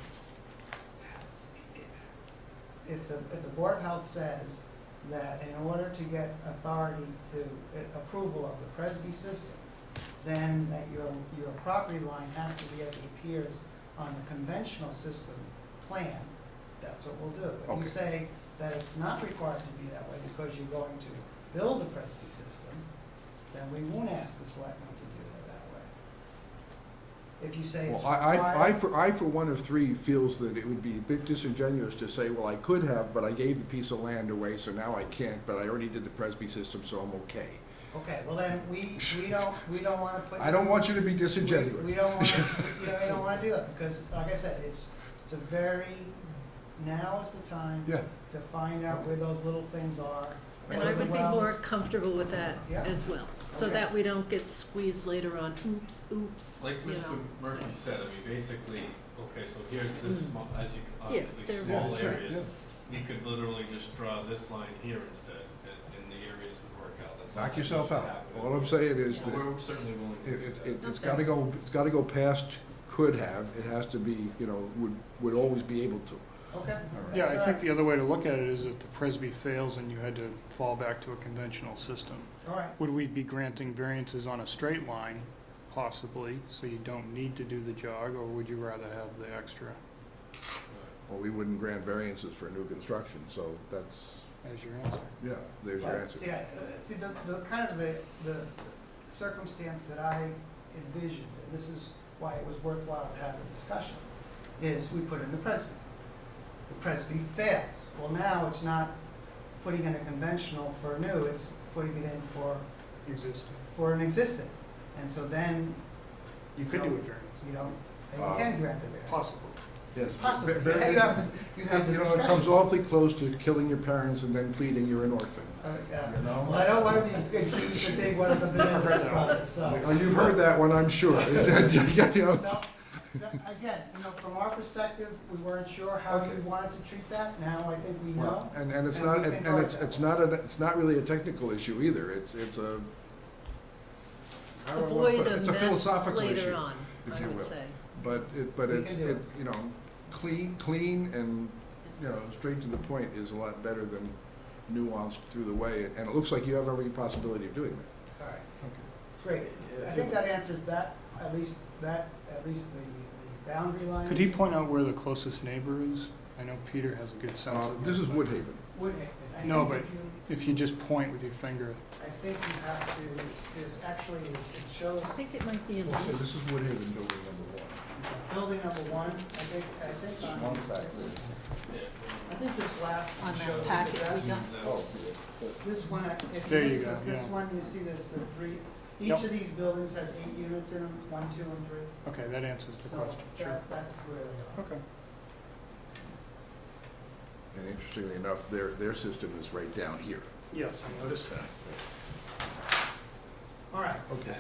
if the Board of Health says that in order to get authority to, approval of the Presby system, then that your property line has to be as it appears on the conventional system plan, that's what we'll do. If Okay. you say that it's not required to be that way because you're going to build the Presby system, then we won't ask the selectmen to do that way. If you say it's well, required. I for one of three feels that it would be a bit disingenuous to say, well, I could have, but I gave the piece of land away, so now I can't, but I already did the Presby system, so I'm okay. Okay, well then, we don't wanna put. I don't want you to be disingenuous. We don't wanna, we don't wanna do that, because, like I said, it's a very, now is the time Yeah, to find out where those little things are. And where I the would be wells- more comfortable with that Yeah. as well, so Okay. that we don't get squeezed later on, oops, Like you Mr. know. Murphy said, I mean, basically, okay, so here's this small, as you, obviously, they're small very short. areas. You could literally just draw this line here instead, and the areas would work out, that's all. knock that yourself needs to out. happen. All I'm saying is Well, that we're certainly willing to do that. it's Okay. gotta go past could have, it has to be, would always be able to. Okay. Yeah, I That's think all the other way to look at it is if the Presby fails and you had to fall back to a conventional system, right. All right, would we be granting variances on a straight line, possibly, so you don't need to do the jog, or would you rather have the extra Well, we wouldn't grant variances for new construction, so that's, as your answer? yeah, there's your But, answer. see, the kind of the circumstance that I envisioned, and this is why it was worthwhile to have the discussion, is we put in the Presby. The Presby fails. Well, now it's not putting in a conventional for new, it's putting it in Existing. for an existing. And so then, You could do a variance, you know, and you can grant the variance. possible. Yes. Possibly, Very- you have the It comes discretion. awfully close to killing your parents and then pleading you're an orphan, Yeah. you know? Well, I don't wanna be accused of being one of the Vanderbilt brothers, so. Oh, you've heard that one, I'm sure. You know, So, again, from our perspective, we weren't sure how Okay. you wanted to treat that, now I think we well, know. and it's And not, we can and work it's that it's not really a technical issue either, it's a, I don't know what to Avoid put it. a It's a mess philosophical later issue, on, if I you would will. say. But We can do it. clean and, straight to the point is a lot better than nuanced through the way, and it looks like you have every possibility of doing that. All right, great. I think that answers that, at least the boundary line. Could he point out where the closest neighbor is? I know Peter has a good sense of This is that. Woodhaven. Woodhaven. I No, think but- if you- If you just point with your finger, I think you have to, it shows I think it might be in Okay, this. this is Woodhaven building number building number one, I think on. one. One back there. I think this last one On that shows it packet the we best. got. Oh, This one, if There you you look go, at this yeah. one, you see this, the three, Yep. each of these buildings has 8 units in them, 1, 2, and 3. okay, that answers the So question, sure. that's where they are. Okay. And interestingly enough, their system is right down here. Yes, I noticed that. All right. Okay.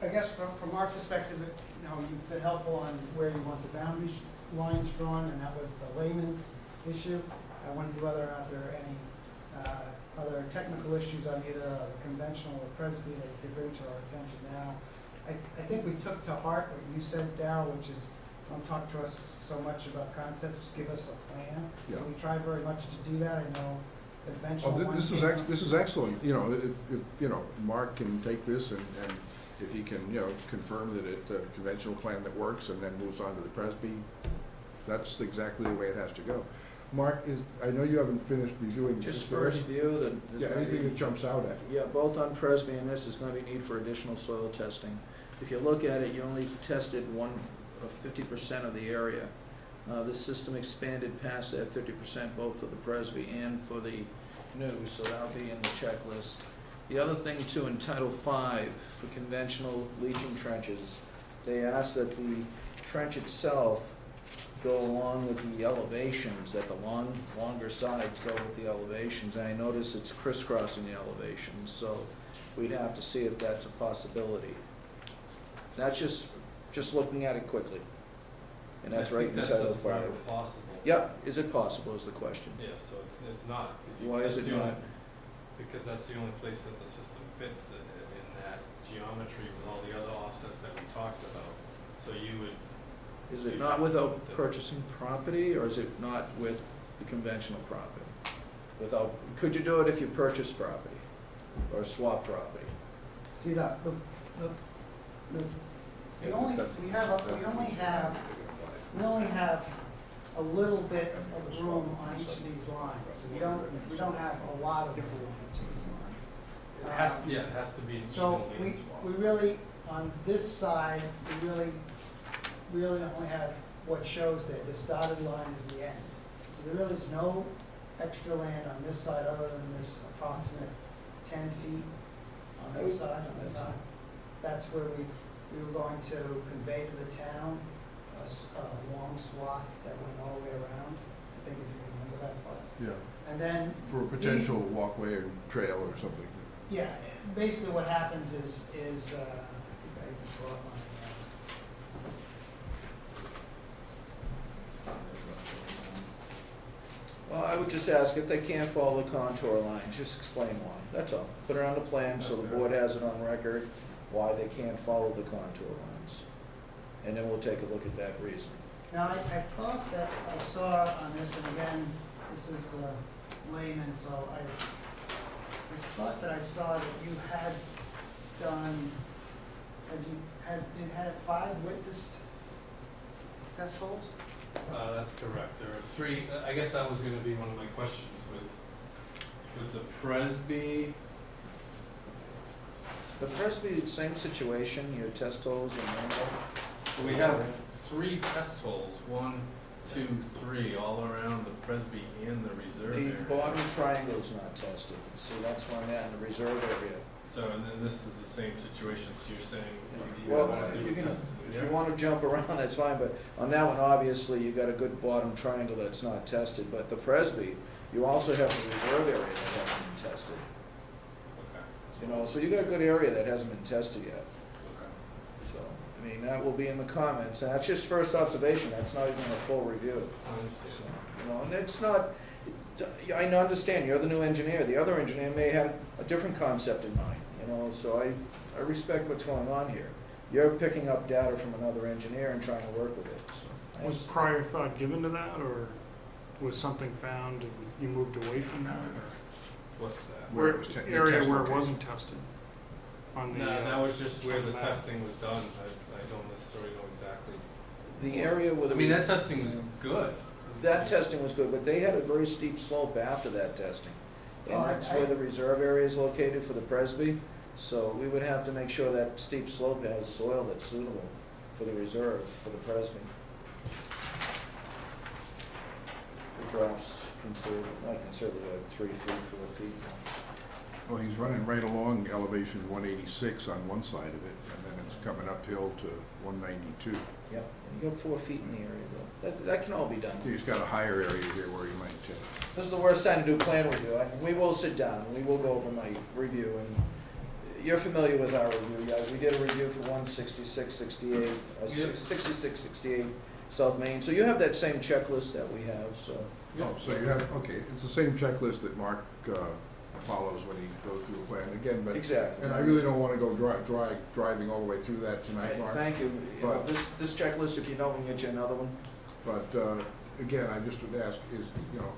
I guess from our perspective, you've been helpful on where you want the boundaries lines drawn, and that was the layman's issue. I wondered whether or not there are any other technical issues on either the conventional or Presby that you could bring to our attention now. I think we took to heart what you said, Darrell, which is, don't talk to us so much about concepts, give us a plan. Yeah. And we tried very much to do that. I know the Oh, conventional one. this is excellent, if Mark can take this and if he can, confirm that it's a conventional plan that works and then moves on to the Presby, that's exactly the way it has to go. Mark, I know you haven't finished reviewing this. Just first view, that Yeah, there's gonna anything be, that jumps out at you. yeah, both on Presby and this, is gonna be need for additional soil testing. If you look at it, you only tested 50% of the area. This system expanded past that 50% both for the Presby and for the new, so that'll be in the checklist. The other thing too, in Title V, for conventional leaching trenches, they ask that the trench itself go along with the elevations, that the longer sides go with the elevations. And I notice it's crisscrossing the elevations, so we'd have to see if that's a possibility. That's just looking at it quickly. And that's right in Title V. That's possible. Yeah, is it possible is the question. Yeah, so it's not. 'cause you- Why is that's it the only- not? because that's the only place that the system fits in that geometry with all the other offsets that we talked about. So you would, Is it not without purchasing property, or is it not with the conventional property? Without, could you do it if you purchase property or swap property? See, the we only, we only have a little bit of room on each of these lines. We don't have a lot of room on each of these lines. it has, yeah, it has to be an So evenly in swap. we really, on this side, we really only have what shows there. This dotted line is the end. So there really is no extra land on this side other than this approximate 10 feet on this side on the top. That's where we were going to convey to the town a long swath that went all the way around. I think if you remember that part. Yeah, And then, for a potential walkway or trail or something. yeah, basically what happens is I think I even brought my, Well, I would just ask, if they can't follow the contour lines, just explain why, that's all. Put it on the plan so the board has it on record, why they can't follow the contour lines. And then we'll take a look at that reason. Now, I thought that I saw on this, and again, this is the layman, so I thought that I saw that you had done, had 5 witnessed test holes? That's correct. There are 3, I guess that was gonna be one of my questions with the Presby. The Presby, same situation, your test holes and manual. We have 3 test holes, 1, 2, 3, all around the Presby and the reserve The area. bottom triangle's not tested, so that's why I'm at in the reserve area. So, and then this is the same situation, so you're saying you Well, wanna if do you a can, test in if there? you wanna jump around, that's fine, but on that one, obviously, you got a good bottom triangle that's not tested, but the Presby, you also have the reserve area that hasn't been tested. Okay. You know, so you got a good area that hasn't been tested yet, Okay. so, I mean, that will be in the comments, and that's just first observation, that's not even a full review. I understand. So, you know, and it's not, I understand, you're the new engineer, the other engineer may have a different concept in mind, you know, so I respect what's going on here. You're picking up data from another engineer and trying to work with it, so. I Was understand. prior thought given to that, or was something found and you moved away from that? or- What's that? Where it was the Area test where it location. wasn't tested? On the, No, that was just where on the the map. testing was done. I don't necessarily know exactly. The area where I the. mean, that testing was good. That testing was good, but they had a very steep slope after that testing. And Oh, that's where the reserve area is located for the Presby, so we would have to make sure that steep slope has soil that's suitable for the reserve, for the Presby. It drops considerably, not considerably, like 3 feet, 4 feet. Well, he's running right along elevation 186 on one side of it, and then it's coming uphill to 192. Yep, you got 4 feet in the area though. That can all be done. He's got a higher area here where he might test. This is the worst time to do plan review. We will sit down, we will go over my review, and you're familiar with our review. Yeah, we did a review for 16668, 6668 South Main. So you have that same checklist that we have, so. Oh, so you have, okay, it's the same checklist that Mark follows when he goes through the plan again, but. Exactly. And I really don't wanna go driving all the way through that tonight, Mark. Thank you. But- This checklist, if you don't, we can get you another one. But, again, I just would ask is, you know,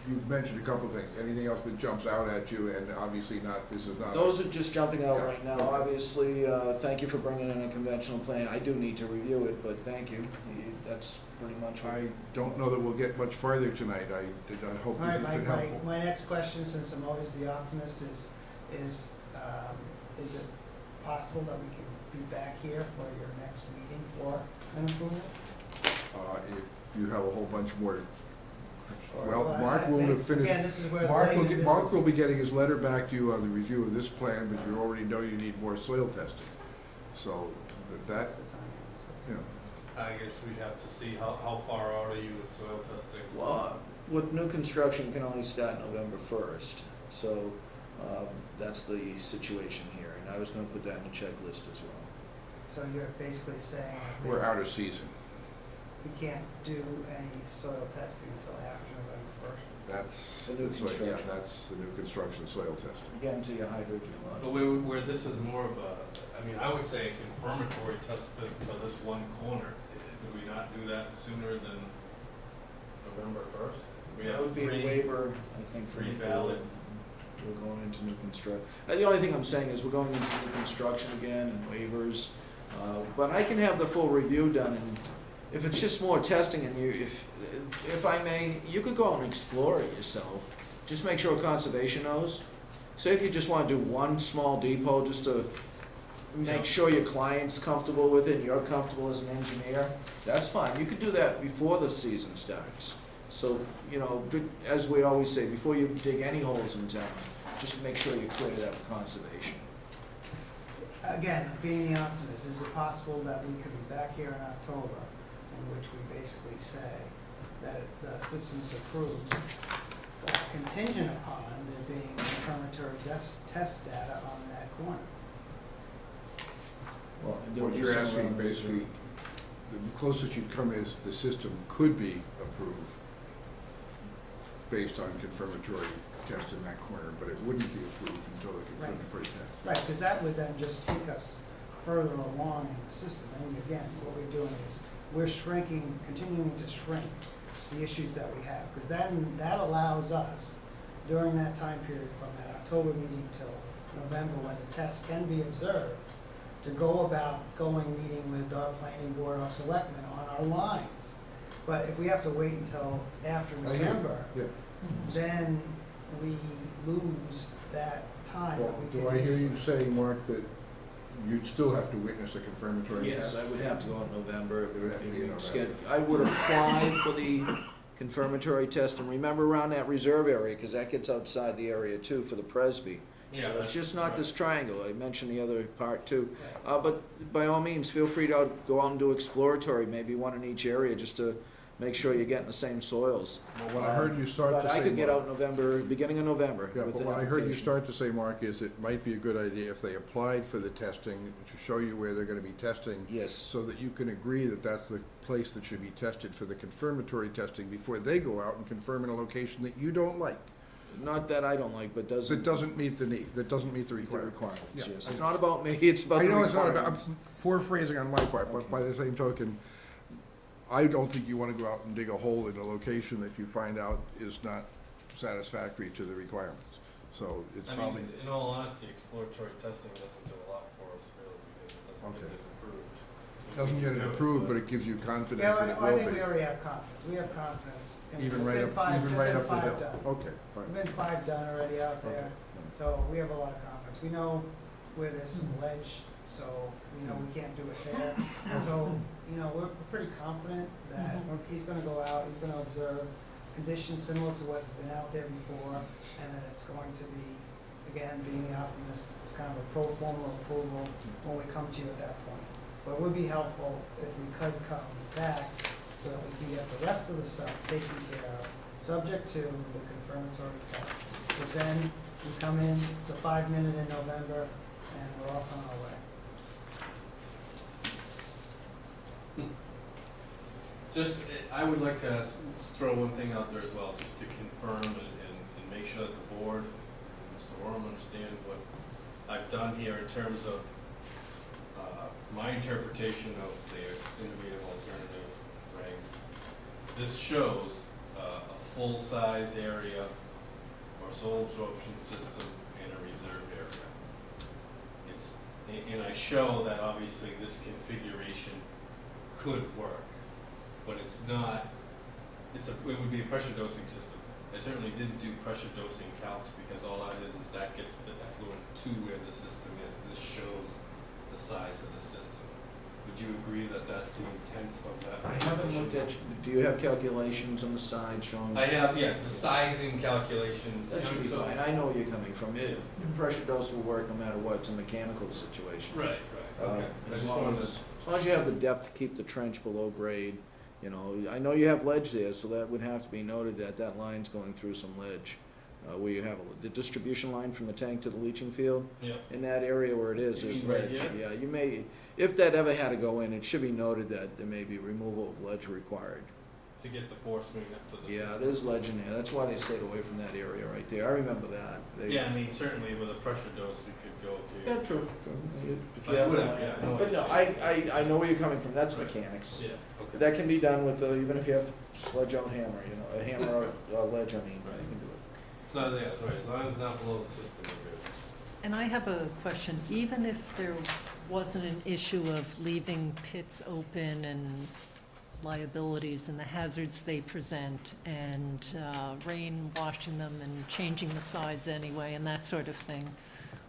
you mentioned a couple of things. Anything else that jumps out at you, and obviously not, this is not. Those are just jumping out Yeah. right now. Obviously, thank you for bringing in a conventional plan. I do need to review it, but thank you. That's pretty much what. I don't know that we'll get much farther tonight. I hope All this right, has been helpful. my next question, since I'm always the optimist, is it possible that we can be back here for your next meeting for an improvement? If you have a whole bunch more, All well, Well, Mark won't have finished. Again, this is where the Mark will layman get, Mark business- will be getting his letter back to you on the review of this plan, but you already know you need more soil testing. So that, That's the time. you know, I guess we'd have to see how far out are you with soil testing? Well, with new construction, you can only start November 1st. So that's the situation here. And I was going to put that in the checklist as well. So you're basically saying that we're out of season. we can't do any soil testing until after November 1st? That's, The new that's right, yeah, construction. that's the new construction soil testing. Again, to your hydrogen But logic. where this is more of a, I mean, I would say a confirmatory test for this one corner. Would we not do that sooner than November first? We That have would be a three, waiver, I think, for three the valid. We're going into new construction. The only thing I'm saying is we're going into new construction again and waivers. But I can have the full review done, and if it's just more testing and if I may, you could go out and explore it yourself. Just make sure conservation knows. Say if you just wanna do one small depot, just to Yeah. make sure your client's comfortable with it and you're comfortable as an engineer, that's fine. You could do that before the season starts. So, you know, as we always say, before you dig any holes in town, just make sure you clear that for conservation. Again, being the optimist, is it possible that we could be back here in October, in which we basically say that the system's approved, contingent upon there being confirmatory test data on that corner? Well, What you're asking, basically, the closest you'd come is the system could be approved based on confirmatory test in that corner, but it wouldn't be approved until the confirmatory test. Right, because that would then just take us further along in the system. And again, what we're doing is we're shrinking, continuing to shrink the issues that we have. Because then that allows us, during that time period from that October meeting till November, when the test can be observed, to go about meeting with our planning board, our selectmen on our lines. But if we have to wait until after I hear you. November, Yeah. then we lose that time Well, that we do can I hear use. you saying, Mark, that you'd still have to witness a confirmatory Yes, test? I would have to go in November. It would have to be in November. I would apply for the confirmatory test, and remember around that reserve area, because that gets outside the area too for the Presby. Yeah, So it's that's just not right. this triangle, I mentioned the other part too. Right. But by all means, feel free to go out and do exploratory, maybe one in each area, just to make sure you're getting the same soils. Well, what I heard you start to say. But I could get Mark- out November, beginning of November. Yeah, with but an what I heard you application. start to say, Mark, is it might be a good idea if they applied for the testing, to show you where they're gonna be testing, Yes, so that you can agree that that's the place that should be tested for the confirmatory testing before they go out and confirm in a location that you don't like, not that I don't like, but that doesn't doesn't meet the need, that doesn't meet the meet the requirement. requirements, Yeah. yes. It's not about me, it's about I the know it's not requirements. about, poor phrasing on my part, but Okay. by the same token, I don't think you wanna go out and dig a hole in a location that you find out is not satisfactory to the requirements. So it's I probably, mean, in all honesty, exploratory testing doesn't do a lot for us really, because it doesn't get Okay. it approved. doesn't get it approved, but it gives you Yeah, confidence that it I will think be. we already have confidence. We have confidence. And Even there's right been up, five- even there's right been up the five hill. done. Okay, There's fine. been 5 done already out Okay. there, so we have a lot of confidence. We know where there's some ledge, so we know we can't do it there. So, you know, we're pretty confident that he's gonna go out, he's gonna observe conditions similar to what's been out there before, and that it's going to be, again, being the optimist, it's kind of a pro forma approval when we come to you at that point. But it would be helpful if we could come back so that we can get the rest of the stuff taken care of, subject to the confirmatory test. But then we come in, it's a 5-minute in November, and we're off on our way. Just, I would like to throw one thing out there as well, just to confirm and make sure that the board and Mr. Oram understand what I've done here in terms of my interpretation of the innovative alternative regs. This shows a full-size area or soil absorption system and a reserve area. And I show that obviously this configuration could work, but it's not, it would be a pressure dosing system. I certainly didn't do pressure dosing calcs, because all that is that gets the effluent to where the system is. This shows the size of the system. Would you agree that that's the intent of that? I haven't looked at, do you have calculations on the side showing? I have, yeah, the sizing calculations. That you should know, be so- fine, I know where you're coming from, pressure dose will work no matter what, it's a mechanical situation. Right, right, okay. I As just long wanted to. as you have the depth to keep the trench below grade, you know, I know you have ledge there, so that would have to be noted that that line's going through some ledge. Where you have the distribution line from the tank to the leaching field, Yeah. in that area where it is, You there's mean right ledge. here? Yeah, you may, if that ever had to go in, it should be noted that there may be removal of ledge required. to get the force main up to the Yeah, system. there's ledge in there, that's why they stayed away from that area right there, I remember that. They- Yeah, I mean, certainly with a pressure dose, we could go to. Yeah, true. If you But have whatever, one. yeah, I know what But you're no, saying. I know where you're coming from, that's Right. mechanics. Yeah, okay. That can be done with, even if you have to sledge out hammer, you know, a hammer or ledge, I mean, Right. you can do it. So, yeah, that's right, as long as it's not below the system, we're good. And I have a question. Even if there wasn't an issue of leaving pits open and liabilities and the hazards they present and rain washing them and changing the sides anyway and that sort of thing,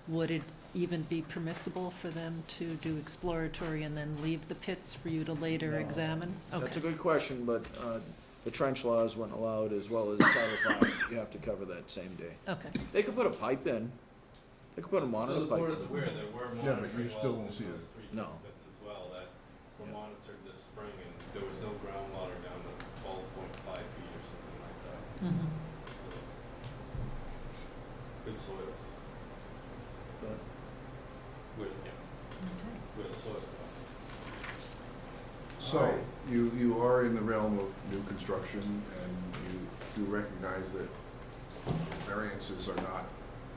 would it even be permissible for them to do exploratory and then leave the pits for you to later No. examine? That's a Okay. good question, but the trench laws wouldn't allow it, as well as Title V, you have to cover that same day. Okay. They could put a pipe in, they could put a So monitor the pipe board is in. aware there were but you monitoring still wells won't in see those it. three No. districts as well that were Yeah. monitored this spring, and there was no groundwater down to 12.5 feet or something like that. Mhm. So, good soils, But where, yeah, Okay. where the soils are. So, you are in the realm of new construction, and you do recognize that variances are not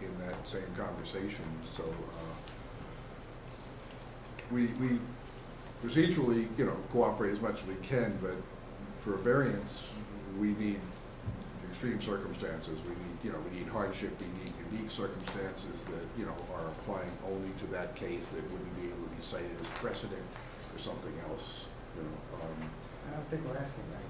in that same conversation, so, we procedurally, you know, cooperate as much as we can, but for a variance, we need extreme circumstances, we need, you know, we need hardship, we need unique circumstances that, you know, are applying only to that case that wouldn't be able to be cited as precedent for something else, you know, I don't think we're asking that,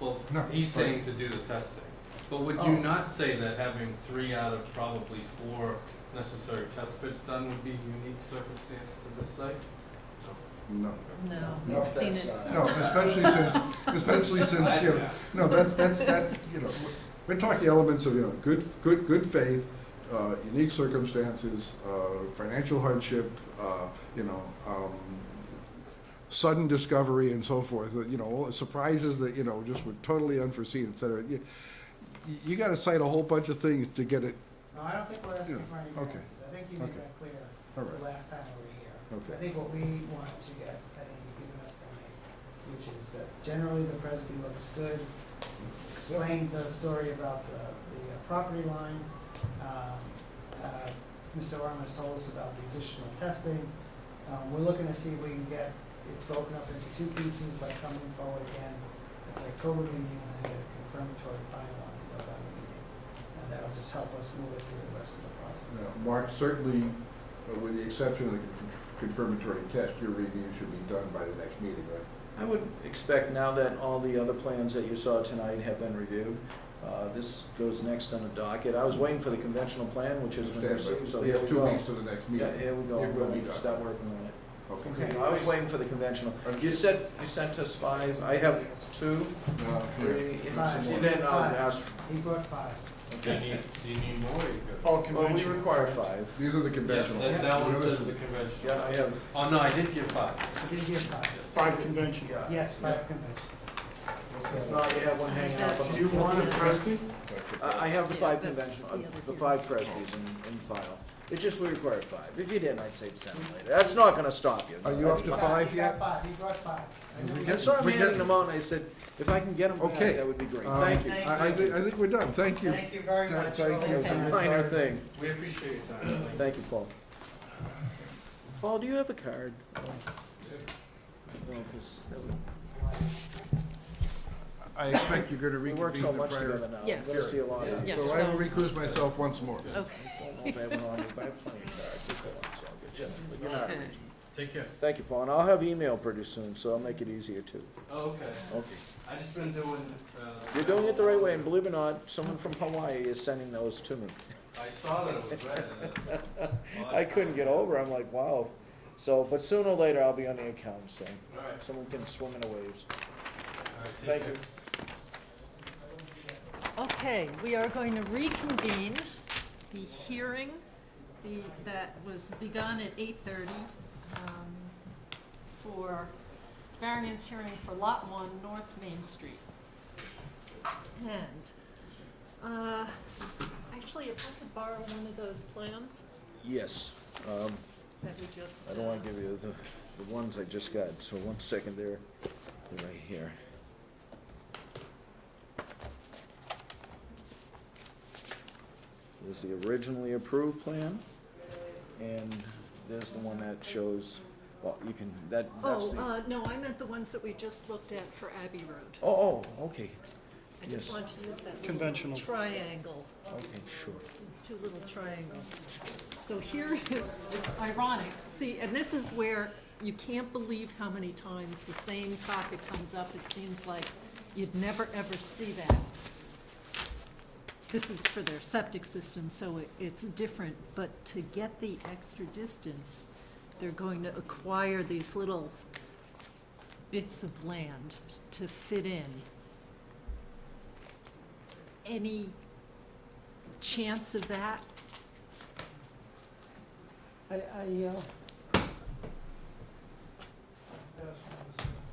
Well, No, he's but- saying to do the testing. But would Oh. you not say that having 3 out of probably 4 necessary test pits done would be unique circumstance to this site? no. No, not we've seen that it. side. No, especially since, you know, no, that, you know, we're talking elements of, you know, good faith, unique circumstances, financial hardship, you know, sudden discovery and so forth, you know, all the surprises that, you know, just were totally unforeseen, et cetera. You gotta cite a whole bunch of things to get it, No, I don't think we're asking Yeah, for any okay. variances. I think you made Okay. that clear all the right, last time we were here. okay. I think what we wanted to get, I think you've given us tonight, which is that generally the Presby looks good. Explained the story about the property line. Mr. Orm has told us about the additional testing. We're looking to see if we can get it broken up into 2 pieces by coming forward again at the October meeting and then get a confirmatory final on the November meeting. And that'll just help us move it through the rest of the process. Now, Mark, certainly, with the exception of the confirmatory test, your review should be done by the next meeting, right? I would expect now that all the other plans that you saw tonight have been reviewed, this goes next on the docket. I was waiting for the conventional plan, which has been Understand, received, but so we here have we 2 go. weeks to the next meeting. Yeah, here we go, It I'm will be going to done. start working on it. Okay. I was waiting for the conventional. You said you sent us 5, I have 2, Here. 3, Five. if you didn't, I'll Five. ask. He brought 5. Do you need more, or you good? All Well, we conventional. require 5. These are the Yeah, conventional. that one The other- says the conventional. Yeah, I have, Oh, no, I did give 5. He did give 5. 5 conventional. yeah. Yes, 5 convention. If not, you have one hanging out. That's- Do you want a Presby? I have the Yeah, 5 that's conventional, the other the here. 5 Presbys in file. It's just we require 5. If you didn't, I'd say 10 later. That's not gonna stop you. Are you up to 5 He yet? got 5, he brought 5. I started We get- handing them out, and I said, if I can get them back, Okay. that would be great. Um, Thank you. I think we're done, thank you. Thank you very much. Thank you. It's a minor thing. We appreciate your time. Thank you, Paul. Paul, do you have a card? No, 'cause that would- I expect you're gonna we reconvene work so the much prior. together now. I'm Yes. gonna see a lot of you. Yes. So I will recuse myself once more. Okay. I don't know if I have one on you, but I have plenty of cards. Just go on, so I'll get you. But you're not Okay. reaching. Take care. Thank you, Paul, and I'll have email pretty soon, so I'll make it easier too. Oh, okay. Okay. I just been doing, You're doing it the right way, and believe it or not, someone from Hawaii is sending those to me. I saw that it was red and it. I couldn't get over, I'm like, wow. So, but sooner or later, I'll be on the account, so All right, someone can swim in the waves. all right, take Thank care. you. Okay, we are going to reconvene the hearing that was begun at 8:30 for variance hearing for Lot 1, North Main Street. And, actually, if I could borrow one of those plans Yes, that we just. I don't wanna give you the ones I just got, so 1 second there, they're right here. was the originally approved plan, and there's the one that shows, well, you can, that's the. No, I meant the ones that we just looked at for Abbey Road. Oh, okay, I just yes. wanted to use that little Conventional. triangle, okay, sure. these two little triangles. So here is, it's ironic, see, and this is where you can't believe how many times the same topic comes up. It seems like you'd never, ever see that. This is for their septic system, so it's different, but to get the extra distance, they're going to acquire these little bits of land to fit in. Any chance of that?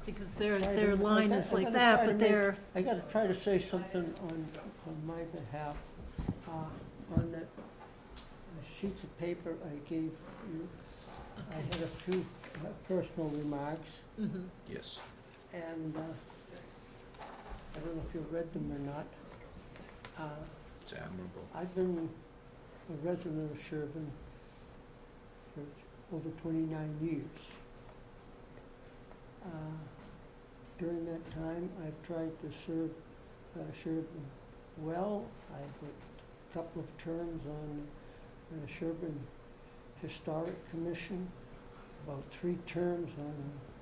See, because their line is like that, but they're, I gotta try to say something on my behalf. On the sheets of paper I gave you, I had a few personal remarks, mhm. Yes. and I don't know if you read them or not. It's admirable. I've been a resident of Sherborn for over 29 years. During that time, I've tried to serve Sherborn well. I had a couple of terms on the Sherborn Historic Commission, about 3 terms on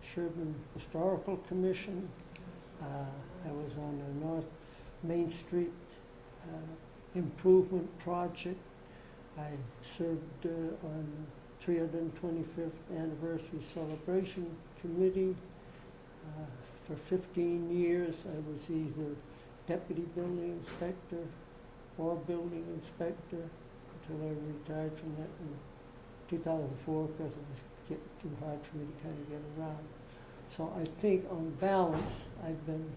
Sherborn Historical Commission. I was on the North Main Street Improvement Project. I served on 325th Anniversary Celebration Committee. For 15 years, I was either deputy building inspector or building inspector until I retired from that in 2004 because it was getting too hard for me to kind of get around. So I think on balance, I've been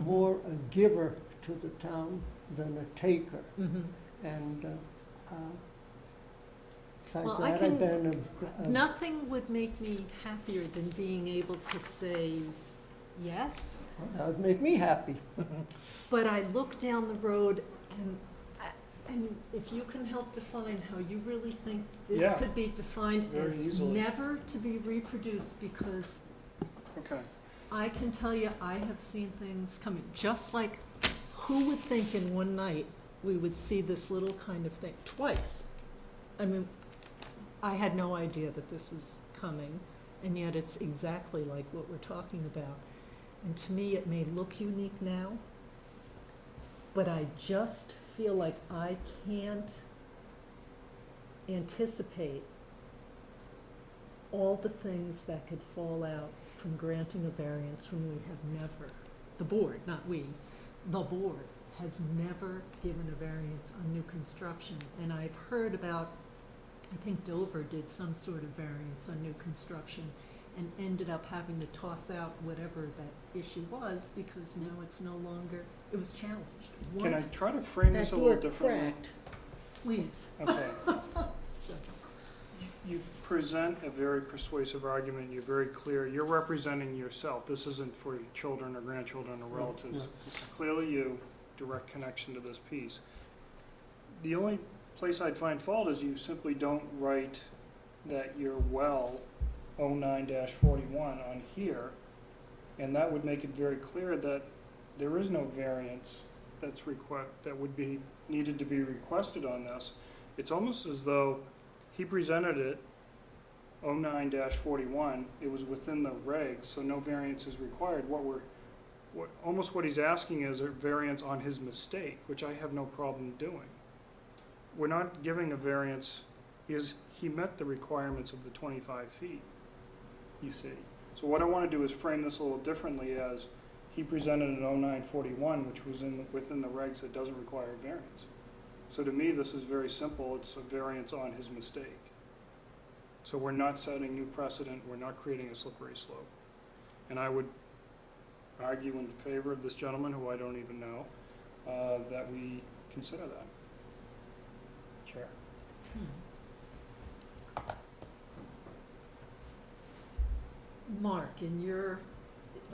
more a giver to the town than a taker. Mhm. And besides Well, I that, can- I've been a Nothing would make me happier than being able to say yes, that would make me happy. but I look down the road and if you can help define how you really think this Yeah. could be defined Very as easily. never to be reproduced, because Okay. I can tell you, I have seen things coming, just like, who would think in one night we would see this little kind of thing twice? I mean, I had no idea that this was coming, and yet it's exactly like what we're talking about. And to me, it may look unique now, but I just feel like I can't anticipate all the things that could fall out from granting a variance when we have never, the board, not we, the board has never given a variance on new construction. And I've heard about, I think Dover did some sort of variance on new construction and ended up having to toss out whatever that issue was because now it's no longer, it was challenged. Can I Once try to frame that this a door little differently? cracked, please. Okay. So, You present a very persuasive argument, you're very clear, you're representing yourself. This isn't for your children or grandchildren or relatives. right. This is clearly you, direct connection to this piece. The only place I'd find fault is you simply don't write that you're well 09-41 on here, and that would make it very clear that there is no variance that would be needed to be requested on this. It's almost as though he presented it 09-41, it was within the regs, so no variance is required. What he's asking is a variance on his mistake, which I have no problem doing. We're not giving a variance because he met the requirements of the 25 feet, you see. So what I want to do is frame this a little differently as he presented an 09-41, which was within the regs that doesn't require a variance. So to me, this is very simple. It's a variance on his mistake. So we're not setting new precedent. We're not creating a slippery slope. And I would argue in favor of this gentleman, who I don't even know, that we consider that. Chair. Mark, in your,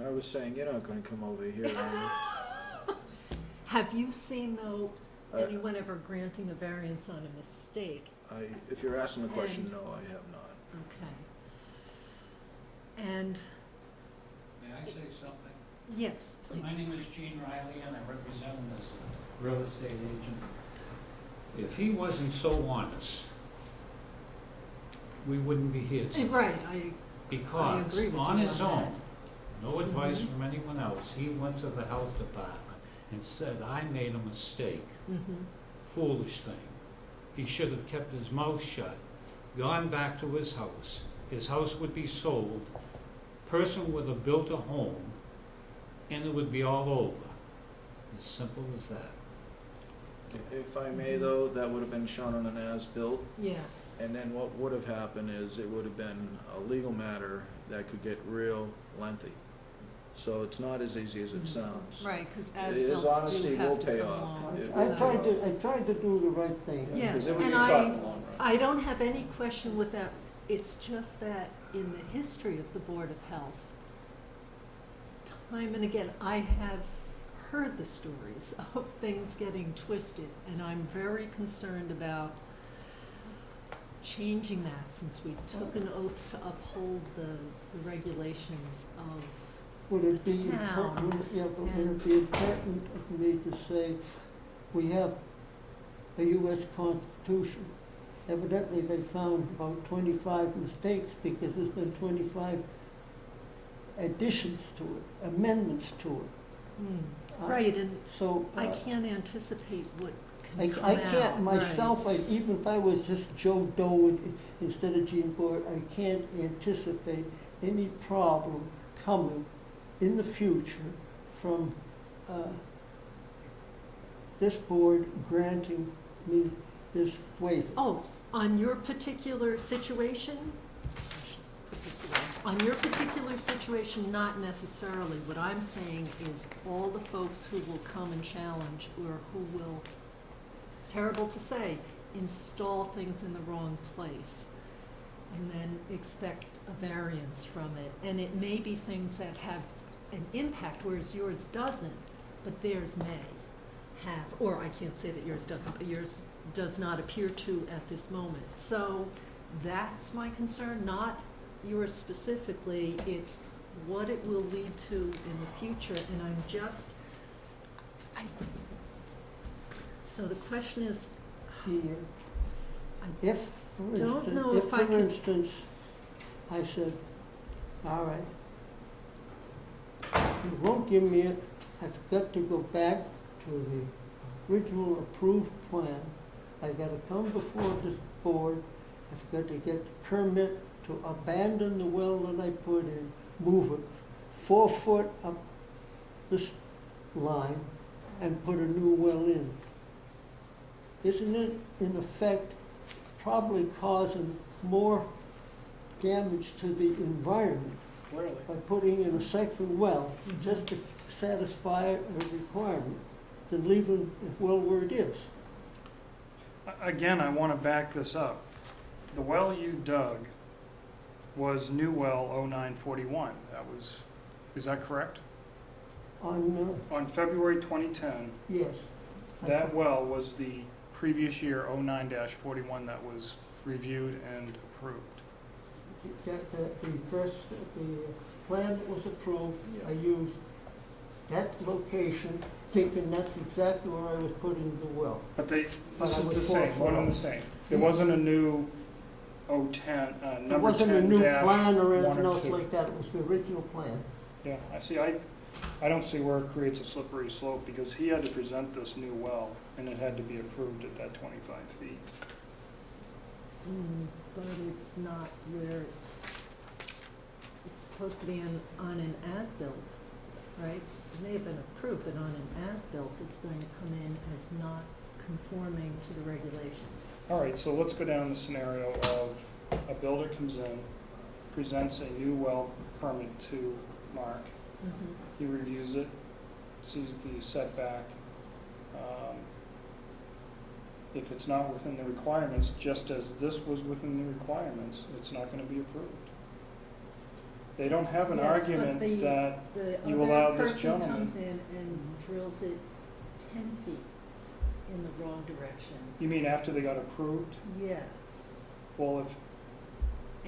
I was saying, you're not gonna come over here, are you? have you seen though, anyone ever granting a variance on a mistake. If you're asking the question, And- no, I have not. Okay. And, May I say something? yes, My please. name is Gene Riley, and I represent him as a real estate agent. If he wasn't so honest, we wouldn't be here tonight. Right, I Because agree with on you his on own, that. no advice Mhm. from anyone else, he went to the health department and said, I made a mistake, Mm-hmm. foolish thing. He should have kept his mouth shut, gone back to his house would be sold, person would have built a home, and it would be all over. As simple as that. If I may though, that would have been shown on an as-built, Yes. and then what would have happened is it would have been a legal matter that could get real lengthy. So it's not as easy as it sounds. Right, because His as-bills honesty do will have to pay come off. along. It I will tried pay to, I tried to do the right thing. Yeah, 'cause Yes, it would and get caught in the long run. I don't have any question with that. It's just that in the history of the Board of Health, time and again, I have heard the stories of things getting twisted, and I'm very concerned about changing that since we took an oath to uphold the regulations of, Would it be Town. important, yeah, but would And- it be important for me to say, we have a US Constitution? Evidently, they found about 25 mistakes because there's been 25 additions to it, amendments to it. right, and So. I can't anticipate what I can come out. I can't right. myself, even if I was just Joe Doe instead of Gene Board, I can't anticipate any problem coming in the future from this board granting me this waiver. Oh, on your particular situation, I should put this away. On your particular situation, not necessarily. What I'm saying is all the folks who will come and challenge or who will, terrible to say, install things in the wrong place and then expect a variance from it. And it may be things that have an impact, whereas yours doesn't, but theirs may have, or I can't say that yours doesn't, but yours does not appear to at this moment. So that's my concern, not yours specifically, it's what it will lead to in the future, and I'm just, so the question is, Here, I if, for don't instance, know if if I for could- instance, I said, all right, you won't give me it, I've got to go back to the original approved plan. I've got to come before this board, I've got to get a permit to abandon the well that I put in, move it 4 foot up this line and put a new well in. Isn't it, in effect, probably causing more damage to the environment Clearly. by putting in a second well just to satisfy a requirement than leaving it well where it is? Again, I want to back this up. The well you dug was new well 0941. That was, is that correct? On, On February 2010, yes. that well was the previous year 09-41 that was reviewed and approved. The first, the plan that was approved, I used that location, thinking that's exactly where I was putting the well. But they, But this I is was the same, one and the 4 same. There wasn't a new 010, It number wasn't a new 10 plan or one anything or else two. like that, it was the original plan. Yeah, I see, I don't see where it creates a slippery slope, because he had to present this new well, and it had to be approved at that 25 feet. but it's not where, it's supposed to be on an as-built, right? It may have been approved, but on an as-built, it's going to come in as not conforming to the regulations. All right, so let's go down the scenario of a builder comes in, presents a new well permit to Mark. He reviews it, sees the setback. If it's not within the requirements, just as this was within the requirements, it's not gonna be approved. They don't have an Yes, but argument that The you allow other this person gentleman. comes in and drills it 10 feet in the wrong direction. You mean after they got approved? Yes. Well, if,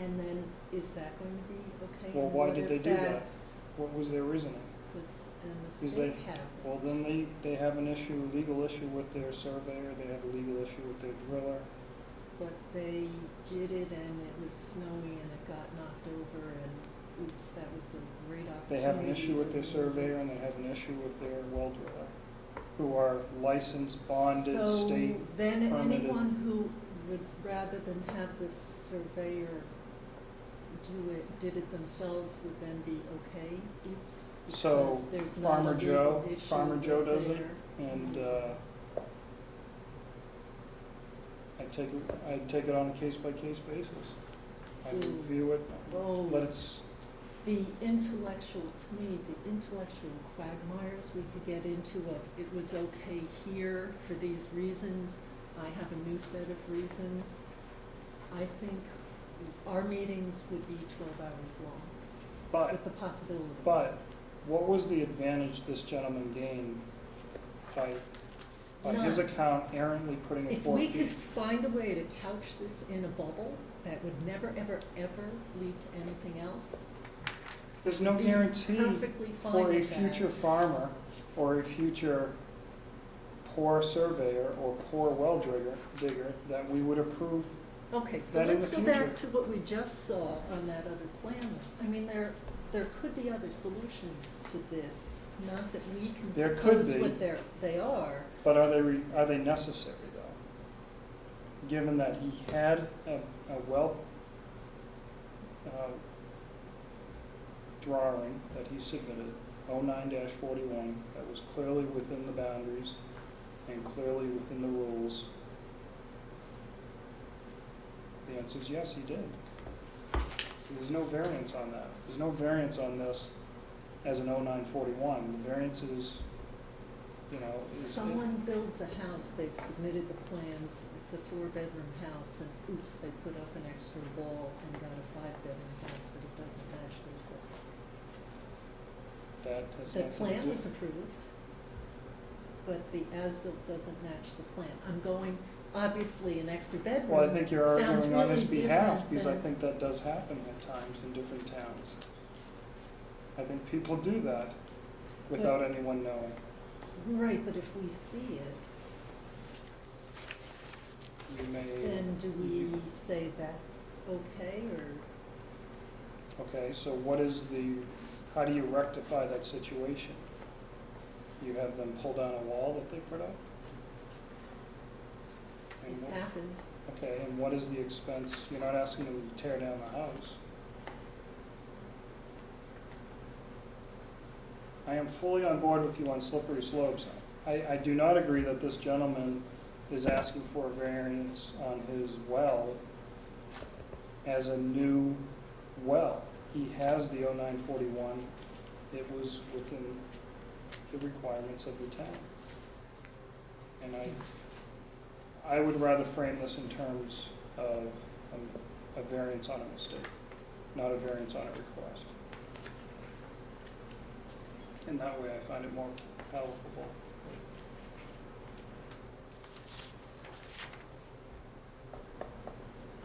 And then, is that going to be okay? Well, And why what did if they do that? that's- what was their reasoning? was a Is they- mistake happened? Well, then they have an issue, legal issue with their surveyor, they have a legal issue with their driller. But they did it and it was snowy and it got knocked over and oops, that was a great opportunity. They have an issue with their to- surveyor and they have an issue with their well driller, who are licensed, bonded, state. So then permitted. anyone who would, rather than have the surveyor did it themselves would then be okay, oops? So, Because there's not a Farmer Joe- legal issue Farmer Joe with does it? their- And, I'd take it on a case-by-case basis. I'd Ooh. review it, Oh, but it's, the intellectual, to me, the intellectual quagmires we could get into of it was okay here for these reasons, I have a new set of reasons. I think our meetings would be 12 hours long but, with the possibilities. but, what was the advantage this gentleman gained by his None. account errantly putting a If 4 we feet? could find a way to couch this in a bubble that would never, ever, ever lead to anything else, There's no be guarantee perfectly fine for a with that. future farmer or a future poor surveyor or poor well digger that we would approve. Okay, so that in let's the go back future. to what we just saw on that other plan. I mean, there could be other solutions to this, not that we can There could propose be. what they are. But are they necessary though? Given that he had a well drawing that he submitted, 09-41, that was clearly within the boundaries and clearly within the rules. The answer is yes, he did. So there's no variance on that. There's no variance on this as an 09-41. The variance is, is. Someone builds a house, they've submitted the plans, it's a 4-bedroom house, and oops, they put up an extra wall and got a 5-bedroom house, but it doesn't match their setback. That has The nothing to plan do- was approved, but the as-built doesn't match the plan. I'm going, obviously, an extra bedroom. Well, I think you're sounds arguing on his really behalf, different because I than- think that does happen at times in different towns. I think people do that without anyone knowing. Right, but if we see it, You may, then do we say that's okay, or? okay, so how do you rectify that situation? You have them pull down a wall that they put up? And It's what- happened. Okay, and what is the expense? You're not asking them to tear down the house. I am fully on board with you on slippery slopes. I do not agree that this gentleman is asking for a variance on his well as a new well. He has the 0941. It was within the requirements of the town. And I would rather frame this in terms of a variance on a mistake, not a variance on a request. And that way I find it more palatable.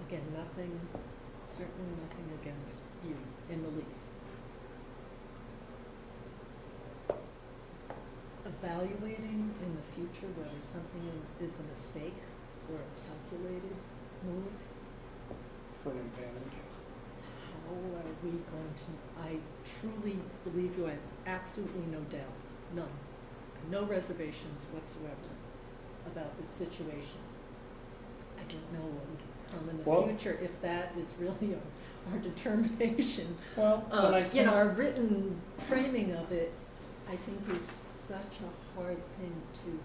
Again, certainly nothing against you in the least. Evaluating in the future whether something is a mistake or a calculated move, For an advantage. how are we going to, I truly believe you, I have absolutely no doubt, none, no reservations whatsoever about this situation. I don't know what would come in Well- the future if that is really our determination. Well, when I think, Our written framing of it, I think is such a hard thing to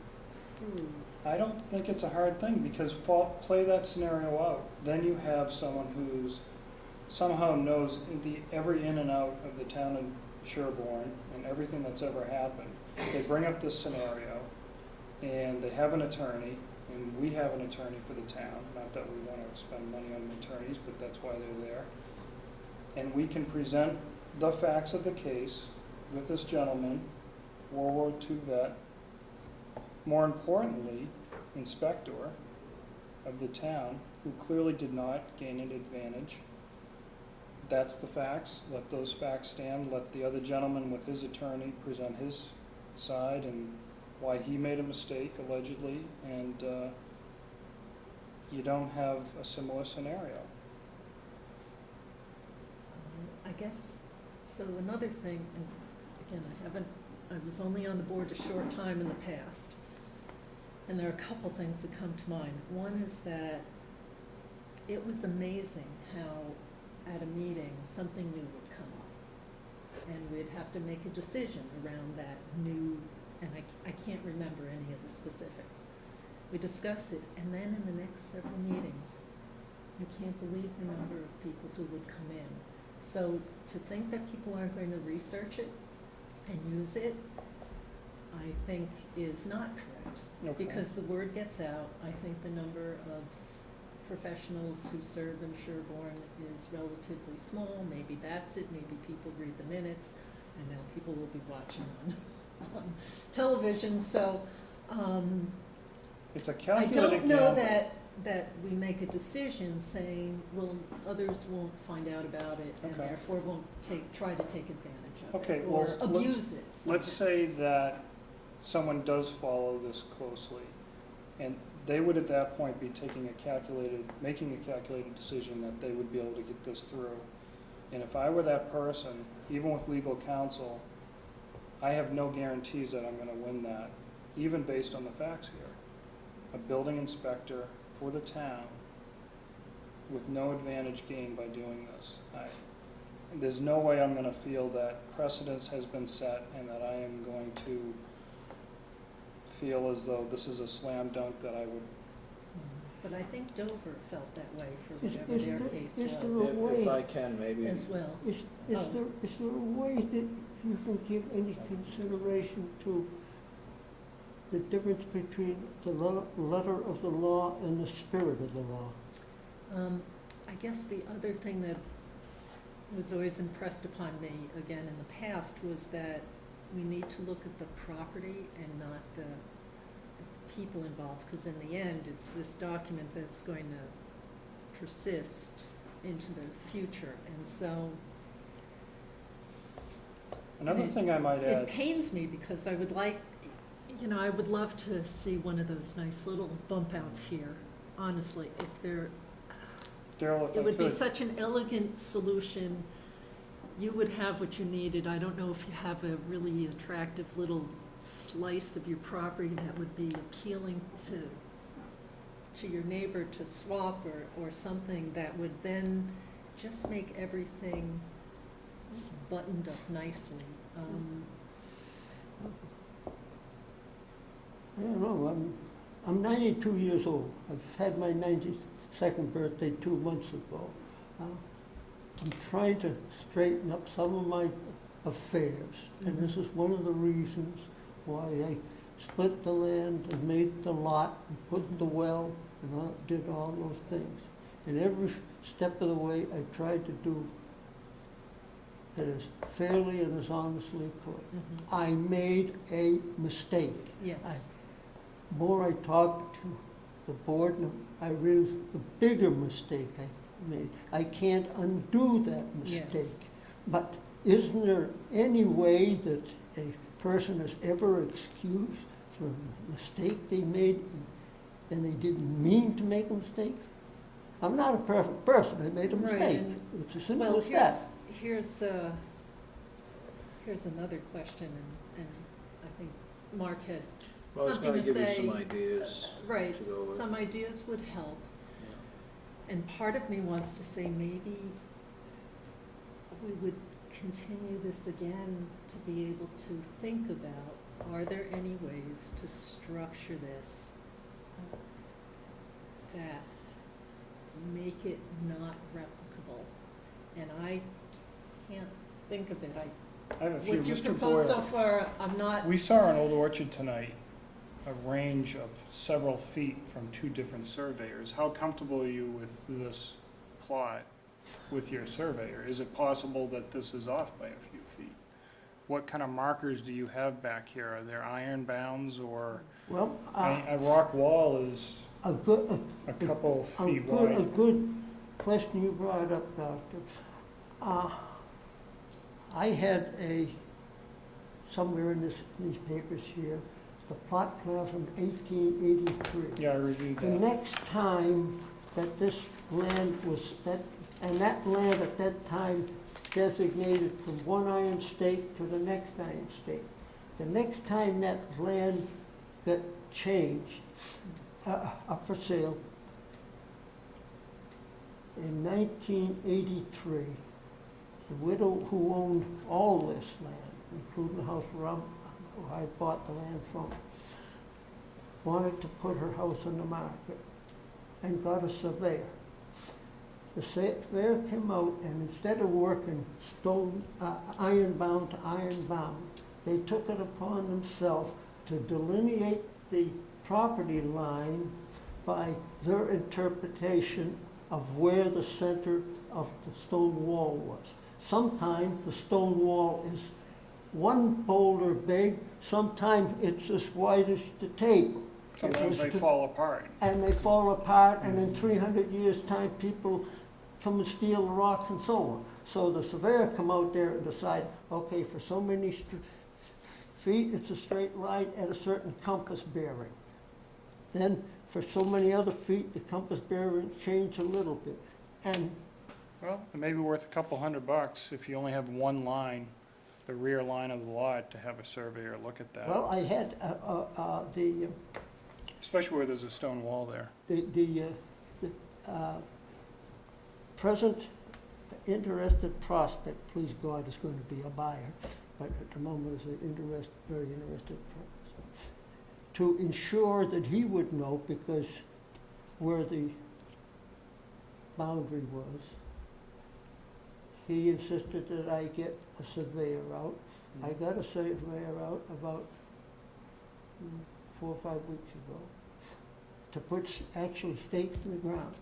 prove. I don't think it's a hard thing, because play that scenario out. Then you have someone who's somehow knows every in and out of the town of Sherborn and everything that's ever happened. They bring up this scenario, and they have an attorney, and we have an attorney for the town. Not that we want to spend money on attorneys, but that's why they're there. And we can present the facts of the case with this gentleman, World War II vet. More importantly, inspector of the town who clearly did not gain an advantage. That's the facts. Let those facts stand. Let the other gentleman with his attorney present his side and why he made a mistake allegedly, and you don't have a similar scenario. I guess, so another thing, and again, I was only on the board a short time in the past, and there are a couple things that come to mind. One is that it was amazing how at a meeting, something new would come up. And we'd have to make a decision around that new, and I can't remember any of the specifics. We discuss it, and then in the next several meetings, you can't believe the number of people who would come in. So to think that people aren't going to research it and use it, I think is not correct. Okay. Because the word gets out. I think the number of professionals who serve in Sherborn is relatively small. Maybe that's it. Maybe people read the minutes. I know people will be watching on television. So It's a I calculated don't know gamble. that we make a decision saying, well, others won't find out about it and Okay. therefore won't try to take advantage of Okay, it well, or abuse it. Let's say that someone does follow this closely, and they would at that point be making a calculated decision that they would be able to get this through. And if I were that person, even with legal counsel, I have no guarantees that I'm gonna win that, even based on the facts here. A building inspector for the town with no advantage gained by doing this. There's no way I'm gonna feel that precedence has been set and that I am going to feel as though this is a slam dunk that I would. But I think Dover felt that way for Is- whatever is their there- case is there was a If way- I can, maybe. as well. Is Oh. there a way that you can give any consideration to the difference between the letter of the law and the spirit of the law? I guess the other thing that was always impressed upon me, again, in the past, was that we need to look at the property and not the people involved, because in the end, it's this document that's going to persist into the future. And so Another it- thing I might it add, pains me because I would like, I would love to see one of those nice little bump outs here, honestly, if there, Daryl, if it I would be could, such an elegant solution. You would have what you needed. I don't know if you have a really attractive little slice of your property that would be appealing to your neighbor to swap or something that would then just make everything buttoned up nicely. I don't know, I'm 92 years old. I've had my 92nd birthday 2 months ago. I'm trying to straighten up some of my affairs, and this is one of the reasons why I split the land and made the lot and put in the well and did all those things. And every step of the way, I tried to do it as fairly and as honestly as could. I made a mistake. Yes. More I talked to the board, I realized the bigger mistake I made. I can't undo that mistake. Yes. But isn't there any way that a person is ever excused for a mistake they made and they didn't mean to make a mistake? I'm not a perfect person. I made a Right, mistake. and- It's as simple Well, as that. here's another question, and I think Mark had Well, it's something gonna to give you say. some ideas. Right, to go with. some ideas would help. And part of me wants to say maybe we would continue this again to be able to think about, are there any ways to structure this that make it not replicable? And I can't think of it. I have a few. What you Mr. proposed so Boyer, far, I'm not, we saw on Old Orchard tonight a range of several feet from two different surveyors. How comfortable are you with this plot with your surveyor? Is it possible that this is off by a few feet? what kind of markers do you have back here? Are there iron bounds or, Well, a rock wall is a good, a couple a feet good, a wide? good question you brought up, Doctor. I had somewhere in these papers here, the plot plan from 1883. Yeah, I reviewed The that. next time that this land was, that land at that time designated from one iron stake to the next iron stake. The next time that land got changed, up for sale, in 1983, the widow who owned all this land, including the house where I bought the land from, wanted to put her house on the market and got a surveyor. The surveyor came out, and instead of working iron bound to iron bound, they took it upon themselves to delineate the property line by their interpretation of where the center of the stone wall was. Sometimes the stone wall is one boulder big, sometimes it's as wide as the table. Sometimes they fall apart. And they fall apart, and in 300 years' time, people come and steal the rocks and so on. So the surveyor come out there and decide, okay, for so many feet, it's a straight line at a certain compass bearing. Then for so many other feet, the compass bearing changed a little bit. And Well, it may be worth a couple $100 if you only have one line, the rear line of the lot, to have a surveyor look at that. well, I had Especially where there's a stone wall there. the present interested prospect, please God, is going to be a buyer, but at the moment is an very interested prospect, to ensure that he would know, because where the boundary was, he insisted that I get a surveyor out. I got a surveyor out about 4 or 5 weeks ago to put actually stakes in the ground.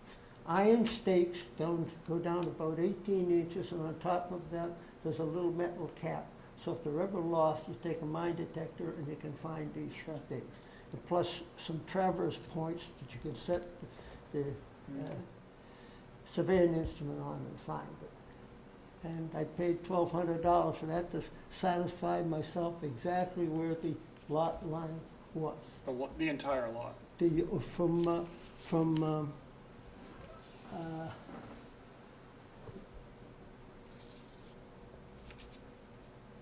Iron stakes go down about 18 inches, and on top of that, there's a little metal cap. So if they're ever lost, you take a mine detector and you can find these stakes. And plus some traverse points that you can set the surveying instrument on and find it. And I paid $1,200 for that to satisfy myself exactly where the lot line was. The entire lot.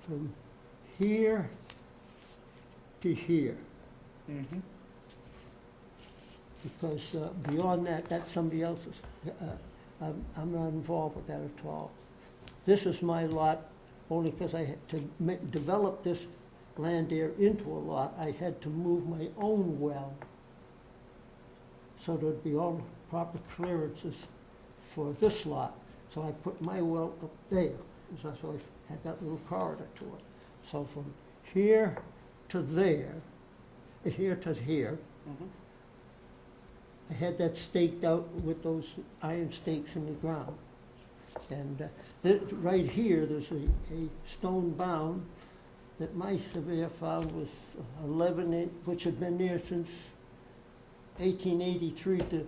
From here to here, Mm-hmm. because beyond that, that's somebody else's. I'm not involved with that at all. This is my lot, only because I had to develop this land there into a lot, I had to move my own well, so there'd be all proper clearances for this lot. So I put my well up there, so that's why I had that little corridor to it. So from here to there, here to here, Mm-hmm. I had that staked out with those iron stakes in the ground. And right here, there's a stone bound that my surveyor found was 11 inch, which had been there since 1883 to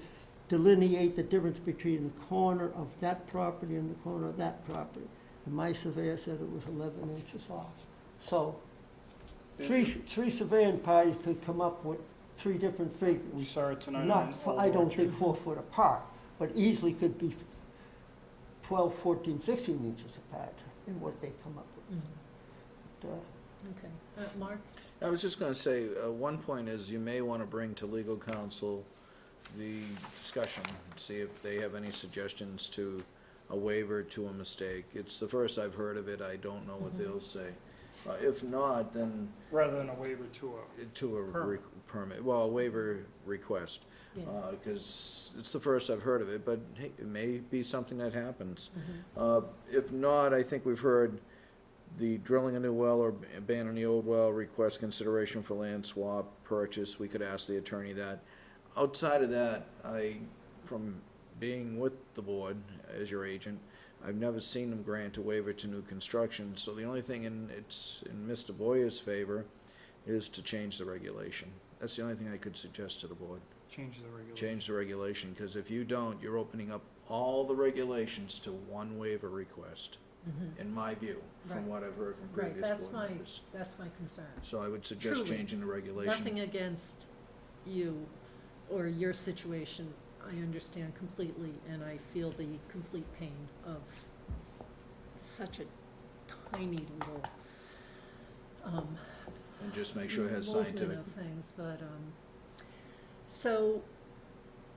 delineate the difference between the corner of that property and the corner of that property. And my surveyor said it was 11 inches off. So three surveying parties could come up with 3 different figures. We saw it tonight. Not, on I don't Orchard. think 4 foot apart, but easily could be 12, 14, 16 inches apart in what they come up with. But, Okay. Mark? I was just gonna say, one point is you may wanna bring to legal counsel the discussion, see if they have any suggestions to a waiver to a mistake. It's the first I've heard of it, I don't know what they'll say. If not, then Rather than a waiver to to a Permit. permit, well, a waiver request. Yeah. Because it's the first I've heard of it, but hey, it may be something that happens. Mhm. If not, I think we've heard the drilling a new well or abandoning the old well, request consideration for land swap, purchase, we could ask the attorney that. Outside of that, from being with the board as your agent, I've never seen them grant a waiver to new construction, so the only thing it's in Mr. Boyer's favor is to change the regulation. That's the only thing I could suggest to the board. Change the regulation. Change the regulation, because if you don't, you're opening up all the regulations to one waiver request, in my view, from Right. what I've heard from Right, previous that's board members. that's my concern. So I would suggest Truly, changing the regulation. Nothing against you or your situation, I understand completely, and I feel the complete pain of such a tiny little, And just make sure it has movement scientific. of things, but, so,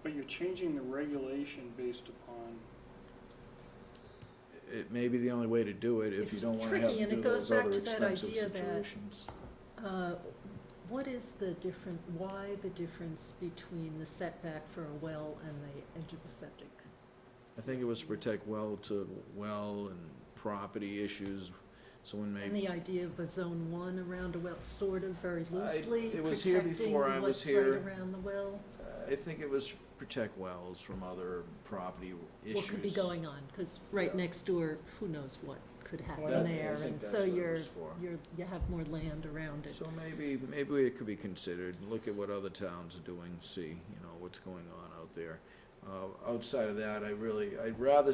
But you're changing the regulation based upon, It may be the only way to do it if you It's don't wanna have tricky, and to it do goes those back other to that expensive idea that- situations. what is the why the difference between the setback for a well and the edge of the septic? I think it was to protect well and property issues, so when And maybe, the idea of a zone one around a well, sort of very loosely, it was here protecting before I was what's here. right around the well? I think it was protect wells from other property issues. What could be going on, because right Yeah. next door, who knows what could happen Well, there, I think and that's so what it you're, was for. you have more land around it. So maybe it could be considered, look at what other towns are doing, see, what's going on out there. Outside of that, I'd rather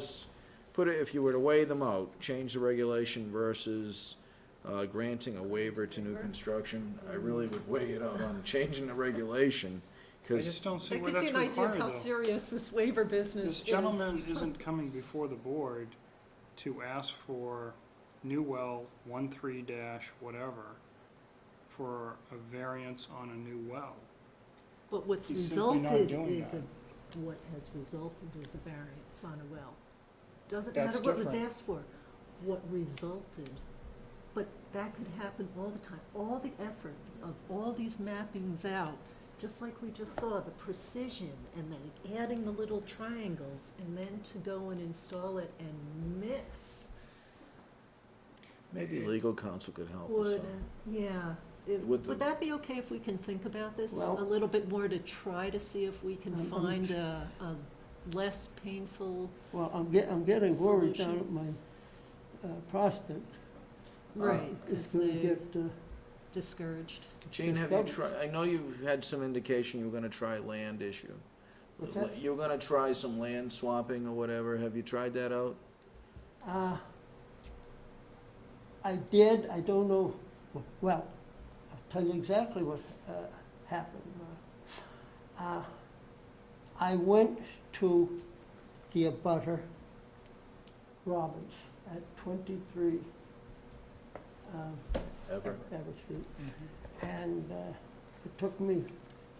put it, if you were to weigh them out, change the regulation versus granting a waiver to new construction, I really would weigh it out on changing the regulation, I because just don't see That where gives that's you an idea of required how though. serious this waiver business This is. gentleman isn't coming before the board to ask for new well 13 dash whatever for a variance on a new well. But what's He's simply not resulted doing is that. what has resulted is a variance on a well. Doesn't That's matter what was different. asked for, what resulted. But that could happen all the time. All the effort of all these mappings out, just like we just saw, the precision, and then adding the little triangles, and then to go and install it and mix maybe legal counsel could help us would, out. yeah. Would the- Would that be okay if we can think about this Well- a little bit more to try to see if we can I'm find a less painful, Well, I'm getting worried down Solution. at my prospect. right, It's because gonna they're get, discouraged. Gene, have you tried, I know you had some indication you were gonna try land issue. what's that? You were gonna try some land swapping or whatever, have you tried that out? I did, I don't know, well, I'll tell you exactly what happened. I went to the abutter, Robbins, at 23 Ever? Everett Street. And it took me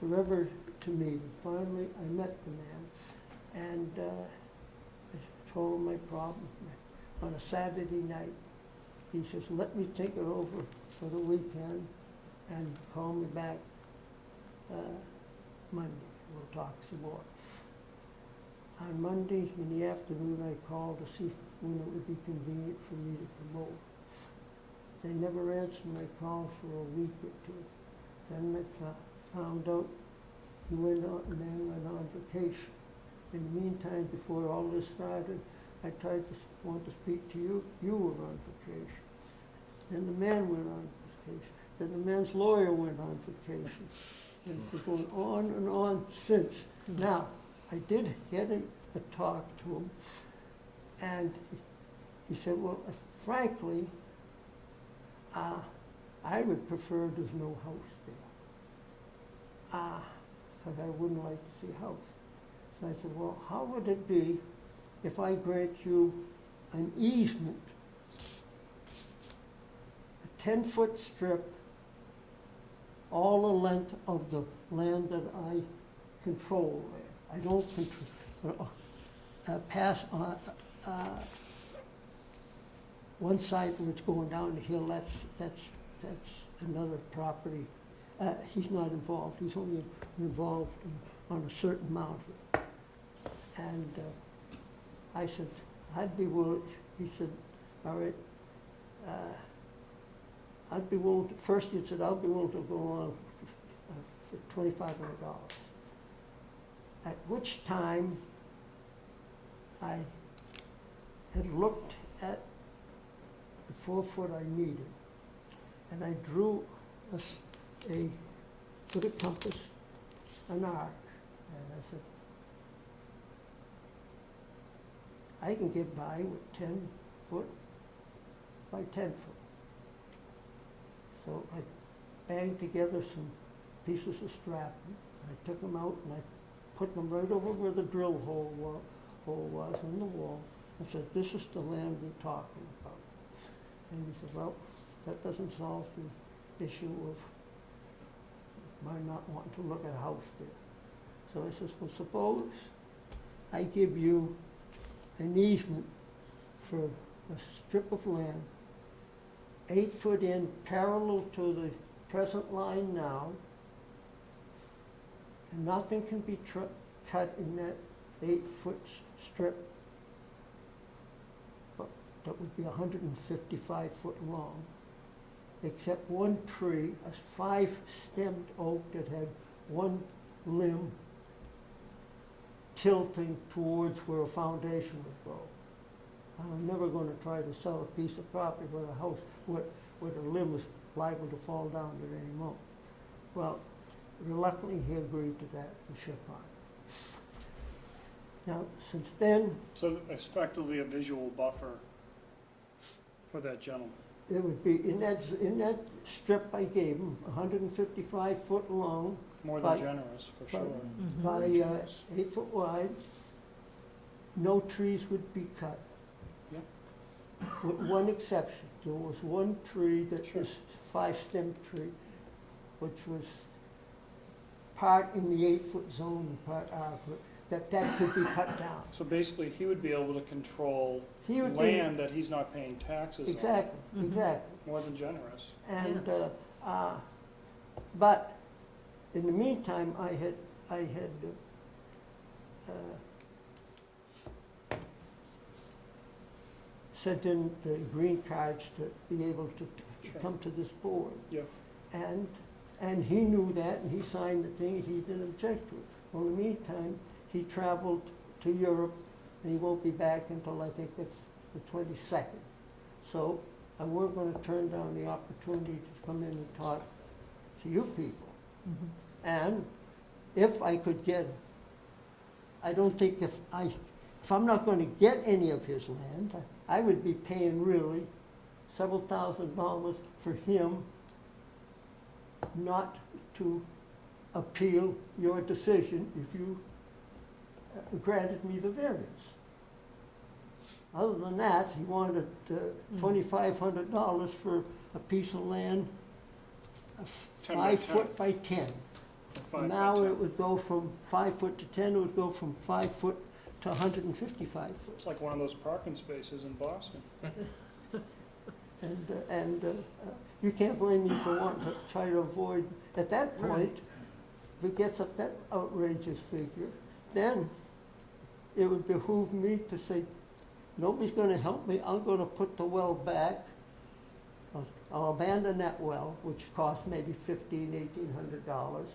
forever to meet him. Finally, I met the man, and I told him my problem. On a Saturday night, he says, let me think it over for the weekend and call me back Monday. We'll talk some more. On Monday in the afternoon, I called to see when it would be convenient for me to come over. They never answered my call for a week or two. Then I found out he went on vacation. In the meantime, before all this started, I want to speak to you. You were on vacation. Then the man went on vacation. Then the man's lawyer went on vacation. And it's been going on and on since. Now, I did get a talk to him, and he said, well, frankly, I would prefer there's no house there. Because I wouldn't like to see a house. So I said, well, how would it be if I grant you an easement, a 10-foot strip, all the length of the land that I control there? I don't control, pass on, one side where it's going down the hill, that's another property. He's not involved, he's only involved on a certain amount of it. And I said, I'd be willing, he said, all right, I'd be willing, first he said, I'll be willing to go on for $2,500. At which time I had looked at the 4 foot I needed, and I drew with a compass, an arc, and I said, I can get by with 10 foot by 10 foot. So I banged together some pieces of strapping. I took them out and I put them right over where the drill hole was in the wall, and said, this is the land we're talking about. And he said, well, that doesn't solve the issue of my not wanting to look at a house there. So I says, well, suppose I give you an easement for a strip of land, 8 foot in, parallel to the present line now, and nothing can be cut in that 8 foot strip, but that would be 155 foot long, except one tree, a 5-stemmed oak that had one limb tilting towards where a foundation would go. I'm never going to try to sell a piece of property where the house, where the limb was liable to fall down at any moment. Well, reluctantly he agreed to that, the Sherborn. Now, since then, So it's effectively a visual buffer for that gentleman. it would be, in that strip I gave him, 155 foot long, More But- than generous, for but- sure. Mhm. by Very generous. 8 foot wide. No trees would be cut. Yeah. With one exception, there was one tree that Sure. was 5-stemmed tree, which was part in the 8 foot zone and part out of it, that could be cut down. So basically, he would be able to control He would be, land that he's not paying taxes on. exactly, Mhm. exactly. More than generous. And, Yes. but in the meantime, I had sent in the green cards to be able to Sure. come to this board. Yep. And he knew that, and he signed the thing, he didn't object to it. Well, in the meantime, he traveled to Europe, and he won't be back until I think it's the 22nd. So I weren't gonna turn down the opportunity to come in and talk to you people. Mhm. And if I could get, I don't think if I'm not gonna get any of his land, I would be paying really several $1,000s for him not to appeal your decision if you granted me the variance. Other than that, he wanted $2,500 for a piece of land, 10 by 5 foot by 10. 5 by Now 10. it would go from 5 foot to 10, it would go from 5 foot to 155 foot. It's like one of those parking spaces in Boston. And you can't blame me for wanting to try to avoid, at that point, if it gets up that outrageous figure, then it would behoove me to say, nobody's gonna help me, I'm gonna put the well back. I'll abandon that well, which costs maybe $1,800,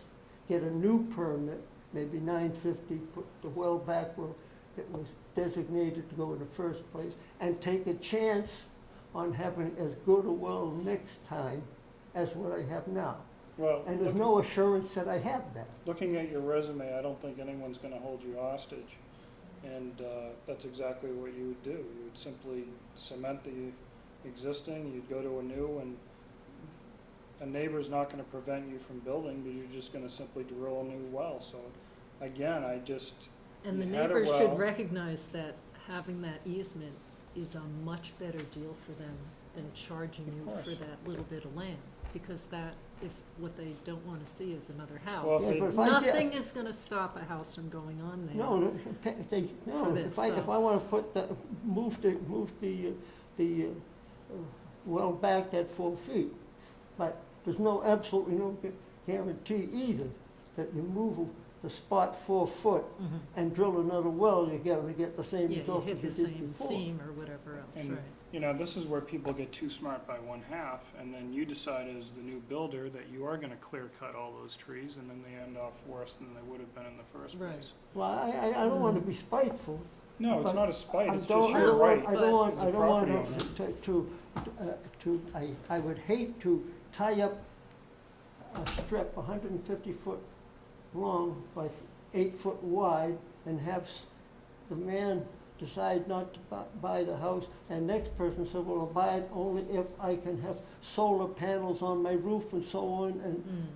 get a new permit, maybe $950, put the well back where it was designated to go in the first place, and take a chance on having as good a well next time as what I have now. Well, And there's no assurance that I have that. looking at your resume, I don't think anyone's gonna hold you hostage. And that's exactly what you would do. You would simply cement the existing, you'd go to a new, and a neighbor's not gonna prevent you from building, but you're just gonna simply drill a new well. So again, And the You had a neighbors well. should recognize that having that easement is a much better deal for them than charging Of you course. for that little bit of land. Because that, if what they don't wanna see is another Well, house, if Yeah, but if I get- nothing is gonna stop a house from going on there. No, For this, if I wanna put move the well back that 4 feet, but there's absolutely no guarantee either that you move the spot 4 foot Mhm. and drill another well, you're gonna get the same Yeah, you results hit as the you did same before. seam or whatever else, And- right? this is where people get too smart by one half, and then you decide as the new builder that you are gonna clear cut all those trees, and then they end off worse than they would have been in the first Right. place. Well, I don't wanna be spiteful, No, it's But not a spite, I it's don't, just I your don't right. want, I don't want, as a I don't want property I would hate to tie up a strip 150 foot long by 8 foot wide and have the man decide not to buy the house, and next person said, well, I'll buy it only if I can have solar panels on my roof and so on, and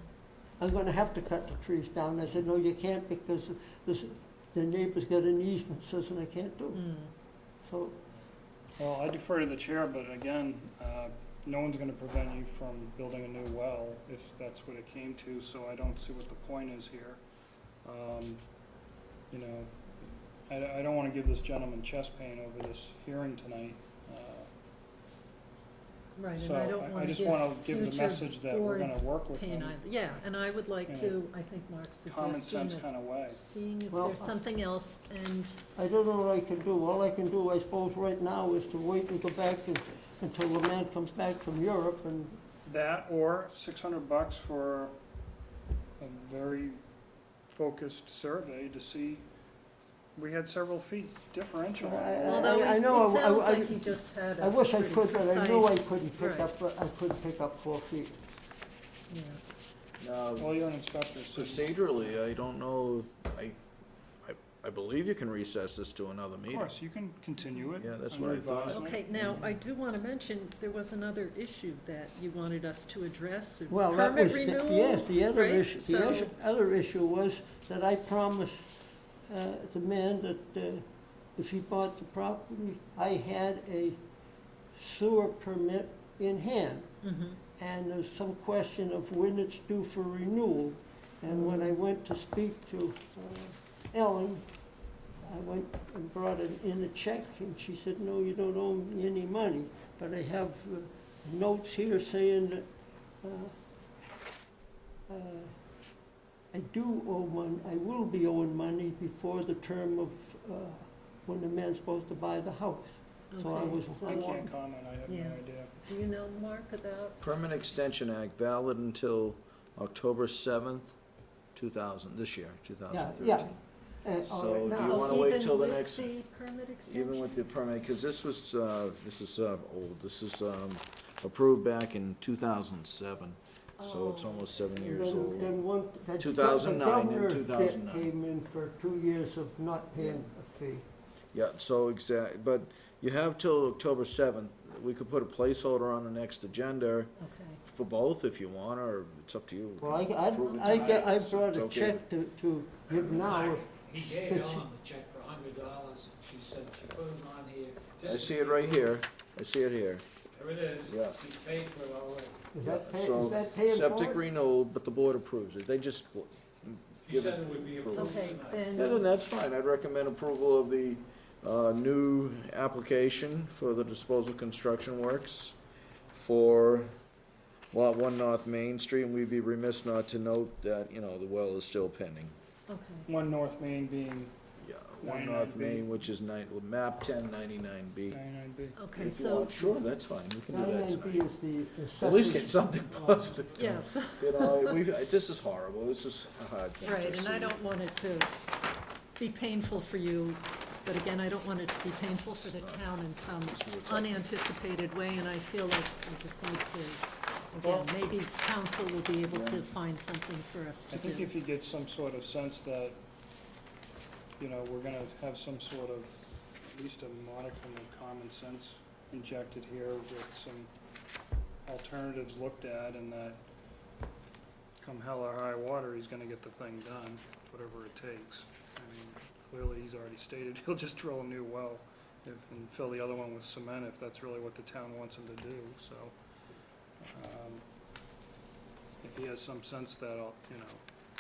I'm gonna have to cut the trees down. I said, no, you can't, because the neighbor's got an easement, says, and I can't do it. So, Well, I defer to the chair, but again, no one's gonna prevent you from building a new well if that's what it came to, so I don't see what the point is here. You know, I don't wanna give this gentleman chest pain over this hearing tonight. Right, and So I don't I want to just wanna give give the future message that we're gonna boards work with pain him either. Yeah, and I would like in a to, I think Mark's common suggestion sense of kinda way. seeing if Well, there's something else, and, I don't know what I can do. All I can do, I suppose, right now is to wait and go back until the man comes back from Europe and, That, or $600 for a very focused survey to see, we had several feet differential. although I it know, sounds I like he just had a I wish I pretty could, but I know I precise- couldn't pick right. up, I couldn't pick up 4 feet. Yeah. Now, Well, you're an inspector, so. procedurally, I don't know, I believe you can recess this to another Of meeting. course, you can continue it. Yeah, that's under what I thought. advisement. Okay, now, I do want to mention, there was another issue that you wanted us to address, a Well, that permit was, renewal? yes, the other right? issue, So- other issue was that I promised the man that if he bought the property, I had a sewer permit in hand. Mhm. And there's some question of when it's due for renewal. And when I went to speak to Ellen, I went and brought in a check, and she said, no, you don't owe me any money. But I have notes here saying that I do owe money, I will be owing money before the term of when the man's supposed to buy the house. So I Okay, was so- I warned. can't comment, I have no Yeah. idea. Do you know, Mark, about, Permanent Extension Act valid until October 7th, 2000, this year, 2013. Yeah. So, All do right, you now, wanna wait till the even next- with the permit extension? Even with the permit, because this is old, this is approved back in 2007, so it's Oh. almost 7 and years old. then one, the 2009 and governor's bit 2009. came in for 2 years of not paying a fee. Yeah, so but you have till October 7th. We could put a placeholder on the next agenda Okay. for both if you want, or it's up to you. Well, Approve it I tonight. brought It's a okay. check to give now. He gave Ellen the check for $100, she said she put it on here. I see it right here. I see it here. There it is. Yeah. He paid for it already. Is that So, paying for septic it? renewal, but the board approves it. They just She give said it. it would be approval. approved Okay, tonight. then. Yeah, then that's fine. I'd recommend approval of the new application for the disposal construction works for Lot 1 North Main Street, and we'd be remiss not to note that, the well is still pending. Okay. One North Main being Yeah, 1 North 99B. Main, which is map 1099B. 99B. Okay, If you so, want, sure, that's fine. We can do that 99B tonight. is the assessors. At least get something positive. yes, This is horrible. This is a hard thing to right, and I see. don't want it to be painful for you, but again, I don't want it to be painful for the town in some unanticipated way, and I feel like we just need to, again, maybe council will be able to find something for us I to think do. if you get some sort of sense that, we're gonna have some sort of, at least a modicum of common sense injected here with some alternatives looked at, and that come hell or high water, he's gonna get the thing done, whatever it takes. I mean, clearly, he's already stated he'll just drill a new well and fill the other one with cement if that's really what the town wants him to do, so. If he has some sense that,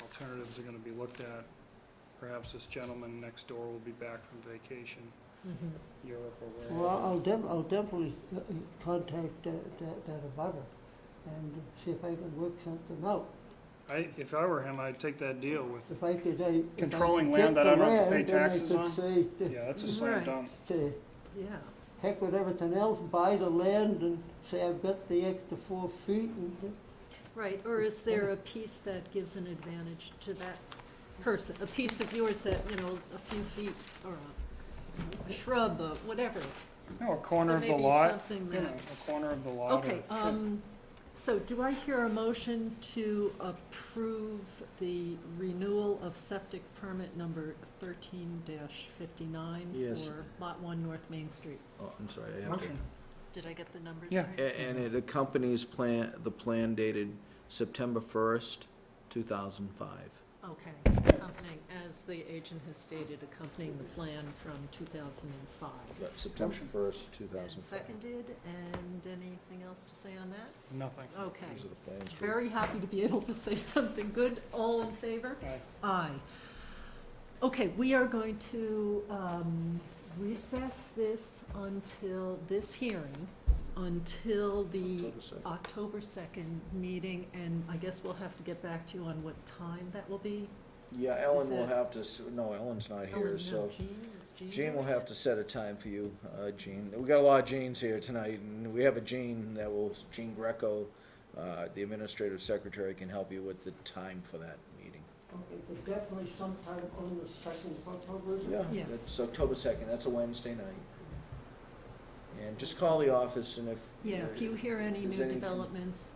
alternatives are gonna be looked at, perhaps this gentleman next door will be back from vacation, Mhm. Europe or wherever. Well, I'll definitely contact that abutter and see if I can work something out. If I were him, I'd take that deal with, If I could, Controlling if I land could that I get don't have to the pay land, then I taxes could on? say, yeah, that's a slam Right. dunk. to Yeah, heck with everything else, buy the land and say I've got the extra 4 feet and, right, or is there a piece that gives an advantage to that person? A piece of yours that, a few feet, or shrub, whatever. No, a corner of There the may be lot, something you know, that- a corner of the lot. Okay, so do I hear a motion to approve the renewal of septic permit number 13-59 Yes. for Lot 1 North Main Street? Oh, I'm sorry, I have to. Motion. Did I get the numbers Yeah. right? And it accompanies the plan dated September 1st, 2005. Okay, accompanying, as the agent has stated, accompanying the plan from 2005. September 1st, And 2005. seconded, and anything else to say on that? Nothing. Okay. These are the plans for- Very happy to be able to say something good. All in favor? Aye. Aye. Okay, we are going to recess this hearing until the October 2nd. October 2nd meeting, and I guess we'll have to get back to you on what time that will be. Yeah, Ellen Is will it- have to, no, Ellen's not Ellen, here, no, so Jean, is Jean? Jean will have to set a time for you, Jean. We got a lot of Jeans here tonight, and we have a Jean Jean Greco, the administrative secretary, can help you with the time for that meeting. Okay, but definitely sometime on the 2nd of October, is it? Yeah, Yes. that's October 2nd, that's a Wednesday night. And just call the office, and if... Yeah, if you hear any there's new anything- developments,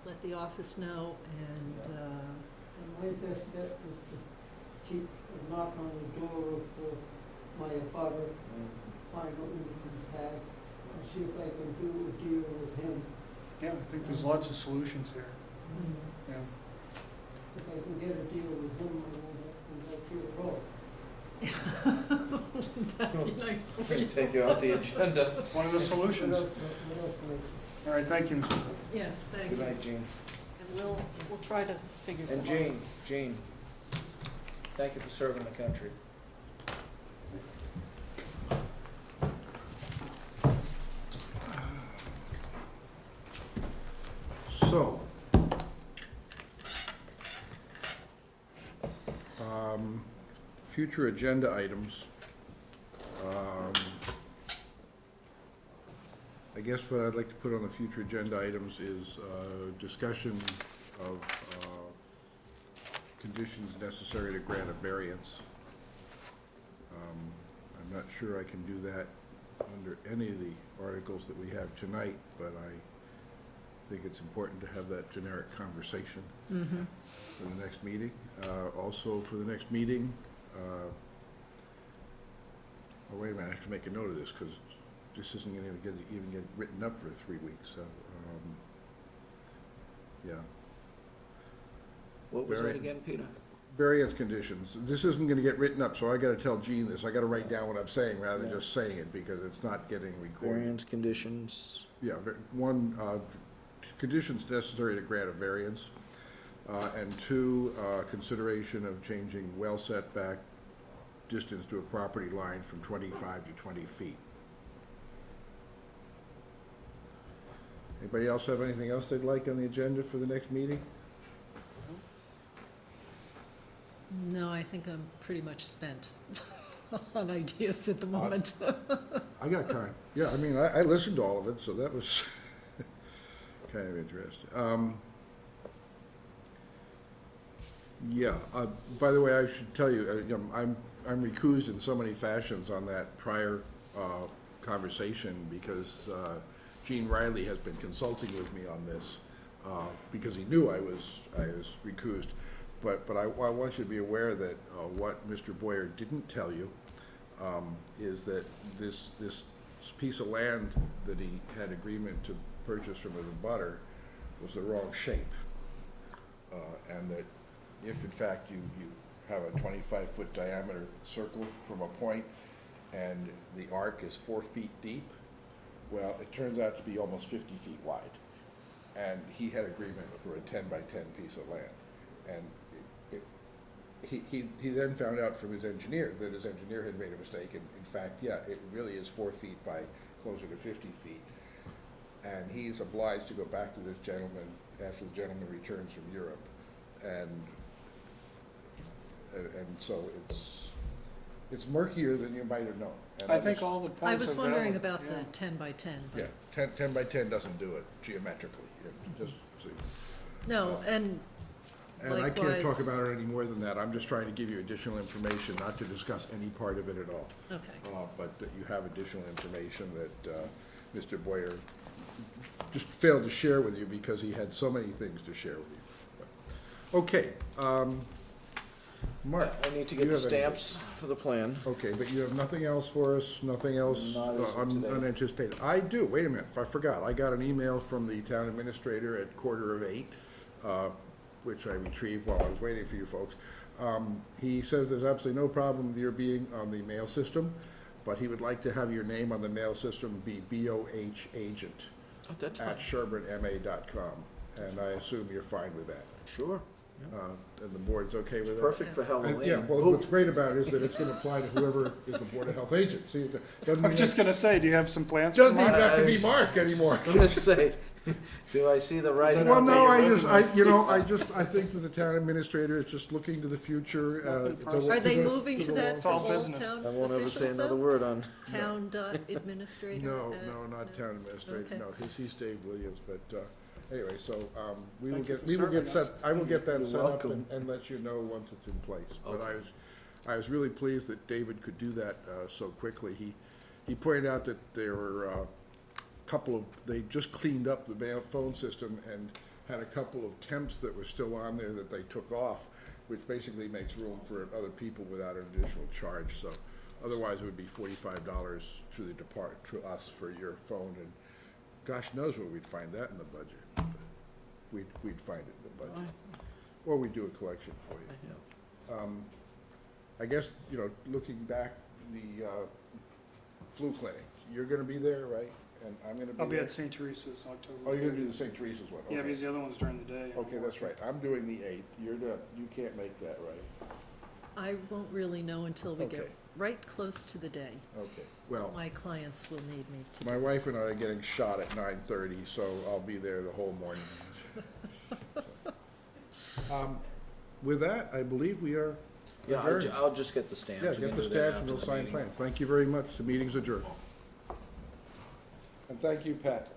let the office know, and, And my best bet is to keep a knock on the door of my abutter, find out when he comes back, and see if I can do a deal with him. Yeah, I think there's lots of solutions here, yeah. If I can get a deal with him, I won't have to go through the road. that'd be nice. We're gonna take you off the agenda. One of the solutions. What else, Mr. All right, thank you, Mr. Yes, thank Good you. night, Jean. And we'll try to figure And something out. Jean, thank you for serving the country. So, future agenda items. I guess what I'd like to put on the future agenda items is discussion of conditions necessary to grant a variance. I'm not sure I can do that under any of the articles that we have tonight, but I think it's important to have that generic conversation Mm-hmm. for the next meeting. Also, for the next meeting, oh, wait a minute, I have to make a note of this, because this isn't gonna even get written up for 3 weeks, so, yeah. What was that Very- again, Peter? Variance conditions, this isn't gonna get written up, so I gotta tell Gene this, I gotta write down what I'm saying rather than Yeah. just saying it, because it's not getting recorded. Variance conditions. Yeah, one, conditions necessary to grant a variance, and two, consideration of changing well setback distance to a property line from 25 to 20 feet. Anybody else have anything else they'd like on the agenda for the next meeting? No, I think I'm pretty much spent on ideas at the moment. I got time. Yeah, I mean, I listened to all of it, so that was kind of interesting. Yeah, by the way, I should tell you, I'm recused in so many fashions on that prior conversation because Gene Riley has been consulting with me on this because he knew I was recused. But I want you to be aware that what Mr. Boyer didn't tell you is that this piece of land that he had agreement to purchase from his abutter was the wrong shape. And that if in fact you have a 25-foot diameter circle from a point and the arc is 4 feet deep, well, it turns out to be almost 50 feet wide. And he had agreement for a 10 by 10 piece of land. And he then found out from his engineer that his engineer had made a mistake, and in fact, yeah, it really is 4 feet by closer to 50 feet. And he's obliged to go back to this gentleman after the gentleman returns from Europe. And so it's murkier than you might have known. And I think all the points are I valid. was wondering about yeah. the 10 by 10. but- Yeah, 10 by 10 doesn't do it geometrically, just so. No, and And I can't talk Likewise- about it any more than that. I'm just trying to give you additional information, not to discuss any part of it at all. Okay. But that you have additional information that Mr. Boyer just failed to share with you because he had so many things to share with you. Okay, Mark. I need to you get the have anything? stamps for the plan. Okay, but you have nothing else for us, nothing else Not as of today. unanticipated? I do, wait a minute, I forgot, I got an email from the town administrator at 7:45, which I retrieved while I was waiting for you folks. He says there's absolutely no problem with your being on the mail system, but he would like to have your name on the mail system be BOH agent Oh, that's at fine. sherbornma.com, and I assume you're fine with that. Sure. And the board's okay with that? Perfect for Yes. Halloween. Yeah, well, what's great about it is that it's gonna apply to whoever is the Board of Health agent. See, it doesn't I mean was just that- gonna say, do you have some plans for doesn't even Mark? have to be Mark anymore. I was gonna say, do I see the writing Well, on no, I Update your I think that the town administrator is just looking to the future. Nothing to personal. Are they the- moving to the that long for all all business. town I won't ever say officials another though? word on. Town dot administrator? No, at- no, not town administrator, Okay. no, he's Dave Williams, but, anyway, so, we will Thank you get, for we will get serving set, us. I will get that You're set up welcome. and let you know once it's in place. But Okay. I was really pleased that David could do that, so quickly. He pointed out that there were a couple of, they just cleaned up the mail phone system and had a couple of temps that were still on there that they took off, which basically makes room for other people without an additional charge, so otherwise it would be $45 to the to us for your phone, and gosh knows where we'd find that in the budget. But we'd find it in the budget, or we'd do a collection for you. I guess, looking back, the flu clinic, you're gonna be there, right? And I'm gonna be there? I'll be at St. Teresa's October. Oh, you're gonna do the St. Teresa's one, okay. Yeah, because the other one's during the day. Okay, that's right. I'm doing the 8th. You're not, you can't make that, right? I won't really know until we get Okay. right close to the day. Okay, well, My clients will need me to. my wife and I are getting shot at 9:30, so I'll be there the whole morning. With that, I believe we are Yeah, adjourned. I'll just get the stamps. Yeah, and get then the do that stamps after and we'll the sign meeting. plans. Thank you very much. The meeting's adjourned. And thank you, Pat.